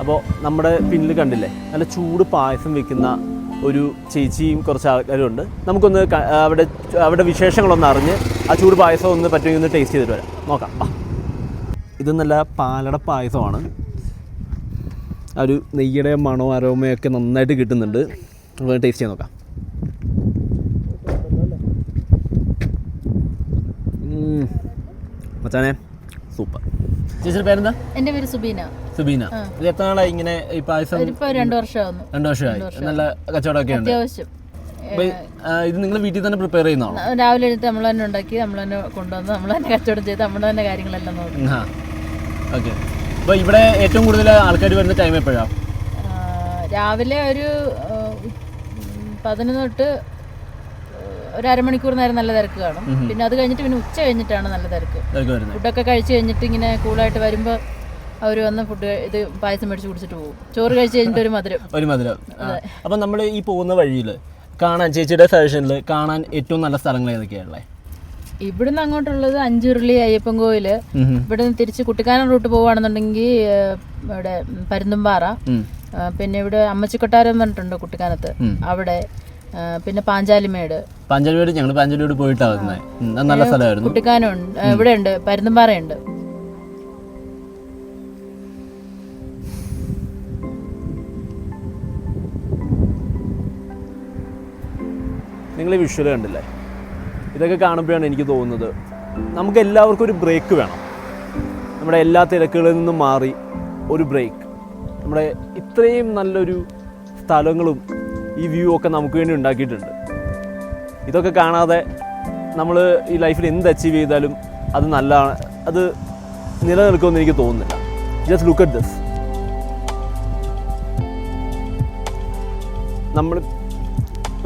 അപ്പോൾ നമ്മുടെ പിന്നിൽ കണ്ടില്ലേ, നല്ല ചൂട് പായസം വെക്കുന്ന ഒരു ചേച്ചിയും കുറച്ച് ആൾക്കാരും ഉണ്ട്. നമുക്കൊന്ന് അവിടെ വിശേഷങ്ങളൊന്ന് അറിഞ്ഞ് ആ ചൂട് പായസം ഒന്ന് പറ്റുമെങ്കിൽ ഒന്ന് ടേസ്റ്റ് ചെയ്തിട്ട് വരാം. നോക്കാം. ഇത് നല്ല പാലട പായസമാണ്. ആ ഒരു നെയ്യുടെ മണോ അരോമയൊക്കെ നന്നായിട്ട് കിട്ടുന്നുണ്ട്. നമുക്ക് ടേസ്റ്റ് ചെയ്ത് നോക്കാം. മച്ചാനെ, സൂപ്പർ. ചേച്ചിയുടെ പേരെന്താ? എൻ്റെ പേര് സുബീന. ഇത് എത്ര നാളായി ഇങ്ങനെ ഈ പായസം? 2 വർഷമാകുന്നു. 2 വർഷമായി. നല്ല കച്ചവടമൊക്കെ ഉണ്ട്. അത്യാവശ്യം. ഇത് നിങ്ങൾ വീട്ടിൽ തന്നെ പ്രിപ്പയർ ചെയ്യുന്നതാണോ? രാവിലെ എഴുതി നമ്മൾ തന്നെ ഉണ്ടാക്കി, നമ്മൾ തന്നെ കൊണ്ടുവന്ന്, നമ്മൾ തന്നെ കച്ചവടം ചെയ്ത്, നമ്മൾ തന്നെ കാര്യങ്ങളെല്ലാം നോക്കും. ഓക്കെ. അപ്പോൾ ഇവിടെ ഏറ്റവും കൂടുതൽ ആൾക്കാർ വരുന്ന ടൈം എപ്പോഴാണ്? രാവിലെ ഒരു 11 തൊട്ട് ഒരു അരമണിക്കൂർ നേരം നല്ല തിരക്ക് കാണും. പിന്നെ അത് കഴിഞ്ഞിട്ട് പിന്നെ ഉച്ച കഴിഞ്ഞിട്ടാണ് നല്ല തിരക്ക്. ഫുഡൊക്കെ കഴിച്ച് കഴിഞ്ഞിട്ട് ഇങ്ങനെ കൂളായിട്ട് വരുമ്പോൾ അവർ വന്ന് ഇത് പായസം മേടിച്ച് കുടിച്ചിട്ട് പോകും. ചോറ് കഴിച്ച് കഴിഞ്ഞിട്ട് ഒരു മധുരം. അപ്പം നമ്മൾ ഈ പോകുന്ന വഴിയിൽ കാണാൻ, ചേച്ചിയുടെ സജഷനിൽ കാണാൻ ഏറ്റവും നല്ല സ്ഥലങ്ങൾ ഏതൊക്കെയാണുള്ളത്? ഇവിടുന്ന് അങ്ങോട്ടുള്ളത് അഞ്ചുരുളി അയ്യപ്പൻ കോവില്, ഇവിടുന്ന് തിരിച്ച് കുട്ടിക്കാനം റൂട്ട് പോവുകയാണെന്നുണ്ടെങ്കിൽ ഇവിടെ പരുന്തുംപാറ, പിന്നെ ഇവിടെ അമ്മച്ചിക്കൊട്ടാരം എന്ന് പറഞ്ഞിട്ടുണ്ട് കുട്ടിക്കാനത്ത്, അവിടെ പിന്നെ പാഞ്ചാലിമേട് ഞങ്ങൾ പാഞ്ചാലിമേട് പോയിട്ടാണ്. നല്ല സ്ഥലമായിരുന്നു. കുട്ടിക്കാനം ഉണ്ട്, ഇവിടെ ഉണ്ട്, പരുന്തുംപാറയുണ്ട്. നിങ്ങൾ വിഷ്വൽ കണ്ടില്ലേ? ഇതൊക്കെ കാണുമ്പോഴാണ് എനിക്ക് തോന്നുന്നത് നമുക്ക് എല്ലാവർക്കും ഒരു ബ്രേക്ക് വേണം. നമ്മുടെ എല്ലാ തിരക്കുകളിൽ നിന്നും മാറി ഒരു ബ്രേക്ക്. നമ്മുടെ ഇത്രയും നല്ലൊരു സ്ഥലങ്ങളും ഈ വ്യൂ ഒക്കെ നമുക്ക് വേണ്ടി ഉണ്ടാക്കിയിട്ടുണ്ട്. ഇതൊക്കെ കാണാതെ നമ്മൾ ഈ ലൈഫിൽ എന്ത് അച്ചീവ് ചെയ്താലും അത് നല്ലതാണ്, അത് നിലനിൽക്കുമെന്ന് എനിക്ക് തോന്നുന്നില്ല. Just look at this.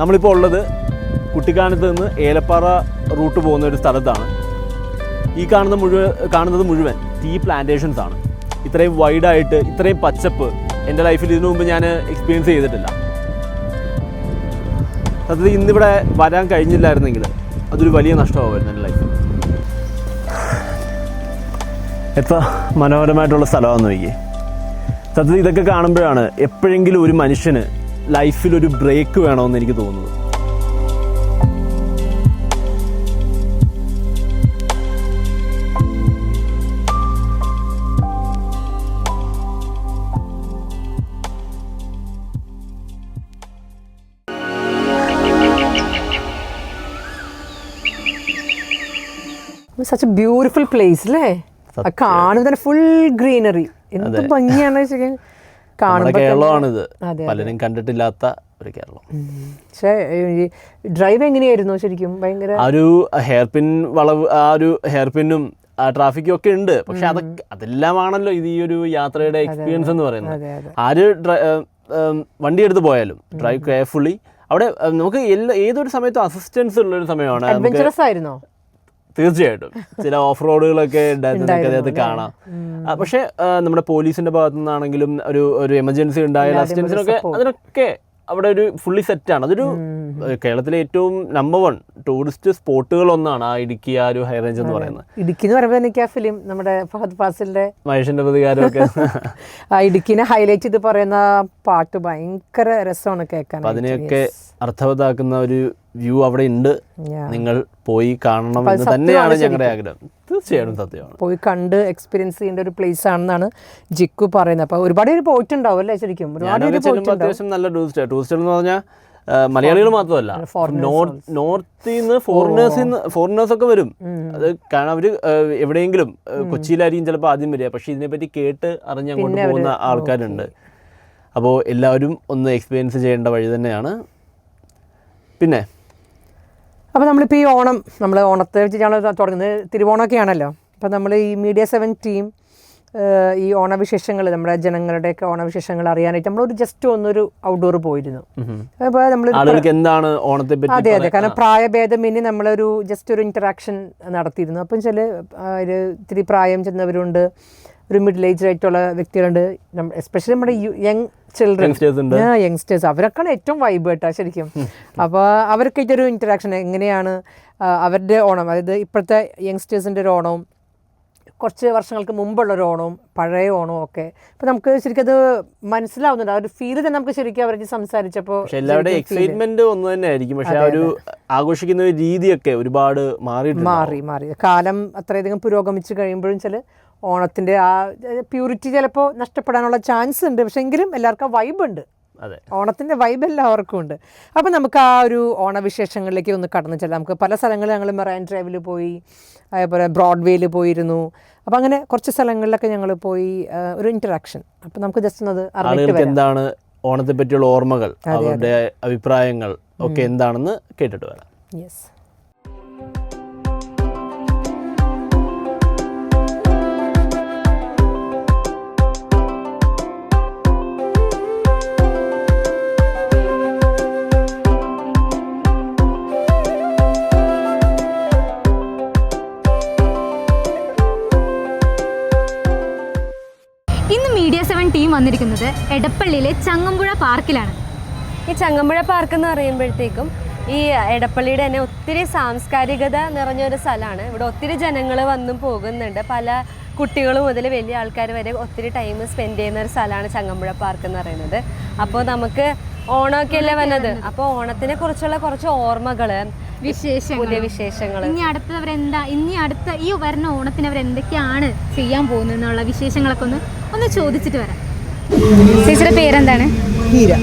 നമ്മളിപ്പോൾ ഉള്ളത് കുട്ടിക്കാനത്ത് നിന്ന് ഏലപ്പാറ റൂട്ട് പോകുന്ന ഒരു സ്ഥലത്താണ്. ഈ കാണുന്നത് മുഴുവൻ ടീ പ്ലാന്റേഷൻസ് ആണ്. ഇത്രയും വൈഡായിട്ട് ഇത്രയും പച്ചപ്പ് എൻ്റെ ലൈഫിൽ ഇതിനു മുമ്പ് ഞാൻ എക്സ്പീരിയൻസ് ചെയ്തിട്ടില്ല. സത്യത്തിൽ ഇന്നിവിടെ വരാൻ കഴിഞ്ഞില്ലായിരുന്നെങ്കിൽ അതൊരു വലിയ നഷ്ടമായിരുന്നു എൻ്റെ ലൈഫിൽ. എത്ര മനോഹരമായിട്ടുള്ള സ്ഥലമാണെന്ന് നോക്കിയേ. സത്യത്തിൽ ഇതൊക്കെ കാണുമ്പോഴാണ് എപ്പോഴെങ്കിലും ഒരു മനുഷ്യന് ലൈഫിൽ ഒരു ബ്രേക്ക് വേണമെന്ന് എനിക്ക് തോന്നുന്നത്. സച്ച് എ ബ്യൂട്ടിഫുൾ പ്ലേസ് അല്ലേ? കാണുമ്പോൾ ഫുൾ ഗ്രീനറി, എന്ത് ഭംഗിയാണ് കേരളമാണിത്. പലരും കണ്ടിട്ടില്ലാത്ത ഒരു കേരളം. പക്ഷേ ഡ്രൈവ് എങ്ങനെയായിരുന്നു ശരിക്കും? ഭയങ്കര ഒരു ഹെയർപിൻ വളവ്, ആ ഒരു ഹെയർപിന്നും ട്രാഫിക്കും ഒക്കെ ഉണ്ട്. പക്ഷെ അതെല്ലാമാണല്ലോ ഇത് ഈ ഒരു യാത്രയുടെ എക്സ്പീരിയൻസ് എന്ന് പറയുന്നത്. ആര് വണ്ടി എടുത്ത് പോയാലും ഡ്രൈവ് കെയർഫുള്ളി. അവിടെ നമുക്ക് ഏതൊരു സമയത്തും അസിസ്റ്റൻസ് ഉള്ളൊരു സമയമാണ്. അഡ്വഞ്ചറസ് ആയിരുന്നോ? തീർച്ചയായിട്ടും ചില ഓഫ് റോഡുകളൊക്കെ ഉണ്ടായിരുന്നത് കാണാം. പക്ഷെ നമ്മുടെ പോലീസിന്റെ ഭാഗത്തു നിന്നാണെങ്കിലും ഒരു എമർജൻസി ഉണ്ടായാലും അസിസ്റ്റൻസിനൊക്കെ അതിനൊക്കെ അവിടെ ഒരു ഫുള്ളി സെറ്റാണ്. അതൊരു കേരളത്തിലെ ഏറ്റവും നമ്പർ 1 ടൂറിസ്റ്റ് സ്പോട്ടുകളൊന്നാണ് ആ ഇടുക്കി, ആ ഒരു ഹൈ റേഞ്ച് എന്ന് പറയുന്നത്. ഇടുക്കി എന്ന് പറയുമ്പോൾ എനിക്ക് ആ ഫിലിം നമ്മുടെ ഫഹദ് ഫാസിലിന്റെ മഹേഷിന്റെ പ്രതികാരമൊക്കെ ആ ഇടുക്കിനെ ഹൈലൈറ്റ് ചെയ്ത് പറയുന്ന പാട്ട് ഭയങ്കര രസമാണ് കേൾക്കാൻ. അതിനെയൊക്കെ അർത്ഥവത്താക്കുന്ന ഒരു വ്യൂ അവിടെ ഉണ്ട്. നിങ്ങൾ പോയി കാണണം എന്ന് തന്നെയാണ് ഞങ്ങളുടെ ആഗ്രഹം. തീർച്ചയായിട്ടും സത്യമാണ്. പോയി കണ്ട് എക്സ്പീരിയൻസ് ചെയ്യേണ്ട ഒരു പ്ലേസ് ആണെന്നാണ് ജിക്കു പറയുന്നത്. അപ്പൊ ഒരുപാട് പേര് പോയിട്ടുണ്ടാവും അല്ലേ? ശരിക്കും അത്യാവശ്യം നല്ല ടൂറിസ്റ്റ് എന്ന് പറഞ്ഞാൽ മലയാളികൾ മാത്രമല്ല, നോർത്തിൽ നിന്ന് ഫോറിനേഴ്സ് ഒക്കെ വരും. അത് കാരണം അവര് എവിടെയെങ്കിലും കൊച്ചിയിലായിരിക്കും ചിലപ്പോൾ ആദ്യം വരിക, പക്ഷെ ഇതിനെപ്പറ്റി കേട്ട് അറിഞ്ഞ് അങ്ങോട്ട് പോകുന്ന ആൾക്കാരുണ്ട്. അപ്പോൾ എല്ലാവരും ഒന്ന് എക്സ്പീരിയൻസ് ചെയ്യേണ്ട വഴി തന്നെയാണ്. പിന്നെ അപ്പോൾ നമ്മളിപ്പോൾ ഈ ഓണത്തെ വെച്ച് ഞങ്ങൾ തുടങ്ങുന്നത് തിരുവോണമൊക്കെ ആണല്ലോ. അപ്പോൾ നമ്മൾ ഈ മീഡിയ 7 ടീം ഈ ഓണവിശേഷങ്ങൾ, നമ്മുടെ ജനങ്ങളുടെയൊക്കെ ഓണവിശേഷങ്ങൾ അറിയാനായിട്ട് നമ്മളൊരു ജസ്റ്റ് ഒന്നൊരു ഔട്ട്ഡോർ പോയിരുന്നു. അപ്പോൾ നമ്മൾ അതെ, കാരണം പ്രായഭേദമന്യേ നമ്മളൊരു ജസ്റ്റ് ഒരു ഇൻറ്ററാക്ഷൻ നടത്തിയിരുന്നു. അപ്പം ഇത്തിരി പ്രായം ചെന്നവരുണ്ട്, ഒരു മിഡിൽ ഏജ് ആയിട്ടുള്ള വ്യക്തികളുണ്ട്, എസ്പെഷ്യലി നമ്മുടെ യങ്സ്റ്റേഴ്സ്, അവരൊക്കെയാണ് ഏറ്റവും വൈബ് കേട്ടോ ശരിക്കും. അപ്പോൾ അവർക്കായിട്ടൊരു ഇൻറ്ററാക്ഷൻ എങ്ങനെയാണ് അവരുടെ ഓണം, അതായത് ഇപ്പോഴത്തെ യങ്സ്റ്റേഴ്സിൻ്റെ ഒരു ഓണവും കുറച്ച് വർഷങ്ങൾക്ക് മുമ്പുള്ളൊരു ഓണവും പഴയ ഓണവും ഒക്കെ അപ്പോൾ നമുക്ക് ശരിക്കും അത് മനസ്സിലാവുന്നുണ്ട്. ആ ഒരു ഫീല് തന്നെ നമുക്ക് ശരിക്കും അവർക്ക് സംസാരിച്ചപ്പോൾ എല്ലാവരുടെയും എക്സൈറ്റ്മെന്റ് ഒന്ന് തന്നെ ആയിരിക്കും. പക്ഷേ ആ ഒരു ആഘോഷിക്കുന്ന ഒരു രീതിയൊക്കെ ഒരുപാട് മാറി കാലം അത്രയധികം പുരോഗമിച്ച് കഴിയുമ്പോഴും ചില ഓണത്തിൻ്റെ ആ പ്യൂരിറ്റി ചിലപ്പോൾ നഷ്ടപ്പെടാനുള്ള ചാൻസ് ഉണ്ട്. പക്ഷെ എങ്കിലും എല്ലാവർക്കും വൈബ് ഉണ്ട്. ഓണത്തിൻ്റെ വൈബ് എല്ലാവർക്കും ഉണ്ട്. അപ്പോൾ നമുക്ക് ആ ഒരു ഓണവിശേഷങ്ങളിലേക്ക് ഒന്ന് കടന്നു ചെല്ലാം. നമുക്ക് പല സ്ഥലങ്ങളിൽ ഞങ്ങൾ മെറൈൻ ഡ്രൈവിൽ പോയി, അതേപോലെ ബ്രോഡ്വേയിൽ പോയിരുന്നു. അപ്പോൾ അങ്ങനെ കുറച്ച് സ്ഥലങ്ങളിലൊക്കെ ഞങ്ങൾ പോയി ഒരു ഇൻറ്ററാക്ഷൻ. അപ്പോൾ നമുക്ക് ജസ്റ്റ് അത് ആളുകൾക്ക് എന്താണ് ഓണത്തെ പറ്റിയുള്ള ഓർമ്മകൾ, അവരുടെ അഭിപ്രായങ്ങൾ ഒക്കെ എന്താണെന്ന് കേട്ടിട്ട് വരാം. യെസ്. മീഡിയ 7 ടീം വന്നിരിക്കുന്നത് എടപ്പള്ളിയിലെ ചങ്ങമ്പുഴ പാർക്കിലാണ്. ഈ ചങ്ങമ്പുഴ പാർക്ക് എന്ന് പറയുമ്പോഴത്തേക്കും ഈ എടപ്പള്ളിയുടെ തന്നെ ഒത്തിരി സാംസ്കാരികത നിറഞ്ഞൊരു സ്ഥലമാണ്. ഇവിടെ ഒത്തിരി ജനങ്ങൾ വന്നും പോകുന്നുണ്ട്. പല കുട്ടികൾ മുതൽ വലിയ ആൾക്കാർ വരെ ഒത്തിരി ടൈം സ്പെൻഡ് ചെയ്യുന്ന ഒരു സ്ഥലമാണ് ചങ്ങമ്പുഴ പാർക്ക് എന്ന് പറയുന്നത്. അപ്പോൾ നമുക്ക് ഓണമൊക്കെ അല്ലേ വന്നത്, അപ്പോൾ ഓണത്തിനെ കുറിച്ചുള്ള കുറച്ച് ഓർമ്മകൾ, പുതിയ വിശേഷങ്ങൾ. ഇനി അടുത്ത ഈ വരുന്ന ഓണത്തിന് അവർ എന്തൊക്കെയാണ് ചെയ്യാൻ പോകുന്നത് എന്നുള്ള വിശേഷങ്ങളൊക്കെ ഒന്ന് ചോദിച്ചിട്ട് വരാം. ചേച്ചിയുടെ പേരെന്താണ്? ഹീര.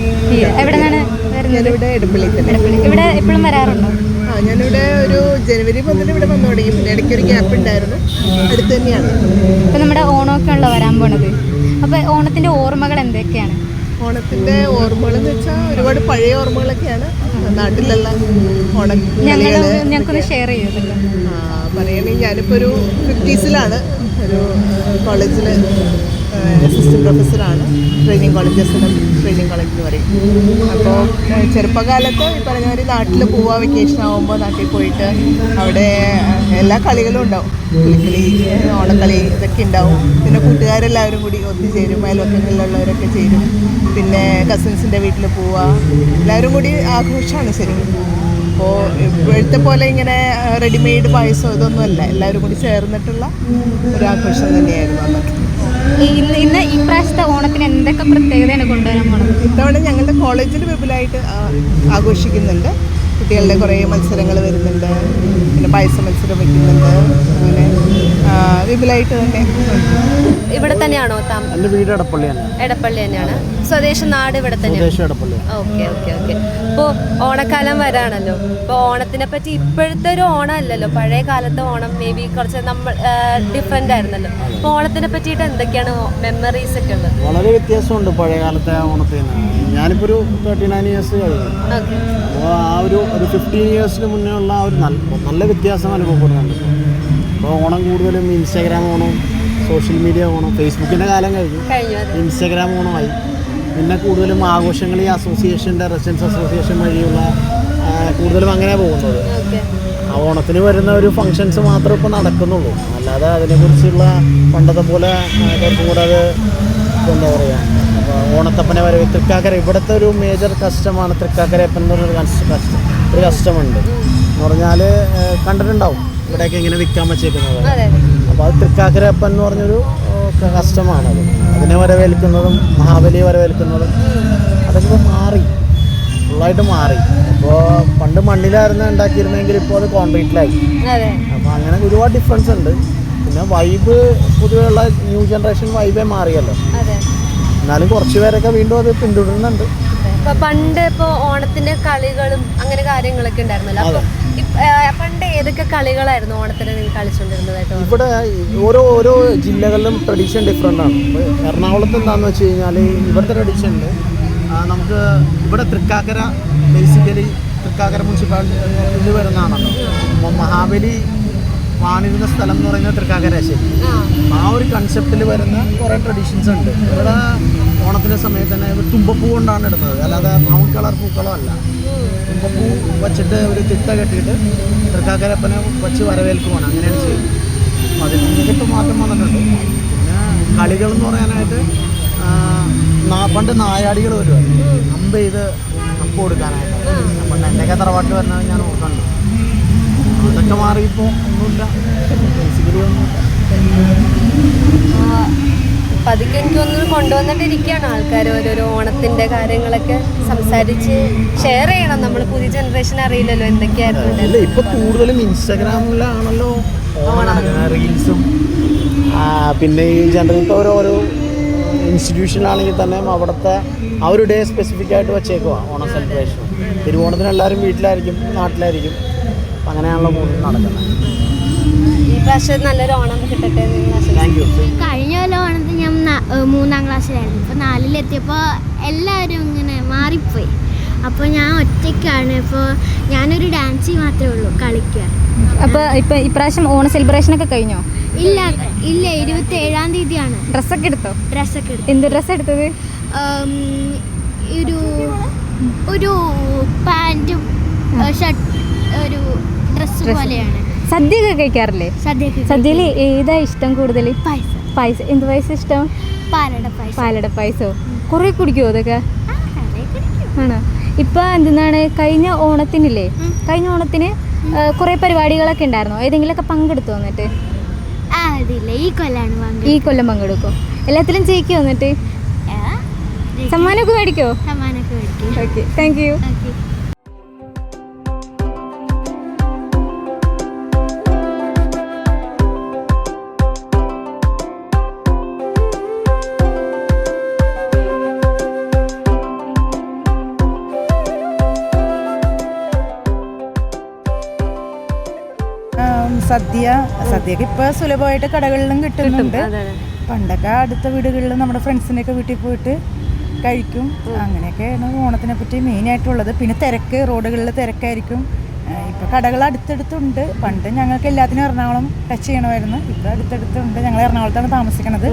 എവിടെ നിന്നാണ് വരുന്നത്? ഞാനിവിടെ എടപ്പള്ളി തന്നെ. ഇവിടെ എപ്പോഴും വരാറുണ്ടോ? ഞാനിവിടെ ഒരു ജനുവരി മുതൽ ഇവിടെ വന്നു തുടങ്ങി. പിന്നെ ഇടയ്ക്കൊരു ഗ്യാപ്പ് ഉണ്ടായിരുന്നു. അടുത്ത് തന്നെയാണ്. ഇപ്പം നമ്മുടെ ഓണമൊക്കെ ഉള്ള വരാൻ പോണത്. അപ്പോൾ ഓണത്തിൻ്റെ ഓർമ്മകൾ എന്തൊക്കെയാണ്? ഓണത്തിൻ്റെ ഓർമ്മകൾ എന്ന് വെച്ചാൽ ഒരുപാട് പഴയ ഓർമ്മകളൊക്കെയാണ് നാട്ടിലുള്ള ഓണം. ഞങ്ങൾക്കൊന്ന് ഷെയർ ചെയ്യുമല്ലോ. പറയുകയാണെങ്കിൽ ഞാനിപ്പോൾ ഒരു 50s ഒരു കോളേജിൽ അസിസ്റ്റന്റ് പ്രൊഫസറാണ്. ട്രെയിനിങ് കോളേജ് ട്രെയിനിങ് കോളേജ് എന്ന് പറയും. അപ്പോൾ ചെറുപ്പകാലത്ത് ഈ പറഞ്ഞ മാതിരി നാട്ടിൽ പോവുക, വെക്കേഷൻ ആകുമ്പോൾ നാട്ടിൽ പോയിട്ട് അവിടെ എല്ലാ കളികളും ഉണ്ടാവും. പുലിക്കളി, ഓണക്കളി ഇതൊക്കെ ഉണ്ടാവും. പിന്നെ കൂട്ടുകാരെല്ലാവരും കൂടി ഒത്തുചേരും, അയൽവക്കങ്ങളിലുള്ളവരൊക്കെ ചേരും. പിന്നെ കസിൻസിൻ്റെ വീട്ടിൽ പോവുക, എല്ലാവരും കൂടി ആഘോഷമാണ് ശരിക്കും. അപ്പോൾ ഇപ്പോഴത്തെ പോലെ ഇങ്ങനെ റെഡിമെയ്ഡ് പായസം ഇതൊന്നുമല്ല, എല്ലാവരും കൂടി ചേർന്നിട്ടുള്ള ഒരു ആഘോഷം തന്നെയായിരുന്നു അന്നൊക്കെ. ഇന്ന് ഇപ്രാവശ്യത്തെ ഓണത്തിന് എന്തൊക്കെ പ്രത്യേകതയാണ് കൊണ്ടുവരാൻ പോണത്? ഇത്തവണ ഞങ്ങളുടെ കോളേജിൽ വിപുലമായിട്ട് ആഘോഷിക്കുന്നുണ്ട്. കുട്ടികളുടെ കുറേ മത്സരങ്ങൾ വരുന്നുണ്ട്. പിന്നെ പായസ മത്സരം വയ്ക്കുന്നുണ്ട്. അങ്ങനെ വിപുലമായിട്ട് തന്നെ. ഇവിടെ തന്നെയാണോ താമസം? എൻ്റെ വീട് എടപ്പള്ളിയാണ്. എടപ്പള്ളി തന്നെയാണ്. സ്വദേശം നാട് ഇവിടെ തന്നെയാണ്. Okay okay okay. ഇപ്പോൾ ഓണക്കാലം വരാണല്ലോ. ഇപ്പോൾ ഓണത്തിനെ പറ്റി ഇപ്പോഴത്തെ ഒരു ഓണം അല്ലല്ലോ, പഴയ കാലത്തെ ഓണം മേ ബി കുറച്ച് നമ്മൾ ഡിഫറെൻ്റ് ആയിരുന്നല്ലോ. അപ്പോൾ ഓണത്തിനെ പറ്റിയിട്ട് എന്തൊക്കെയാണ് മെമ്മറീസ് ഒക്കെ ഉള്ളത്? വളരെ വ്യത്യാസമുണ്ട് പഴയ കാലത്തെ ഓണത്തിന്. ഞാനിപ്പോൾ ഒരു 39 years കഴിഞ്ഞു. അപ്പോൾ ആ ഒരു 15 years മുന്നേ ഉള്ള ആ ഒരു നല്ല വ്യത്യാസം അനുഭവപ്പെടുന്നുണ്ട്. ഇപ്പോൾ ഓണം കൂടുതലും Instagram Onam, social media Onam, ഫേസ്ബുക്കിൻ്റെ കാലം കഴിഞ്ഞു, ഇൻസ്റ്റാഗ്രാം ഓണമായി. പിന്നെ കൂടുതലും ആഘോഷങ്ങൾ ഈ അസോസിയേഷൻ്റെ റെസിഡൻസ് അസോസിയേഷൻ വഴിയുള്ള കൂടുതലും അങ്ങനെ പോകുന്നത്. ആ ഓണത്തിന് വരുന്ന ഒരു ഫങ്ഷൻസ് മാത്രമേ ഇപ്പോൾ നടക്കുന്നുള്ളൂ. അല്ലാതെ അതിനെക്കുറിച്ചുള്ള പണ്ടത്തെ പോലെ കുറച്ചും കൂടെ അത് എന്താ പറയുക, ഓണത്തപ്പനെ വരവ് തൃക്കാക്കര ഇവിടുത്തെ ഒരു മേജർ കസ്റ്റമാണ്. തൃക്കാക്കരയപ്പൻ എന്ന് പറഞ്ഞൊരു ഒരു കസ്റ്റമുണ്ട് എന്ന് പറഞ്ഞാൽ കണ്ടിട്ടുണ്ടാവും, ഇവിടെയൊക്കെ ഇങ്ങനെ വിൽക്കാൻ വെച്ചേക്കുന്നത്. അപ്പോൾ അത് തൃക്കാക്കരയപ്പൻ എന്ന് പറഞ്ഞൊരു കസ്റ്റമാണത്. അതിനെ വരവേൽക്കുന്നതും മഹാബലിയെ വരവേൽക്കുന്നതും അതൊക്കെ മാറി, ഫുള്ളായിട്ട് മാറി. അപ്പോൾ പണ്ട് മണ്ണിലായിരുന്നു ഉണ്ടാക്കിയിരുന്നെങ്കിൽ ഇപ്പോൾ അത് കോൺക്രീറ്റിലായി. അപ്പോൾ അങ്ങനെ ഒരുപാട് ഡിഫറൻസ് ഉണ്ട്. പിന്നെ വൈബ് പൊതുവെയുള്ള ന്യൂ ജനറേഷൻ വൈബേ മാറിയല്ലോ. എന്നാലും കുറച്ച് പേരൊക്കെ വീണ്ടും അത് പിന്തുടരുന്നുണ്ട്. പണ്ട് ഇപ്പോൾ ഓണത്തിന്റെ കളികളും അങ്ങനെ കാര്യങ്ങളൊക്കെ ഉണ്ടായിരുന്നല്ലോ. അപ്പോൾ പണ്ട് ഏതൊക്കെ കളികളായിരുന്നു ഓണത്തിന് നിങ്ങൾ കളിച്ചുകൊണ്ടിരുന്നതായിട്ട്? ഇവിടെ ഓരോ ജില്ലകളിലും ട്രഡീഷൻ ഡിഫറെൻ്റ് ആണ്. എറണാകുളത്ത് എന്താണെന്ന് വെച്ച് കഴിഞ്ഞാൽ ഇവിടുത്തെ ട്രഡീഷനിൽ നമുക്ക് ഇവിടെ തൃക്കാക്കര ബേസിക്കലി തൃക്കാക്കര മുനിസിപ്പാലിറ്റിയിൽ വരുന്നതാണല്ലോ. അപ്പോൾ മഹാബലി വാണിരുന്ന സ്ഥലം എന്ന് പറയുന്നത് തൃക്കാക്കരശ്ശേരി. ആ ഒരു കൺസെപ്റ്റിൽ വരുന്ന കുറേ ട്രഡീഷൻസ് ഉണ്ട്. ഇവിടെ ഓണത്തിൻ്റെ സമയത്ത് തന്നെ തുമ്പപ്പൂ കൊണ്ടാണ് ഇടുന്നത്, അല്ലാതെ ബ്രൗൺ കളർ പൂക്കളോ അല്ല. തുമ്പപ്പൂ വച്ചിട്ട് ഒരു തിട്ട കെട്ടിയിട്ട് തൃക്കാക്കരപ്പനെ വച്ച് വരവേൽക്കുവാണ്, അങ്ങനെയാണ് ചെയ്യുന്നത്. അപ്പോൾ അതിനൊക്കെ മാറ്റം വന്നിട്ടുണ്ട്. പിന്നെ കളികളെന്ന് പറയാനായിട്ട് പണ്ട് നായാടികൾ വരുമായിരുന്നു അമ്പ് ചെയ്ത് അപ്പ് കൊടുക്കാനായിട്ട്. പണ്ട് എൻ്റെയൊക്കെ തറവാട്ടിൽ വരുന്നത് ഞാൻ ഓർക്കുന്നുണ്ട്. അതൊക്കെ മാറിയപ്പോൾ ഒന്നുമില്ല, ബേസിക്കലി ഒന്നുമില്ല. പതുക്കെ എനിക്ക് തോന്നുന്നു കൊണ്ടുവന്നിട്ടിരിക്കുകയാണ് ആൾക്കാർ ഓരോരോ ഓണത്തിൻ്റെ കാര്യങ്ങളൊക്കെ സംസാരിച്ച് ഷെയർ ചെയ്യണം. നമ്മൾ പുതിയ ജനറേഷൻ അറിയില്ലല്ലോ എന്തൊക്കെയായിരുന്നു. ഇപ്പോൾ കൂടുതലും ഇൻസ്റ്റാഗ്രാമിലാണല്ലോ റീൽസും. പിന്നെ ഈ ജനറേറ്റ് ഓരോ ഇൻസ്റ്റിറ്റ്യൂഷനിലാണെങ്കിൽ തന്നെ അവിടുത്തെ ആ ഒരു ഡേ സ്പെസിഫിക് ആയിട്ട് വെച്ചേക്കുക ഓണം സെലിബ്രേഷൻ. തിരുവോണത്തിന് എല്ലാവരും വീട്ടിലായിരിക്കും, നാട്ടിലായിരിക്കും. അങ്ങനെയാണല്ലോ നടക്കുന്നത്. ഈ പ്രാവശ്യം നല്ലൊരു ഓണം കിട്ടട്ടെ. Thank you. കഴിഞ്ഞ കൊല്ലം ഓണത്തിന് ഞാൻ 3ാം ക്ലാസ്സിലായിരുന്നു. ഇപ്പോൾ 4-ലെത്തിയപ്പോൾ എല്ലാവരും ഇങ്ങനെ മാറിപ്പോയി. അപ്പോൾ ഞാൻ ഒറ്റയ്ക്കാണ്. ഇപ്പോൾ ഞാനൊരു ഡാൻസ് മാത്രമേ ഉള്ളൂ കളിക്കുക. അപ്പോൾ ഇപ്പോൾ ഇപ്രാവശ്യം ഓണ സെലിബ്രേഷനൊക്കെ കഴിഞ്ഞോ? ഇല്ല 27-ാം തീയതിയാണ്. ഡ്രസ്സൊക്കെ എടുത്തോ? ഡ്രസ്സൊക്കെ എടുത്തു. എന്ത് ഡ്രസ്സ് എടുത്തത്? ഒരു പാൻറ്റും ഷർട്ട്, ഒരു ഡ്രസ്സ് പോലെയാണ്. സദ്യയൊക്കെ കഴിക്കാറില്ലേ? സദ്യയിൽ ഏതാ ഇഷ്ടം കൂടുതൽ? പായസം. എന്ത് പായസം ഇഷ്ടം? പാലട പായസം. പാലട പായസോ? കുറേ കുടിക്കുമോ അതൊക്കെ? ആണോ? ഇപ്പം എന്താണ് കഴിഞ്ഞ ഓണത്തിനില്ലേ, കഴിഞ്ഞ ഓണത്തിന് കുറേ പരിപാടികളൊക്കെ ഉണ്ടായിരുന്നു. ഏതെങ്കിലുമൊക്കെ പങ്കെടുത്തു വന്നിട്ട്? ഈ കൊല്ലം പങ്കെടുക്കോ? എല്ലാത്തിലും ജയിക്കോ? വന്നിട്ട് സമ്മാനമൊക്കെ മേടിക്കോ? Okay, thank you. സദ്യയൊക്കെ ഇപ്പോൾ സുലഭമായിട്ട് കടകളിലും കിട്ടുന്നുണ്ട്. പണ്ടൊക്കെ അടുത്ത വീടുകളിലും നമ്മുടെ ഫ്രണ്ട്സിൻ്റെയൊക്കെ വീട്ടിൽ പോയിട്ട് കഴിക്കും. അങ്ങനെയൊക്കെയാണ് ഓണത്തിനെ പറ്റി മെയിനായിട്ടുള്ളത്. പിന്നെ തിരക്ക്, റോഡുകളിൽ തിരക്കായിരിക്കും. ഇപ്പോൾ കടകൾ അടുത്തടുത്തുണ്ട്. പണ്ട് ഞങ്ങൾക്ക് എല്ലാത്തിനും എറണാകുളം ടച്ച് ചെയ്യണമായിരുന്നു. ഇപ്പോൾ അടുത്തടുത്തുണ്ട്. ഞങ്ങൾ എറണാകുളത്താണ് താമസിക്കണത്.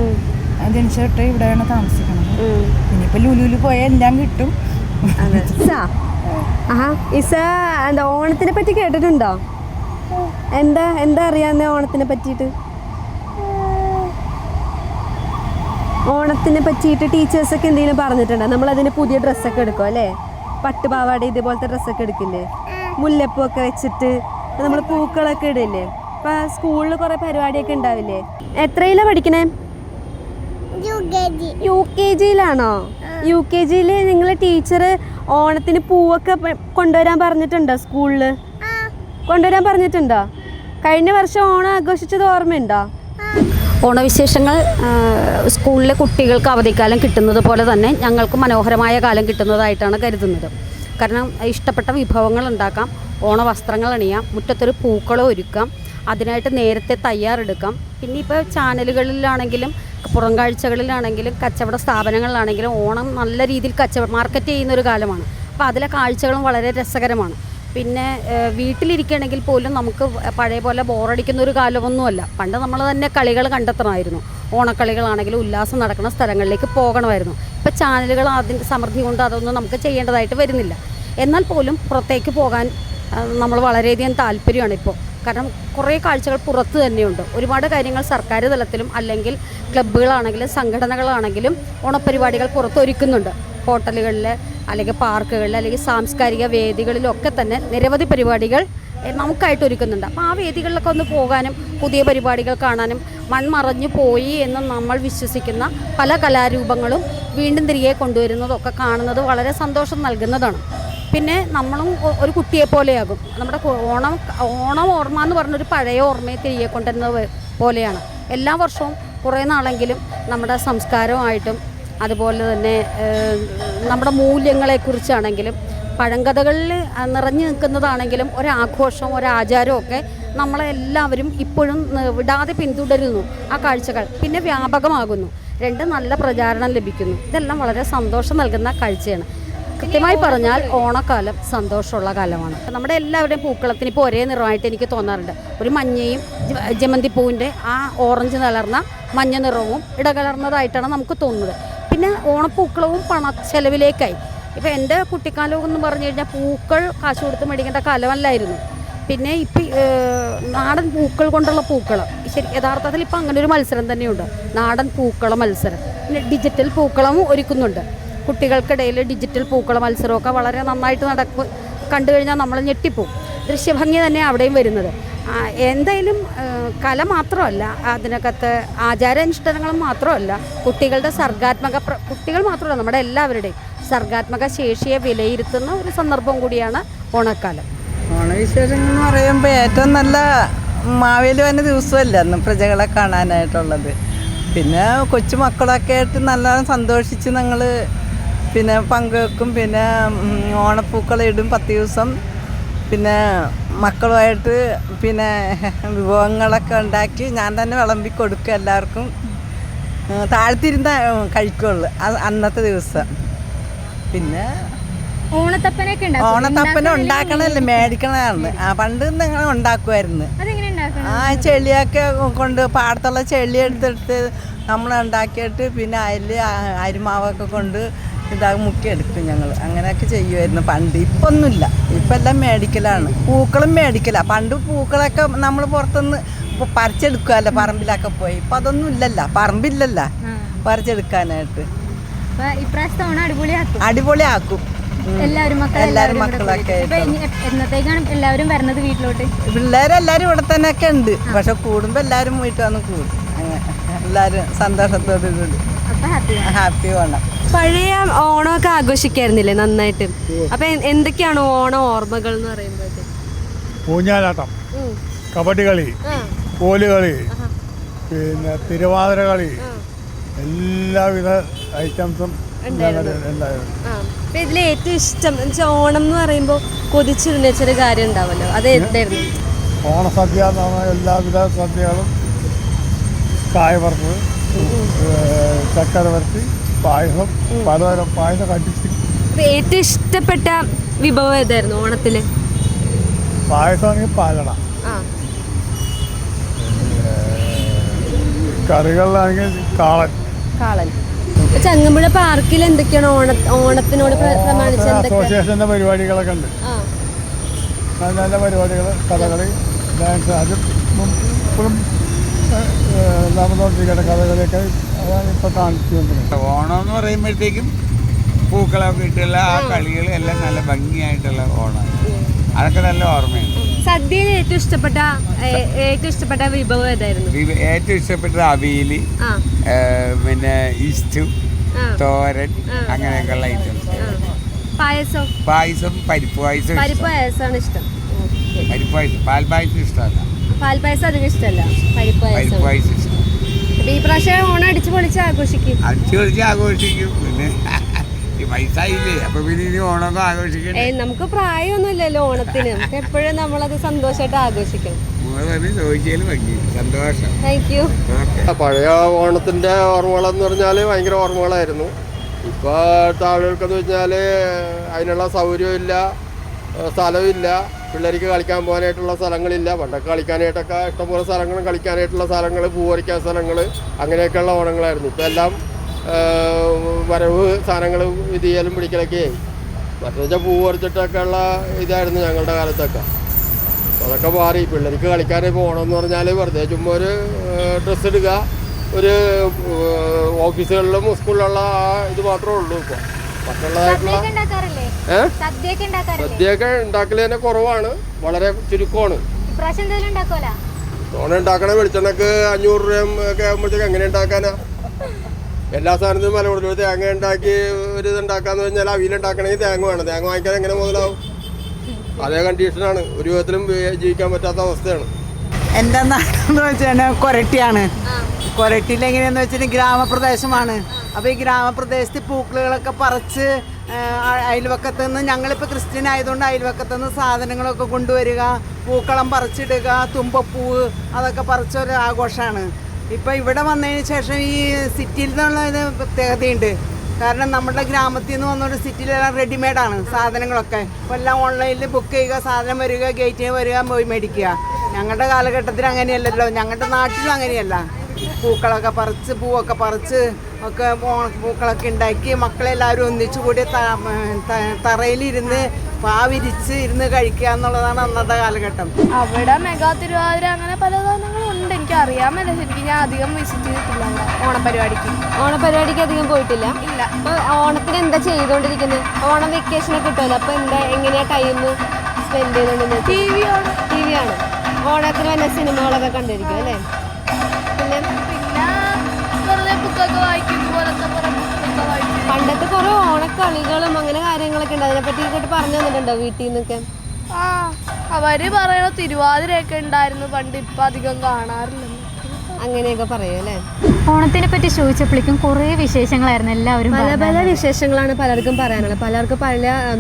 ജനിച്ച തൊട്ട് ഇവിടെയാണ് താമസിക്കണത്. ഇനിയിപ്പോൾ ലുലുവിൽ പോയാൽ എല്ലാം കിട്ടും. എന്താ ഓണത്തിനെ പറ്റി കേട്ടിട്ടുണ്ടോ? എന്താ അറിയാവുന്ന ഓണത്തിനെ പറ്റിയിട്ട്? ഓണത്തിനെ പറ്റിയിട്ട് ടീച്ചേഴ്സൊക്കെ എന്തെങ്കിലും പറഞ്ഞിട്ടുണ്ടോ? നമ്മളതിന് പുതിയ ഡ്രസ്സൊക്കെ എടുക്കും അല്ലേ? പട്ടുപാവാട ഇതുപോലത്തെ ഡ്രസ്സൊക്കെ എടുക്കില്ലേ? മുല്ലപ്പൂ ഒക്കെ വെച്ചിട്ട് നമ്മൾ പൂക്കളൊക്കെ ഇടില്ലേ? ഇപ്പം സ്കൂളിൽ കുറേ പരിപാടിയൊക്കെ ഉണ്ടാവില്ലേ? എത്രയിലാണ് പഠിക്കണേ? UKG-യിലാണോ? UKG-യിൽ നിങ്ങളെ ടീച്ചർ ഓണത്തിന് പൂവൊക്കെ കൊണ്ടുവരാൻ പറഞ്ഞിട്ടുണ്ടോ? സ്കൂളിൽ കൊണ്ടുവരാൻ പറഞ്ഞിട്ടുണ്ടോ? കഴിഞ്ഞ വർഷം ഓണം ആഘോഷിച്ചത് ഓർമ്മയുണ്ടോ? ഓണവിശേഷങ്ങൾ സ്കൂളിലെ കുട്ടികൾക്ക് അവധിക്കാലം കിട്ടുന്നത് പോലെ തന്നെ ഞങ്ങൾക്ക് മനോഹരമായ കാലം കിട്ടുന്നതായിട്ടാണ് കരുതുന്നത്. കാരണം ഇഷ്ടപ്പെട്ട വിഭവങ്ങൾ ഉണ്ടാക്കാം, ഓണവസ്ത്രങ്ങൾ അണിയാം, മുറ്റത്തൊരു പൂക്കളം ഒരുക്കാം, അതിനായിട്ട് നേരത്തെ തയ്യാറെടുക്കാം. പിന്നെ ഇപ്പോൾ ചാനലുകളിലാണെങ്കിലും പുറം കാഴ്ചകളിലാണെങ്കിലും കച്ചവട സ്ഥാപനങ്ങളിലാണെങ്കിലും ഓണം നല്ല രീതിയിൽ മാർക്കറ്റ് ചെയ്യുന്നൊരു കാലമാണ്. അപ്പോൾ അതിലെ കാഴ്ചകളും വളരെ രസകരമാണ്. പിന്നെ വീട്ടിലിരിക്കുകയാണെങ്കിൽ പോലും നമുക്ക് പഴയ പോലെ ബോറടിക്കുന്ന ഒരു കാലമൊന്നുമല്ല. പണ്ട് നമ്മൾ തന്നെ കളികൾ കണ്ടെത്തണമായിരുന്നു. ഓണക്കളികളാണെങ്കിലും ഉല്ലാസം നടക്കുന്ന സ്ഥലങ്ങളിലേക്ക് പോകണമായിരുന്നു. ഇപ്പോൾ ചാനലുകൾ അതിൻ്റെ സമൃദ്ധി കൊണ്ട് അതൊന്നും നമുക്ക് ചെയ്യേണ്ടതായിട്ട് വരുന്നില്ല. എന്നാൽ പോലും പുറത്തേക്ക് പോകാൻ നമ്മൾ വളരെയധികം താല്പര്യമാണ് ഇപ്പോൾ. കാരണം കുറേ കാഴ്ചകൾ പുറത്ത് തന്നെയുണ്ട്. ഒരുപാട് കാര്യങ്ങൾ സർക്കാർ തലത്തിലും അല്ലെങ്കിൽ ക്ലബ്ബുകളാണെങ്കിലും സംഘടനകളാണെങ്കിലും ഓണപ്പരിപാടികൾ പുറത്തൊരുക്കുന്നുണ്ട്. ഹോട്ടലുകളിൽ അല്ലെങ്കിൽ പാർക്കുകളിൽ അല്ലെങ്കിൽ സാംസ്കാരിക വേദികളിലൊക്കെ തന്നെ നിരവധി പരിപാടികൾ നമുക്കായിട്ട് ഒരുക്കുന്നുണ്ട്. അപ്പോൾ ആ വേദികളിലൊക്കെ ഒന്ന് പോകാനും പുതിയ പരിപാടികൾ കാണാനും മൺമറഞ്ഞു പോയി എന്ന് നമ്മൾ വിശ്വസിക്കുന്ന പല കലാരൂപങ്ങളും വീണ്ടും തിരികെ കൊണ്ടുവരുന്നതൊക്കെ കാണുന്നത് വളരെ സന്തോഷം നൽകുന്നതാണ്. പിന്നെ നമ്മളും ഒരു കുട്ടിയെ പോലെയാകും. നമ്മുടെ ഓണം ഓർമ്മ എന്ന് പറഞ്ഞൊരു പഴയ ഓർമ്മയെ തിരികെ കൊണ്ടുവരുന്നത് പോലെയാണ്. എല്ലാ വർഷവും കുറേ നാളെങ്കിലും നമ്മുടെ സംസ്കാരമായിട്ടും അതുപോലെ തന്നെ നമ്മുടെ മൂല്യങ്ങളെക്കുറിച്ചാണെങ്കിലും പഴങ്കഥകളിൽ നിറഞ്ഞു നിൽക്കുന്നതാണെങ്കിലും ഒരാഘോഷം ഒരാചാരമൊക്കെ നമ്മളെല്ലാവരും ഇപ്പോഴും വിടാതെ പിന്തുടരുന്നു. ആ കാഴ്ചകൾ പിന്നെ വ്യാപകമാകുന്നു. നല്ല പ്രചാരണം ലഭിക്കുന്നു. ഇതെല്ലാം വളരെ സന്തോഷം നൽകുന്ന കാഴ്ചയാണ്. കൃത്യമായി പറഞ്ഞാൽ ഓണക്കാലം സന്തോഷമുള്ള കാലമാണ്. നമ്മുടെ എല്ലാവരുടെയും പൂക്കളത്തിന് ഇപ്പോൾ ഒരേ നിറമായിട്ട് എനിക്ക് തോന്നാറുണ്ട്. ഒരു മഞ്ഞയും ജമന്തിപ്പൂവിൻ്റെ ആ ഓറഞ്ച് കലർന്ന മഞ്ഞ നിറവും ഇടകലർന്നതായിട്ടാണ് നമുക്ക് തോന്നുന്നത്. പിന്നെ ഓണപ്പൂക്കളവും ചെലവിലേക്കായി. ഇപ്പോൾ എൻ്റെ കുട്ടിക്കാലം എന്ന് പറഞ്ഞു കഴിഞ്ഞാൽ പൂക്കൾ കാശ് കൊടുത്ത് മേടിക്കേണ്ട കാലമല്ലായിരുന്നു. പിന്നെ ഇപ്പം നാടൻ പൂക്കൾ കൊണ്ടുള്ള പൂക്കളം യഥാർത്ഥത്തിൽ ഇപ്പം അങ്ങനെ ഒരു മത്സരം തന്നെയുണ്ട്, നാടൻ പൂക്കള മത്സരം. പിന്നെ ഡിജിറ്റൽ പൂക്കളവും ഒരുക്കുന്നുണ്ട്. കുട്ടികൾക്കിടയിൽ ഡിജിറ്റൽ പൂക്കള മത്സരമൊക്കെ വളരെ നന്നായിട്ട് കണ്ടു കഴിഞ്ഞാൽ നമ്മൾ ഞെട്ടിപ്പോവും. ദൃശ്യഭംഗി തന്നെ അവിടെയും വരുന്നത്. എന്തായാലും കല മാത്രമല്ല, അതിനകത്ത് ആചാരാനുഷ്ഠാനങ്ങളും മാത്രമല്ല, കുട്ടികളുടെ കുട്ടികൾ മാത്രമല്ല നമ്മുടെ എല്ലാവരുടെയും സർഗാത്മക ശേഷിയെ വിലയിരുത്തുന്ന ഒരു സന്ദർഭം കൂടിയാണ് ഓണക്കാലം. ഓണവിശേഷങ്ങൾ എന്ന് പറയുമ്പോൾ ഏറ്റവും നല്ല മാവേലി വന്ന ദിവസമല്ല അന്ന് പ്രജകളെ കാണാനായിട്ടുള്ളത്. പിന്നെ കൊച്ചുമക്കളൊക്കെ ആയിട്ട് നല്ല സന്തോഷിച്ച് ഞങ്ങൾ പിന്നെ പങ്കുവെക്കും. പിന്നെ ഓണപ്പൂക്കളിടും 10 ദിവസം. പിന്നെ മക്കളുമായിട്ട് പിന്നെ വിഭവങ്ങളൊക്കെ ഉണ്ടാക്കി ഞാൻ തന്നെ വിളമ്പി കൊടുക്കും എല്ലാവർക്കും. താഴ്ത്തിരുന്ന കഴിക്കുള്ളൂ അന്നത്തെ ദിവസം. പിന്നെ ഓണത്തപ്പന ഉണ്ടാക്കണല്ലേ, മേടിക്കണതാണ്. പണ്ട് ഞങ്ങൾ ഉണ്ടാക്കുമായിരുന്നു. ആ ചെളിയൊക്കെ കൊണ്ട് പാടത്തുള്ള ചെളി എടുത്തെടുത്ത് നമ്മൾ ഉണ്ടാക്കിയിട്ട് പിന്നെ അതിൽ അരിമാവൊക്കെ കൊണ്ട് മുക്കിയെടുക്കും ഞങ്ങൾ. അങ്ങനെയൊക്കെ ചെയ്യുമായിരുന്നു പണ്ട്. ഇപ്പം ഒന്നുമില്ല, ഇപ്പം എല്ലാം മേടിക്കലാണ്. പൂക്കളും മേടിക്കലാണ്. പണ്ട് പൂക്കളൊക്കെ നമ്മൾ പുറത്തുനിന്ന് പറിച്ചെടുക്കുമല്ലോ പറമ്പിലൊക്കെ പോയി. ഇപ്പം അതൊന്നും ഇല്ലല്ലോ, പറമ്പില്ലല്ലോ പറിച്ചെടുക്കാനായിട്ട്. ഇപ്രാവശ്യത്തെ ഓണം അടിപൊളിയാക്കും. എല്ലാവരും മക്കളൊക്കെ എന്നത്തേക്കാണ് എല്ലാവരും വരുന്നത് വീട്ടിലോട്ട്? പിള്ളേരെല്ലാരും ഇവിടെ തന്നെ ഒക്കെ ഉണ്ട്. പക്ഷെ കൂടുമ്പോ എല്ലാരും വീട്ടിൽ വന്ന് കൂടും. എല്ലാരും സന്തോഷത്തോടു കൂടി ഹാപ്പി ഓണം. പഴയ ഓണമൊക്കെ ആഘോഷിക്കായിരുന്നില്ലേ നന്നായിട്ട്? അപ്പൊ എന്തൊക്കെയാണ് ഓണം ഓർമ്മകൾ എന്ന് പറയുമ്പോഴത്തേക്ക്? ഊഞ്ഞാലാട്ടം, കബഡി കളി, കോലുകളി, പിന്നെ തിരുവാതിര കളി, എല്ലാവിധ ഐറ്റംസും ഇതിൽ ഏറ്റവും ഇഷ്ടം ഓണം എന്ന് പറയുമ്പോൾ കൊതിച്ചിരുന്നൊരു കാര്യം ഉണ്ടാവല്ലോ, അത് എന്തായിരുന്നു? ഓണസദ്യ എന്ന് പറഞ്ഞാൽ എല്ലാവിധ സദ്യകളും, കായവറുത്തത്, ചക്കര വരട്ടി, പായസം, പലതരം പായസം കണ്ടിച്ച്. ഏറ്റവും ഇഷ്ടപ്പെട്ട വിഭവം ഏതായിരുന്നു ഓണത്തില്? പായസമാണെങ്കിൽ പാലട, കറികളിലാണെങ്കിൽ കാളൻ. ചങ്ങമ്പുഴ പാർക്കിൽ എന്തൊക്കെയാണ് ഓണത്തിനോട് പ്രമാണിച്ച് അസോസിയേഷന്റെ പരിപാടികളൊക്കെ ഉണ്ട്. നല്ല നല്ല പരിപാടികൾ, കഥകളി, ഡാൻസ്, അതും ഇപ്പോഴും രണ്ടാമതോട്ടിരിക്കട്ടെ കഥകളിയൊക്കെ അതാണ് ഇപ്പോൾ കാണിച്ചുകൊണ്ടിരിക്കുന്നത്. ഓണം എന്ന് പറയുമ്പോഴത്തേക്കും പൂക്കളൊക്കെ ഇട്ടുള്ള ആ കളികൾ എല്ലാം നല്ല ഭംഗിയായിട്ടുള്ള ഓണം, അതൊക്കെ നല്ല ഓർമ്മയുണ്ട്. സദ്യയിൽ ഏറ്റവും ഇഷ്ടപ്പെട്ട വിഭവം ഏതായിരുന്നു? ഏറ്റവും ഇഷ്ടപ്പെട്ടത് അവിയല്, പിന്നെ ഇഷ്ടു, തോരൻ, അങ്ങനെയൊക്കെയുള്ള ഐറ്റംസ്. പായസം, പരിപ്പ് പായസമാണ് ഇഷ്ടം. പരിപ്പ് പായസം, പാൽപ്പായസം ഇഷ്ടമല്ല. പാൽപ്പായസം അധികം ഇഷ്ടമല്ല, പരിപ്പ് പായസം ഇഷ്ടം. ഈ പ്രാവശ്യം ഓണം അടിച്ചു പൊളിച്ച് ആഘോഷിക്കും. പിന്നെ വയസ്സായില്ലേ, അപ്പൊ പിന്നെ ഇനി ഓണമൊക്കെ ആഘോഷിക്കണ്ടേ? നമുക്ക് പ്രായമൊന്നുമില്ലല്ലോ ഓണത്തിന്, എപ്പോഴും നമ്മളത് സന്തോഷമായിട്ട് ആഘോഷിക്കണം. ചോദിച്ചാലും സന്തോഷം. Thank you. പഴയ ഓണത്തിന്റെ ഓർമ്മകളെന്ന് പറഞ്ഞാൽ ഭയങ്കര ഓർമ്മകളായിരുന്നു. ഇപ്പോൾ ആളുകൾക്കെന്ന് വെച്ചാൽ അതിനുള്ള സൗകര്യമില്ല, സ്ഥലമില്ല, പിള്ളേർക്ക് കളിക്കാൻ പോകാനായിട്ടുള്ള സ്ഥലങ്ങളില്ല. പണ്ടൊക്കെ കളിക്കാനായിട്ടൊക്കെ ഇഷ്ടംപോലെ സ്ഥലങ്ങളും കളിക്കാനായിട്ടുള്ള സ്ഥലങ്ങൾ, പൂ പറിക്കാൻ സ്ഥലങ്ങൾ, അങ്ങനെയൊക്കെയുള്ള ഓണങ്ങളായിരുന്നു. ഇപ്പോൾ എല്ലാം വരവ് സാധനങ്ങൾ ഇത് ചെയ്യലും പിടിക്കലൊക്കെ ആയി. മറ്റേ പൂ പറിച്ചിട്ടൊക്കെ ഉള്ള ഇതായിരുന്നു ഞങ്ങളുടെ കാലത്തൊക്കെ. അതൊക്കെ മാറി. പിള്ളേർക്ക് കളിക്കാനായി പോകണം എന്ന് പറഞ്ഞാൽ വെറുതെ ചുമ്മാ ഒരു ഡ്രസ്സ് എടുക്കുക, ഒരു ഓഫീസുകളിലും സ്കൂളിലുള്ള ആ ഇത് മാത്രമേ ഉള്ളൂ. ഇപ്പോൾ മറ്റുള്ളതായിട്ടുള്ള സദ്യയൊക്കെ ഉണ്ടാക്കൽ തന്നെ കുറവാണ്, വളരെ ചുരുക്കമാണ്. ഓണം ഉണ്ടാക്കണ വെളിച്ചെണ്ണക്ക് 500 രൂപയൊക്കെ ആകുമ്പോഴത്തേക്ക് എങ്ങനെ ഉണ്ടാക്കാനാ? എല്ലാ സാധനത്തിനും വില കൊടുക്കും. തേങ്ങ ഉണ്ടാക്കി ഒരു ഇതുണ്ടാക്കാന്ന് പറഞ്ഞാൽ അവിയലുണ്ടാക്കണമെങ്കിൽ തേങ്ങ വേണം. തേങ്ങ വാങ്ങിക്കാൻ എങ്ങനെ മുതലാവും? അതേ കണ്ടീഷനാണ്. ഒരു വിധത്തിലും ജീവിക്കാൻ പറ്റാത്ത അവസ്ഥയാണ്. എൻ്റെ നാടെന്ന് വെച്ചാൽ കൊരട്ടിയാണ്. കൊരട്ടിയിൽ എങ്ങനെയാന്ന് വെച്ചാൽ ഗ്രാമപ്രദേശമാണ്. അപ്പോൾ ഈ ഗ്രാമപ്രദേശത്ത് പൂക്കളുകളൊക്കെ പറിച്ച് അയൽവക്കത്ത് നിന്ന്, ഞങ്ങളിപ്പോൾ ക്രിസ്ത്യൻ ആയതുകൊണ്ട് അയൽവക്കത്ത് നിന്ന് സാധനങ്ങളൊക്കെ കൊണ്ടുവരിക, പൂക്കളം പറിച്ചിടുക, തുമ്പപ്പൂവ് അതൊക്കെ പറിച്ചൊരു ആഘോഷമാണ്. ഇപ്പോൾ ഇവിടെ വന്നതിന് ശേഷം ഈ സിറ്റിയിൽ നിന്നുള്ള പ്രത്യേകതയുണ്ട്. കാരണം നമ്മുടെ ഗ്രാമത്തിൽ നിന്ന് വന്നൊരു സിറ്റിയിലെല്ലാം റെഡിമെയ്ഡാണ് സാധനങ്ങളൊക്കെ. ഇപ്പോൾ എല്ലാം ഓൺലൈനിൽ ബുക്ക് ചെയ്യുക, സാധനം വരിക, ഗേറ്റിന് വരിക, പോയി മേടിക്കുക. ഞങ്ങളുടെ കാലഘട്ടത്തിൽ അങ്ങനെയല്ലല്ലോ, ഞങ്ങളുടെ നാട്ടിലും അങ്ങനെയല്ല. പൂക്കളൊക്കെ പറിച്ച്, പൂവൊക്കെ പറിച്ച് ഒക്കെ പൂക്കളൊക്കെ ഉണ്ടാക്കി മക്കളെല്ലാവരും ഒന്നിച്ചു കൂടി തറയിലിരുന്ന് പാവിരിച്ച് ഇരുന്ന് കഴിക്കുക എന്നുള്ളതാണ് അന്നത്തെ കാലഘട്ടം. അവിടെ മെഗാ തിരുവാതിര അങ്ങനെ പല സാധനങ്ങളും ഉണ്ട്. എനിക്ക് അറിയാമല്ലോ ശരിക്കും. ഞാൻ അധികം വിസിറ്റ് ചെയ്തിട്ടില്ല ഓണപരിപാടിക്ക് അധികം പോയിട്ടില്ല. ഇല്ല. അപ്പോൾ ഓണത്തിന് എന്താ ചെയ്തുകൊണ്ടിരിക്കുന്നത്? ഓണം വെക്കേഷനൊക്കെ കിട്ടുമല്ലോ, അപ്പോൾ എങ്ങനെയാ ടൈം സ്പെൻഡ് ചെയ്തുകൊണ്ടിരുന്നത്? ടി വി ആണ്. ഓണത്തിന് വല്ല സിനിമകളൊക്കെ കണ്ടിരിക്കും അല്ലേ? പിന്നെ വെറുതെ ബുക്കൊക്കെ വായിക്കും. ഇതുപോലത്തെ കുറേ ബുക്കൊക്കെ വായിക്കും. പണ്ടത്തെ കുറേ ഓണക്കളികളും അങ്ങനെ കാര്യങ്ങളൊക്കെ ഉണ്ട്. അതിനെപ്പറ്റി ഇങ്ങോട്ട് പറഞ്ഞു തന്നിട്ടുണ്ടോ വീട്ടിൽ നിന്നൊക്കെ? അവര് പറയണ തിരുവാതിരയൊക്കെ ഉണ്ടായിരുന്നു പണ്ട്, ഇപ്പം അധികം കാണാറില്ല. അങ്ങനെയൊക്കെ പറയും അല്ലേ? ഓണത്തിനെ പറ്റി ചോദിച്ചപ്പോഴേക്കും കുറേ വിശേഷങ്ങളായിരുന്നു. എല്ലാവരും പല വിശേഷങ്ങളാണ് പലർക്കും പറയാനുള്ളത്. പലർക്കും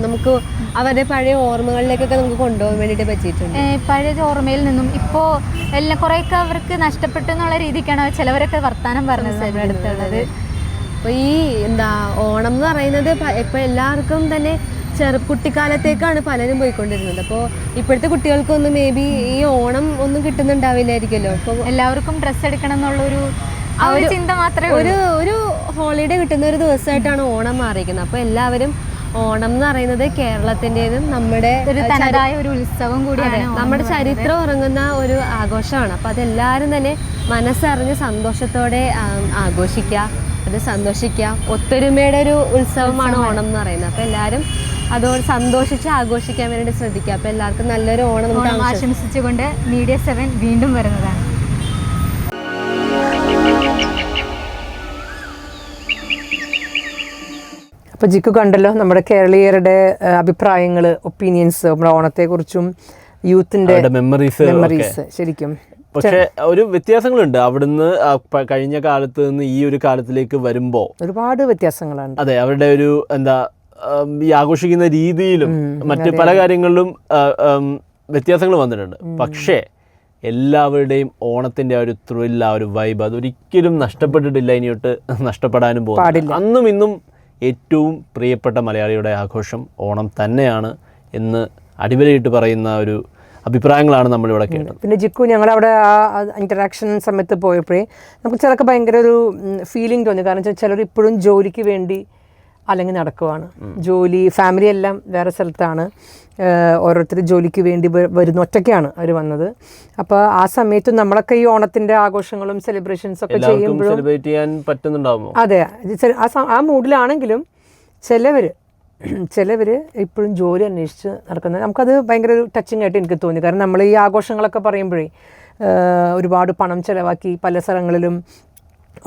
നമുക്ക് അവരുടെ പഴയ ഓർമ്മകളിലേക്കൊക്കെ നമുക്ക് കൊണ്ടുപോകാൻ വേണ്ടിയിട്ട് പറ്റിയിട്ടുണ്ട്. പഴയ ഓർമ്മയിൽ നിന്നും ഇപ്പോൾ എല്ലാം കുറേയൊക്കെ അവർക്ക് നഷ്ടപ്പെട്ടു എന്നുള്ള രീതിക്കാണ് ചിലവരൊക്കെ വർത്താനം പറഞ്ഞത് അടുത്തുള്ളത്. അപ്പോൾ ഈ ഓണം എന്ന് പറയുന്നത് ഇപ്പോൾ എല്ലാവർക്കും തന്നെ കുട്ടിക്കാലത്തേക്കാണ് പലരും പോയിക്കൊണ്ടിരുന്നത്. അപ്പോൾ ഇപ്പോഴത്തെ കുട്ടികൾക്കൊന്നും മേ ബി ഈ ഓണം ഒന്നും കിട്ടുന്നുണ്ടാവില്ലായിരിക്കുമല്ലോ. അപ്പോൾ എല്ലാവർക്കും ഡ്രസ്സ് എടുക്കണം എന്നുള്ളൊരു ചിന്ത മാത്രമേ ഒരു ഹോളിഡേ കിട്ടുന്ന ഒരു ദിവസമായിട്ടാണ് ഓണം മാറിയിരിക്കുന്നത്. അപ്പോൾ എല്ലാവരും ഓണം എന്ന് പറയുന്നത് കേരളത്തിൻ്റെതും നമ്മുടെ തനതായ ഒരു ഉത്സവം കൂടിയാണ്. നമ്മുടെ ചരിത്രം ഉറങ്ങുന്ന ഒരു ആഘോഷമാണ്. അപ്പോൾ അതെല്ലാവരും തന്നെ മനസ്സറിഞ്ഞ് സന്തോഷത്തോടെ ആഘോഷിക്കുക, അത് സന്തോഷിക്കുക. ഒത്തൊരുമയുടെ ഒരു ഉത്സവമാണ് ഓണം എന്ന് പറയുന്നത്. അപ്പോൾ എല്ലാവരും അതുകൊണ്ട് സന്തോഷിച്ച് ആഘോഷിക്കാൻ വേണ്ടി ശ്രദ്ധിക്കുക. അപ്പോൾ എല്ലാവർക്കും നല്ലൊരു ഓണം നമുക്ക് ആശംസിച്ചുകൊണ്ട് മീഡിയ 7 വീണ്ടും വരുന്നതാണ്. അപ്പോൾ ജിക്കു കണ്ടല്ലോ നമ്മുടെ കേരളീയരുടെ അഭിപ്രായങ്ങൾ, ഒപ്പീനിയൻസ് നമ്മുടെ ഓണത്തെക്കുറിച്ചും യൂത്തിൻ്റെ മെമ്മറീസ്. ശരിക്കും പക്ഷേ ഒരു വ്യത്യാസങ്ങളുണ്ട് അവിടുന്ന് കഴിഞ്ഞ കാലത്ത് നിന്ന് ഈ ഒരു കാലത്തിലേക്ക് വരുമ്പോൾ ഒരുപാട് വ്യത്യാസങ്ങളുണ്ട്. അതെ, അവരുടെ ഒരു എന്താ ഈ ആഘോഷിക്കുന്ന രീതിയിലും മറ്റ് പല കാര്യങ്ങളിലും വ്യത്യാസങ്ങൾ വന്നിട്ടുണ്ട്. പക്ഷേ എല്ലാവരുടെയും ഓണത്തിൻ്റെ ആ ഒരു ത്രില്ല്, ആ ഒരു വൈബ് അതൊരിക്കലും നഷ്ടപ്പെട്ടിട്ടില്ല, ഇനിയൊട്ട് നഷ്ടപ്പെടാനും പോകുന്നില്ല. അന്നും ഇന്നും ഏറ്റവും പ്രിയപ്പെട്ട മലയാളിയുടെ ആഘോഷം ഓണം തന്നെയാണ് എന്ന് അടിവരയിട്ട് പറയുന്ന ഒരു അഭിപ്രായങ്ങളാണ് നമ്മളിവിടെ കേട്ടത്. പിന്നെ ജിക്കു ഞങ്ങളവിടെ ആ ഇൻറ്ററാക്ഷൻ സമയത്ത് പോയപ്പോഴേ നമുക്ക് ചിലർക്ക് ഭയങ്കര ഒരു ഫീലിംഗ് തോന്നി. കാരണം വെച്ചാൽ ചിലർ ഇപ്പോഴും ജോലിക്ക് വേണ്ടി അല്ലെങ്കിൽ നടക്കുവാണ്, ജോലി ഫാമിലി എല്ലാം വേറെ സ്ഥലത്താണ്, ഓരോരുത്തർ ജോലിക്ക് വേണ്ടി വരുന്ന ഒറ്റയ്ക്കാണ് അവർ വന്നത്. അപ്പോൾ ആ സമയത്ത് നമ്മളൊക്കെ ഈ ഓണത്തിൻ്റെ ആഘോഷങ്ങളും സെലിബ്രേഷൻസ് ഒക്കെ ചെയ്യുമ്പോഴും സെലിബ്രേറ്റ് ചെയ്യാൻ പറ്റുന്നുണ്ടാവുമോ? അതെ, ആ മൂഡിലാണെങ്കിലും ചിലവർ ഇപ്പോഴും ജോലി അന്വേഷിച്ച് നടക്കുന്നത് നമുക്കത് ഭയങ്കര ഒരു ടച്ചിങ് ആയിട്ട് എനിക്ക് തോന്നി. കാരണം നമ്മൾ ഈ ആഘോഷങ്ങളൊക്കെ പറയുമ്പോഴേ ഒരുപാട് പണം ചിലവാക്കി പല സ്ഥലങ്ങളിലും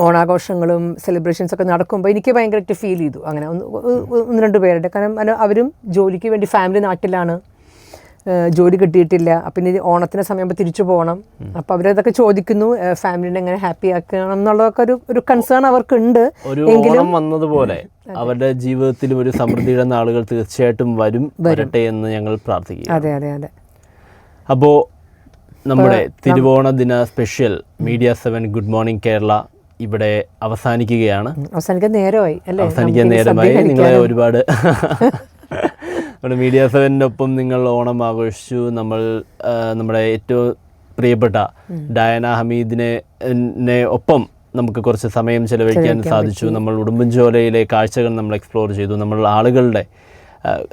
ഓണാഘോഷങ്ങളും സെലിബ്രേഷൻസൊക്കെ നടക്കുമ്പോൾ എനിക്ക് ഭയങ്കരമായിട്ട് ഫീൽ ചെയ്തു. അങ്ങനെ ഒന്ന് രണ്ട് പേരുടെ, കാരണം അവരും ജോലിക്ക് വേണ്ടി ഫാമിലി നാട്ടിലാണ്, ജോലി കിട്ടിയിട്ടില്ല, പിന്നെ ഓണത്തിൻ്റെ സമയമാകുമ്പോൾ തിരിച്ചു പോകണം. അപ്പോൾ അവരതൊക്കെ ചോദിക്കുന്നു, ഫാമിലിനെ എങ്ങനെ ഹാപ്പി ആക്കണം എന്നുള്ളതൊക്കെ ഒരു കൺസേൺ അവർക്കുണ്ട്. എങ്കിലും വന്നതുപോലെ അവരുടെ ജീവിതത്തിലും ഒരു സമൃദ്ധിയുടെ നാളുകൾ തീർച്ചയായിട്ടും വരട്ടെ എന്ന് ഞങ്ങൾ പ്രാർത്ഥിക്കുന്നു. അതെ അതെ അതെ. അപ്പോൾ നമ്മുടെ തിരുവോണ ദിന special media 7 good morning Kerala ഇവിടെ അവസാനിക്കുകയാണ്. അവസാനിക്കാൻ നേരമായി. നിങ്ങളെ ഒരുപാട് നമ്മുടെ മീഡിയ 7-നൊപ്പം നിങ്ങൾ ഓണം ആഘോഷിച്ചു. നമ്മുടെ ഏറ്റവും പ്രിയപ്പെട്ട ഡയാന ഹമീദിനെ ഒപ്പം നമുക്ക് കുറച്ച് സമയം ചെലവഴിക്കാൻ സാധിച്ചു. നമ്മൾ ഉടുമ്പൻചോലയിലെ കാഴ്ചകൾ നമ്മൾ എക്സ്പ്ലോർ ചെയ്തു. നമ്മൾ ആളുകളുടെ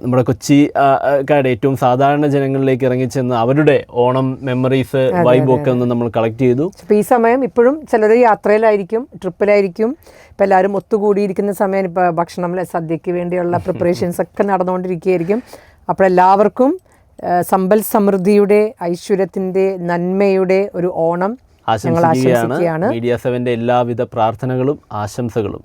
നമ്മുടെ കൊച്ചിക്കാരുടെ ഏറ്റവും സാധാരണ ജനങ്ങളിലേക്ക് ഇറങ്ങിച്ചെന്ന് അവരുടെ ഓണം മെമ്മറീസ് വൈബൊക്കെ ഒന്ന് നമ്മൾ കളക്ട് ചെയ്തു. അപ്പോൾ ഈ സമയം ഇപ്പോഴും ചിലർ യാത്രയിലായിരിക്കും, ട്രിപ്പിലായിരിക്കും. ഇപ്പോൾ എല്ലാവരും ഒത്തുകൂടിയിരിക്കുന്ന സമയം ഇപ്പോൾ ഭക്ഷണം സദ്യയ്ക്ക് വേണ്ടിയുള്ള പ്രിപ്പറേഷൻസ് ഒക്കെ നടന്നുകൊണ്ടിരിക്കുകയായിരിക്കും. അപ്പോൾ എല്ലാവർക്കും സമ്പൽ സമൃദ്ധിയുടെ, ഐശ്വര്യത്തിൻ്റെ, നന്മയുടെ ഒരു ഓണം ഞങ്ങൾ ആശംസിക്കുകയാണ്. മീഡിയ 7-ന്റെ എല്ലാവിധ പ്രാർത്ഥനകളും ആശംസകളും.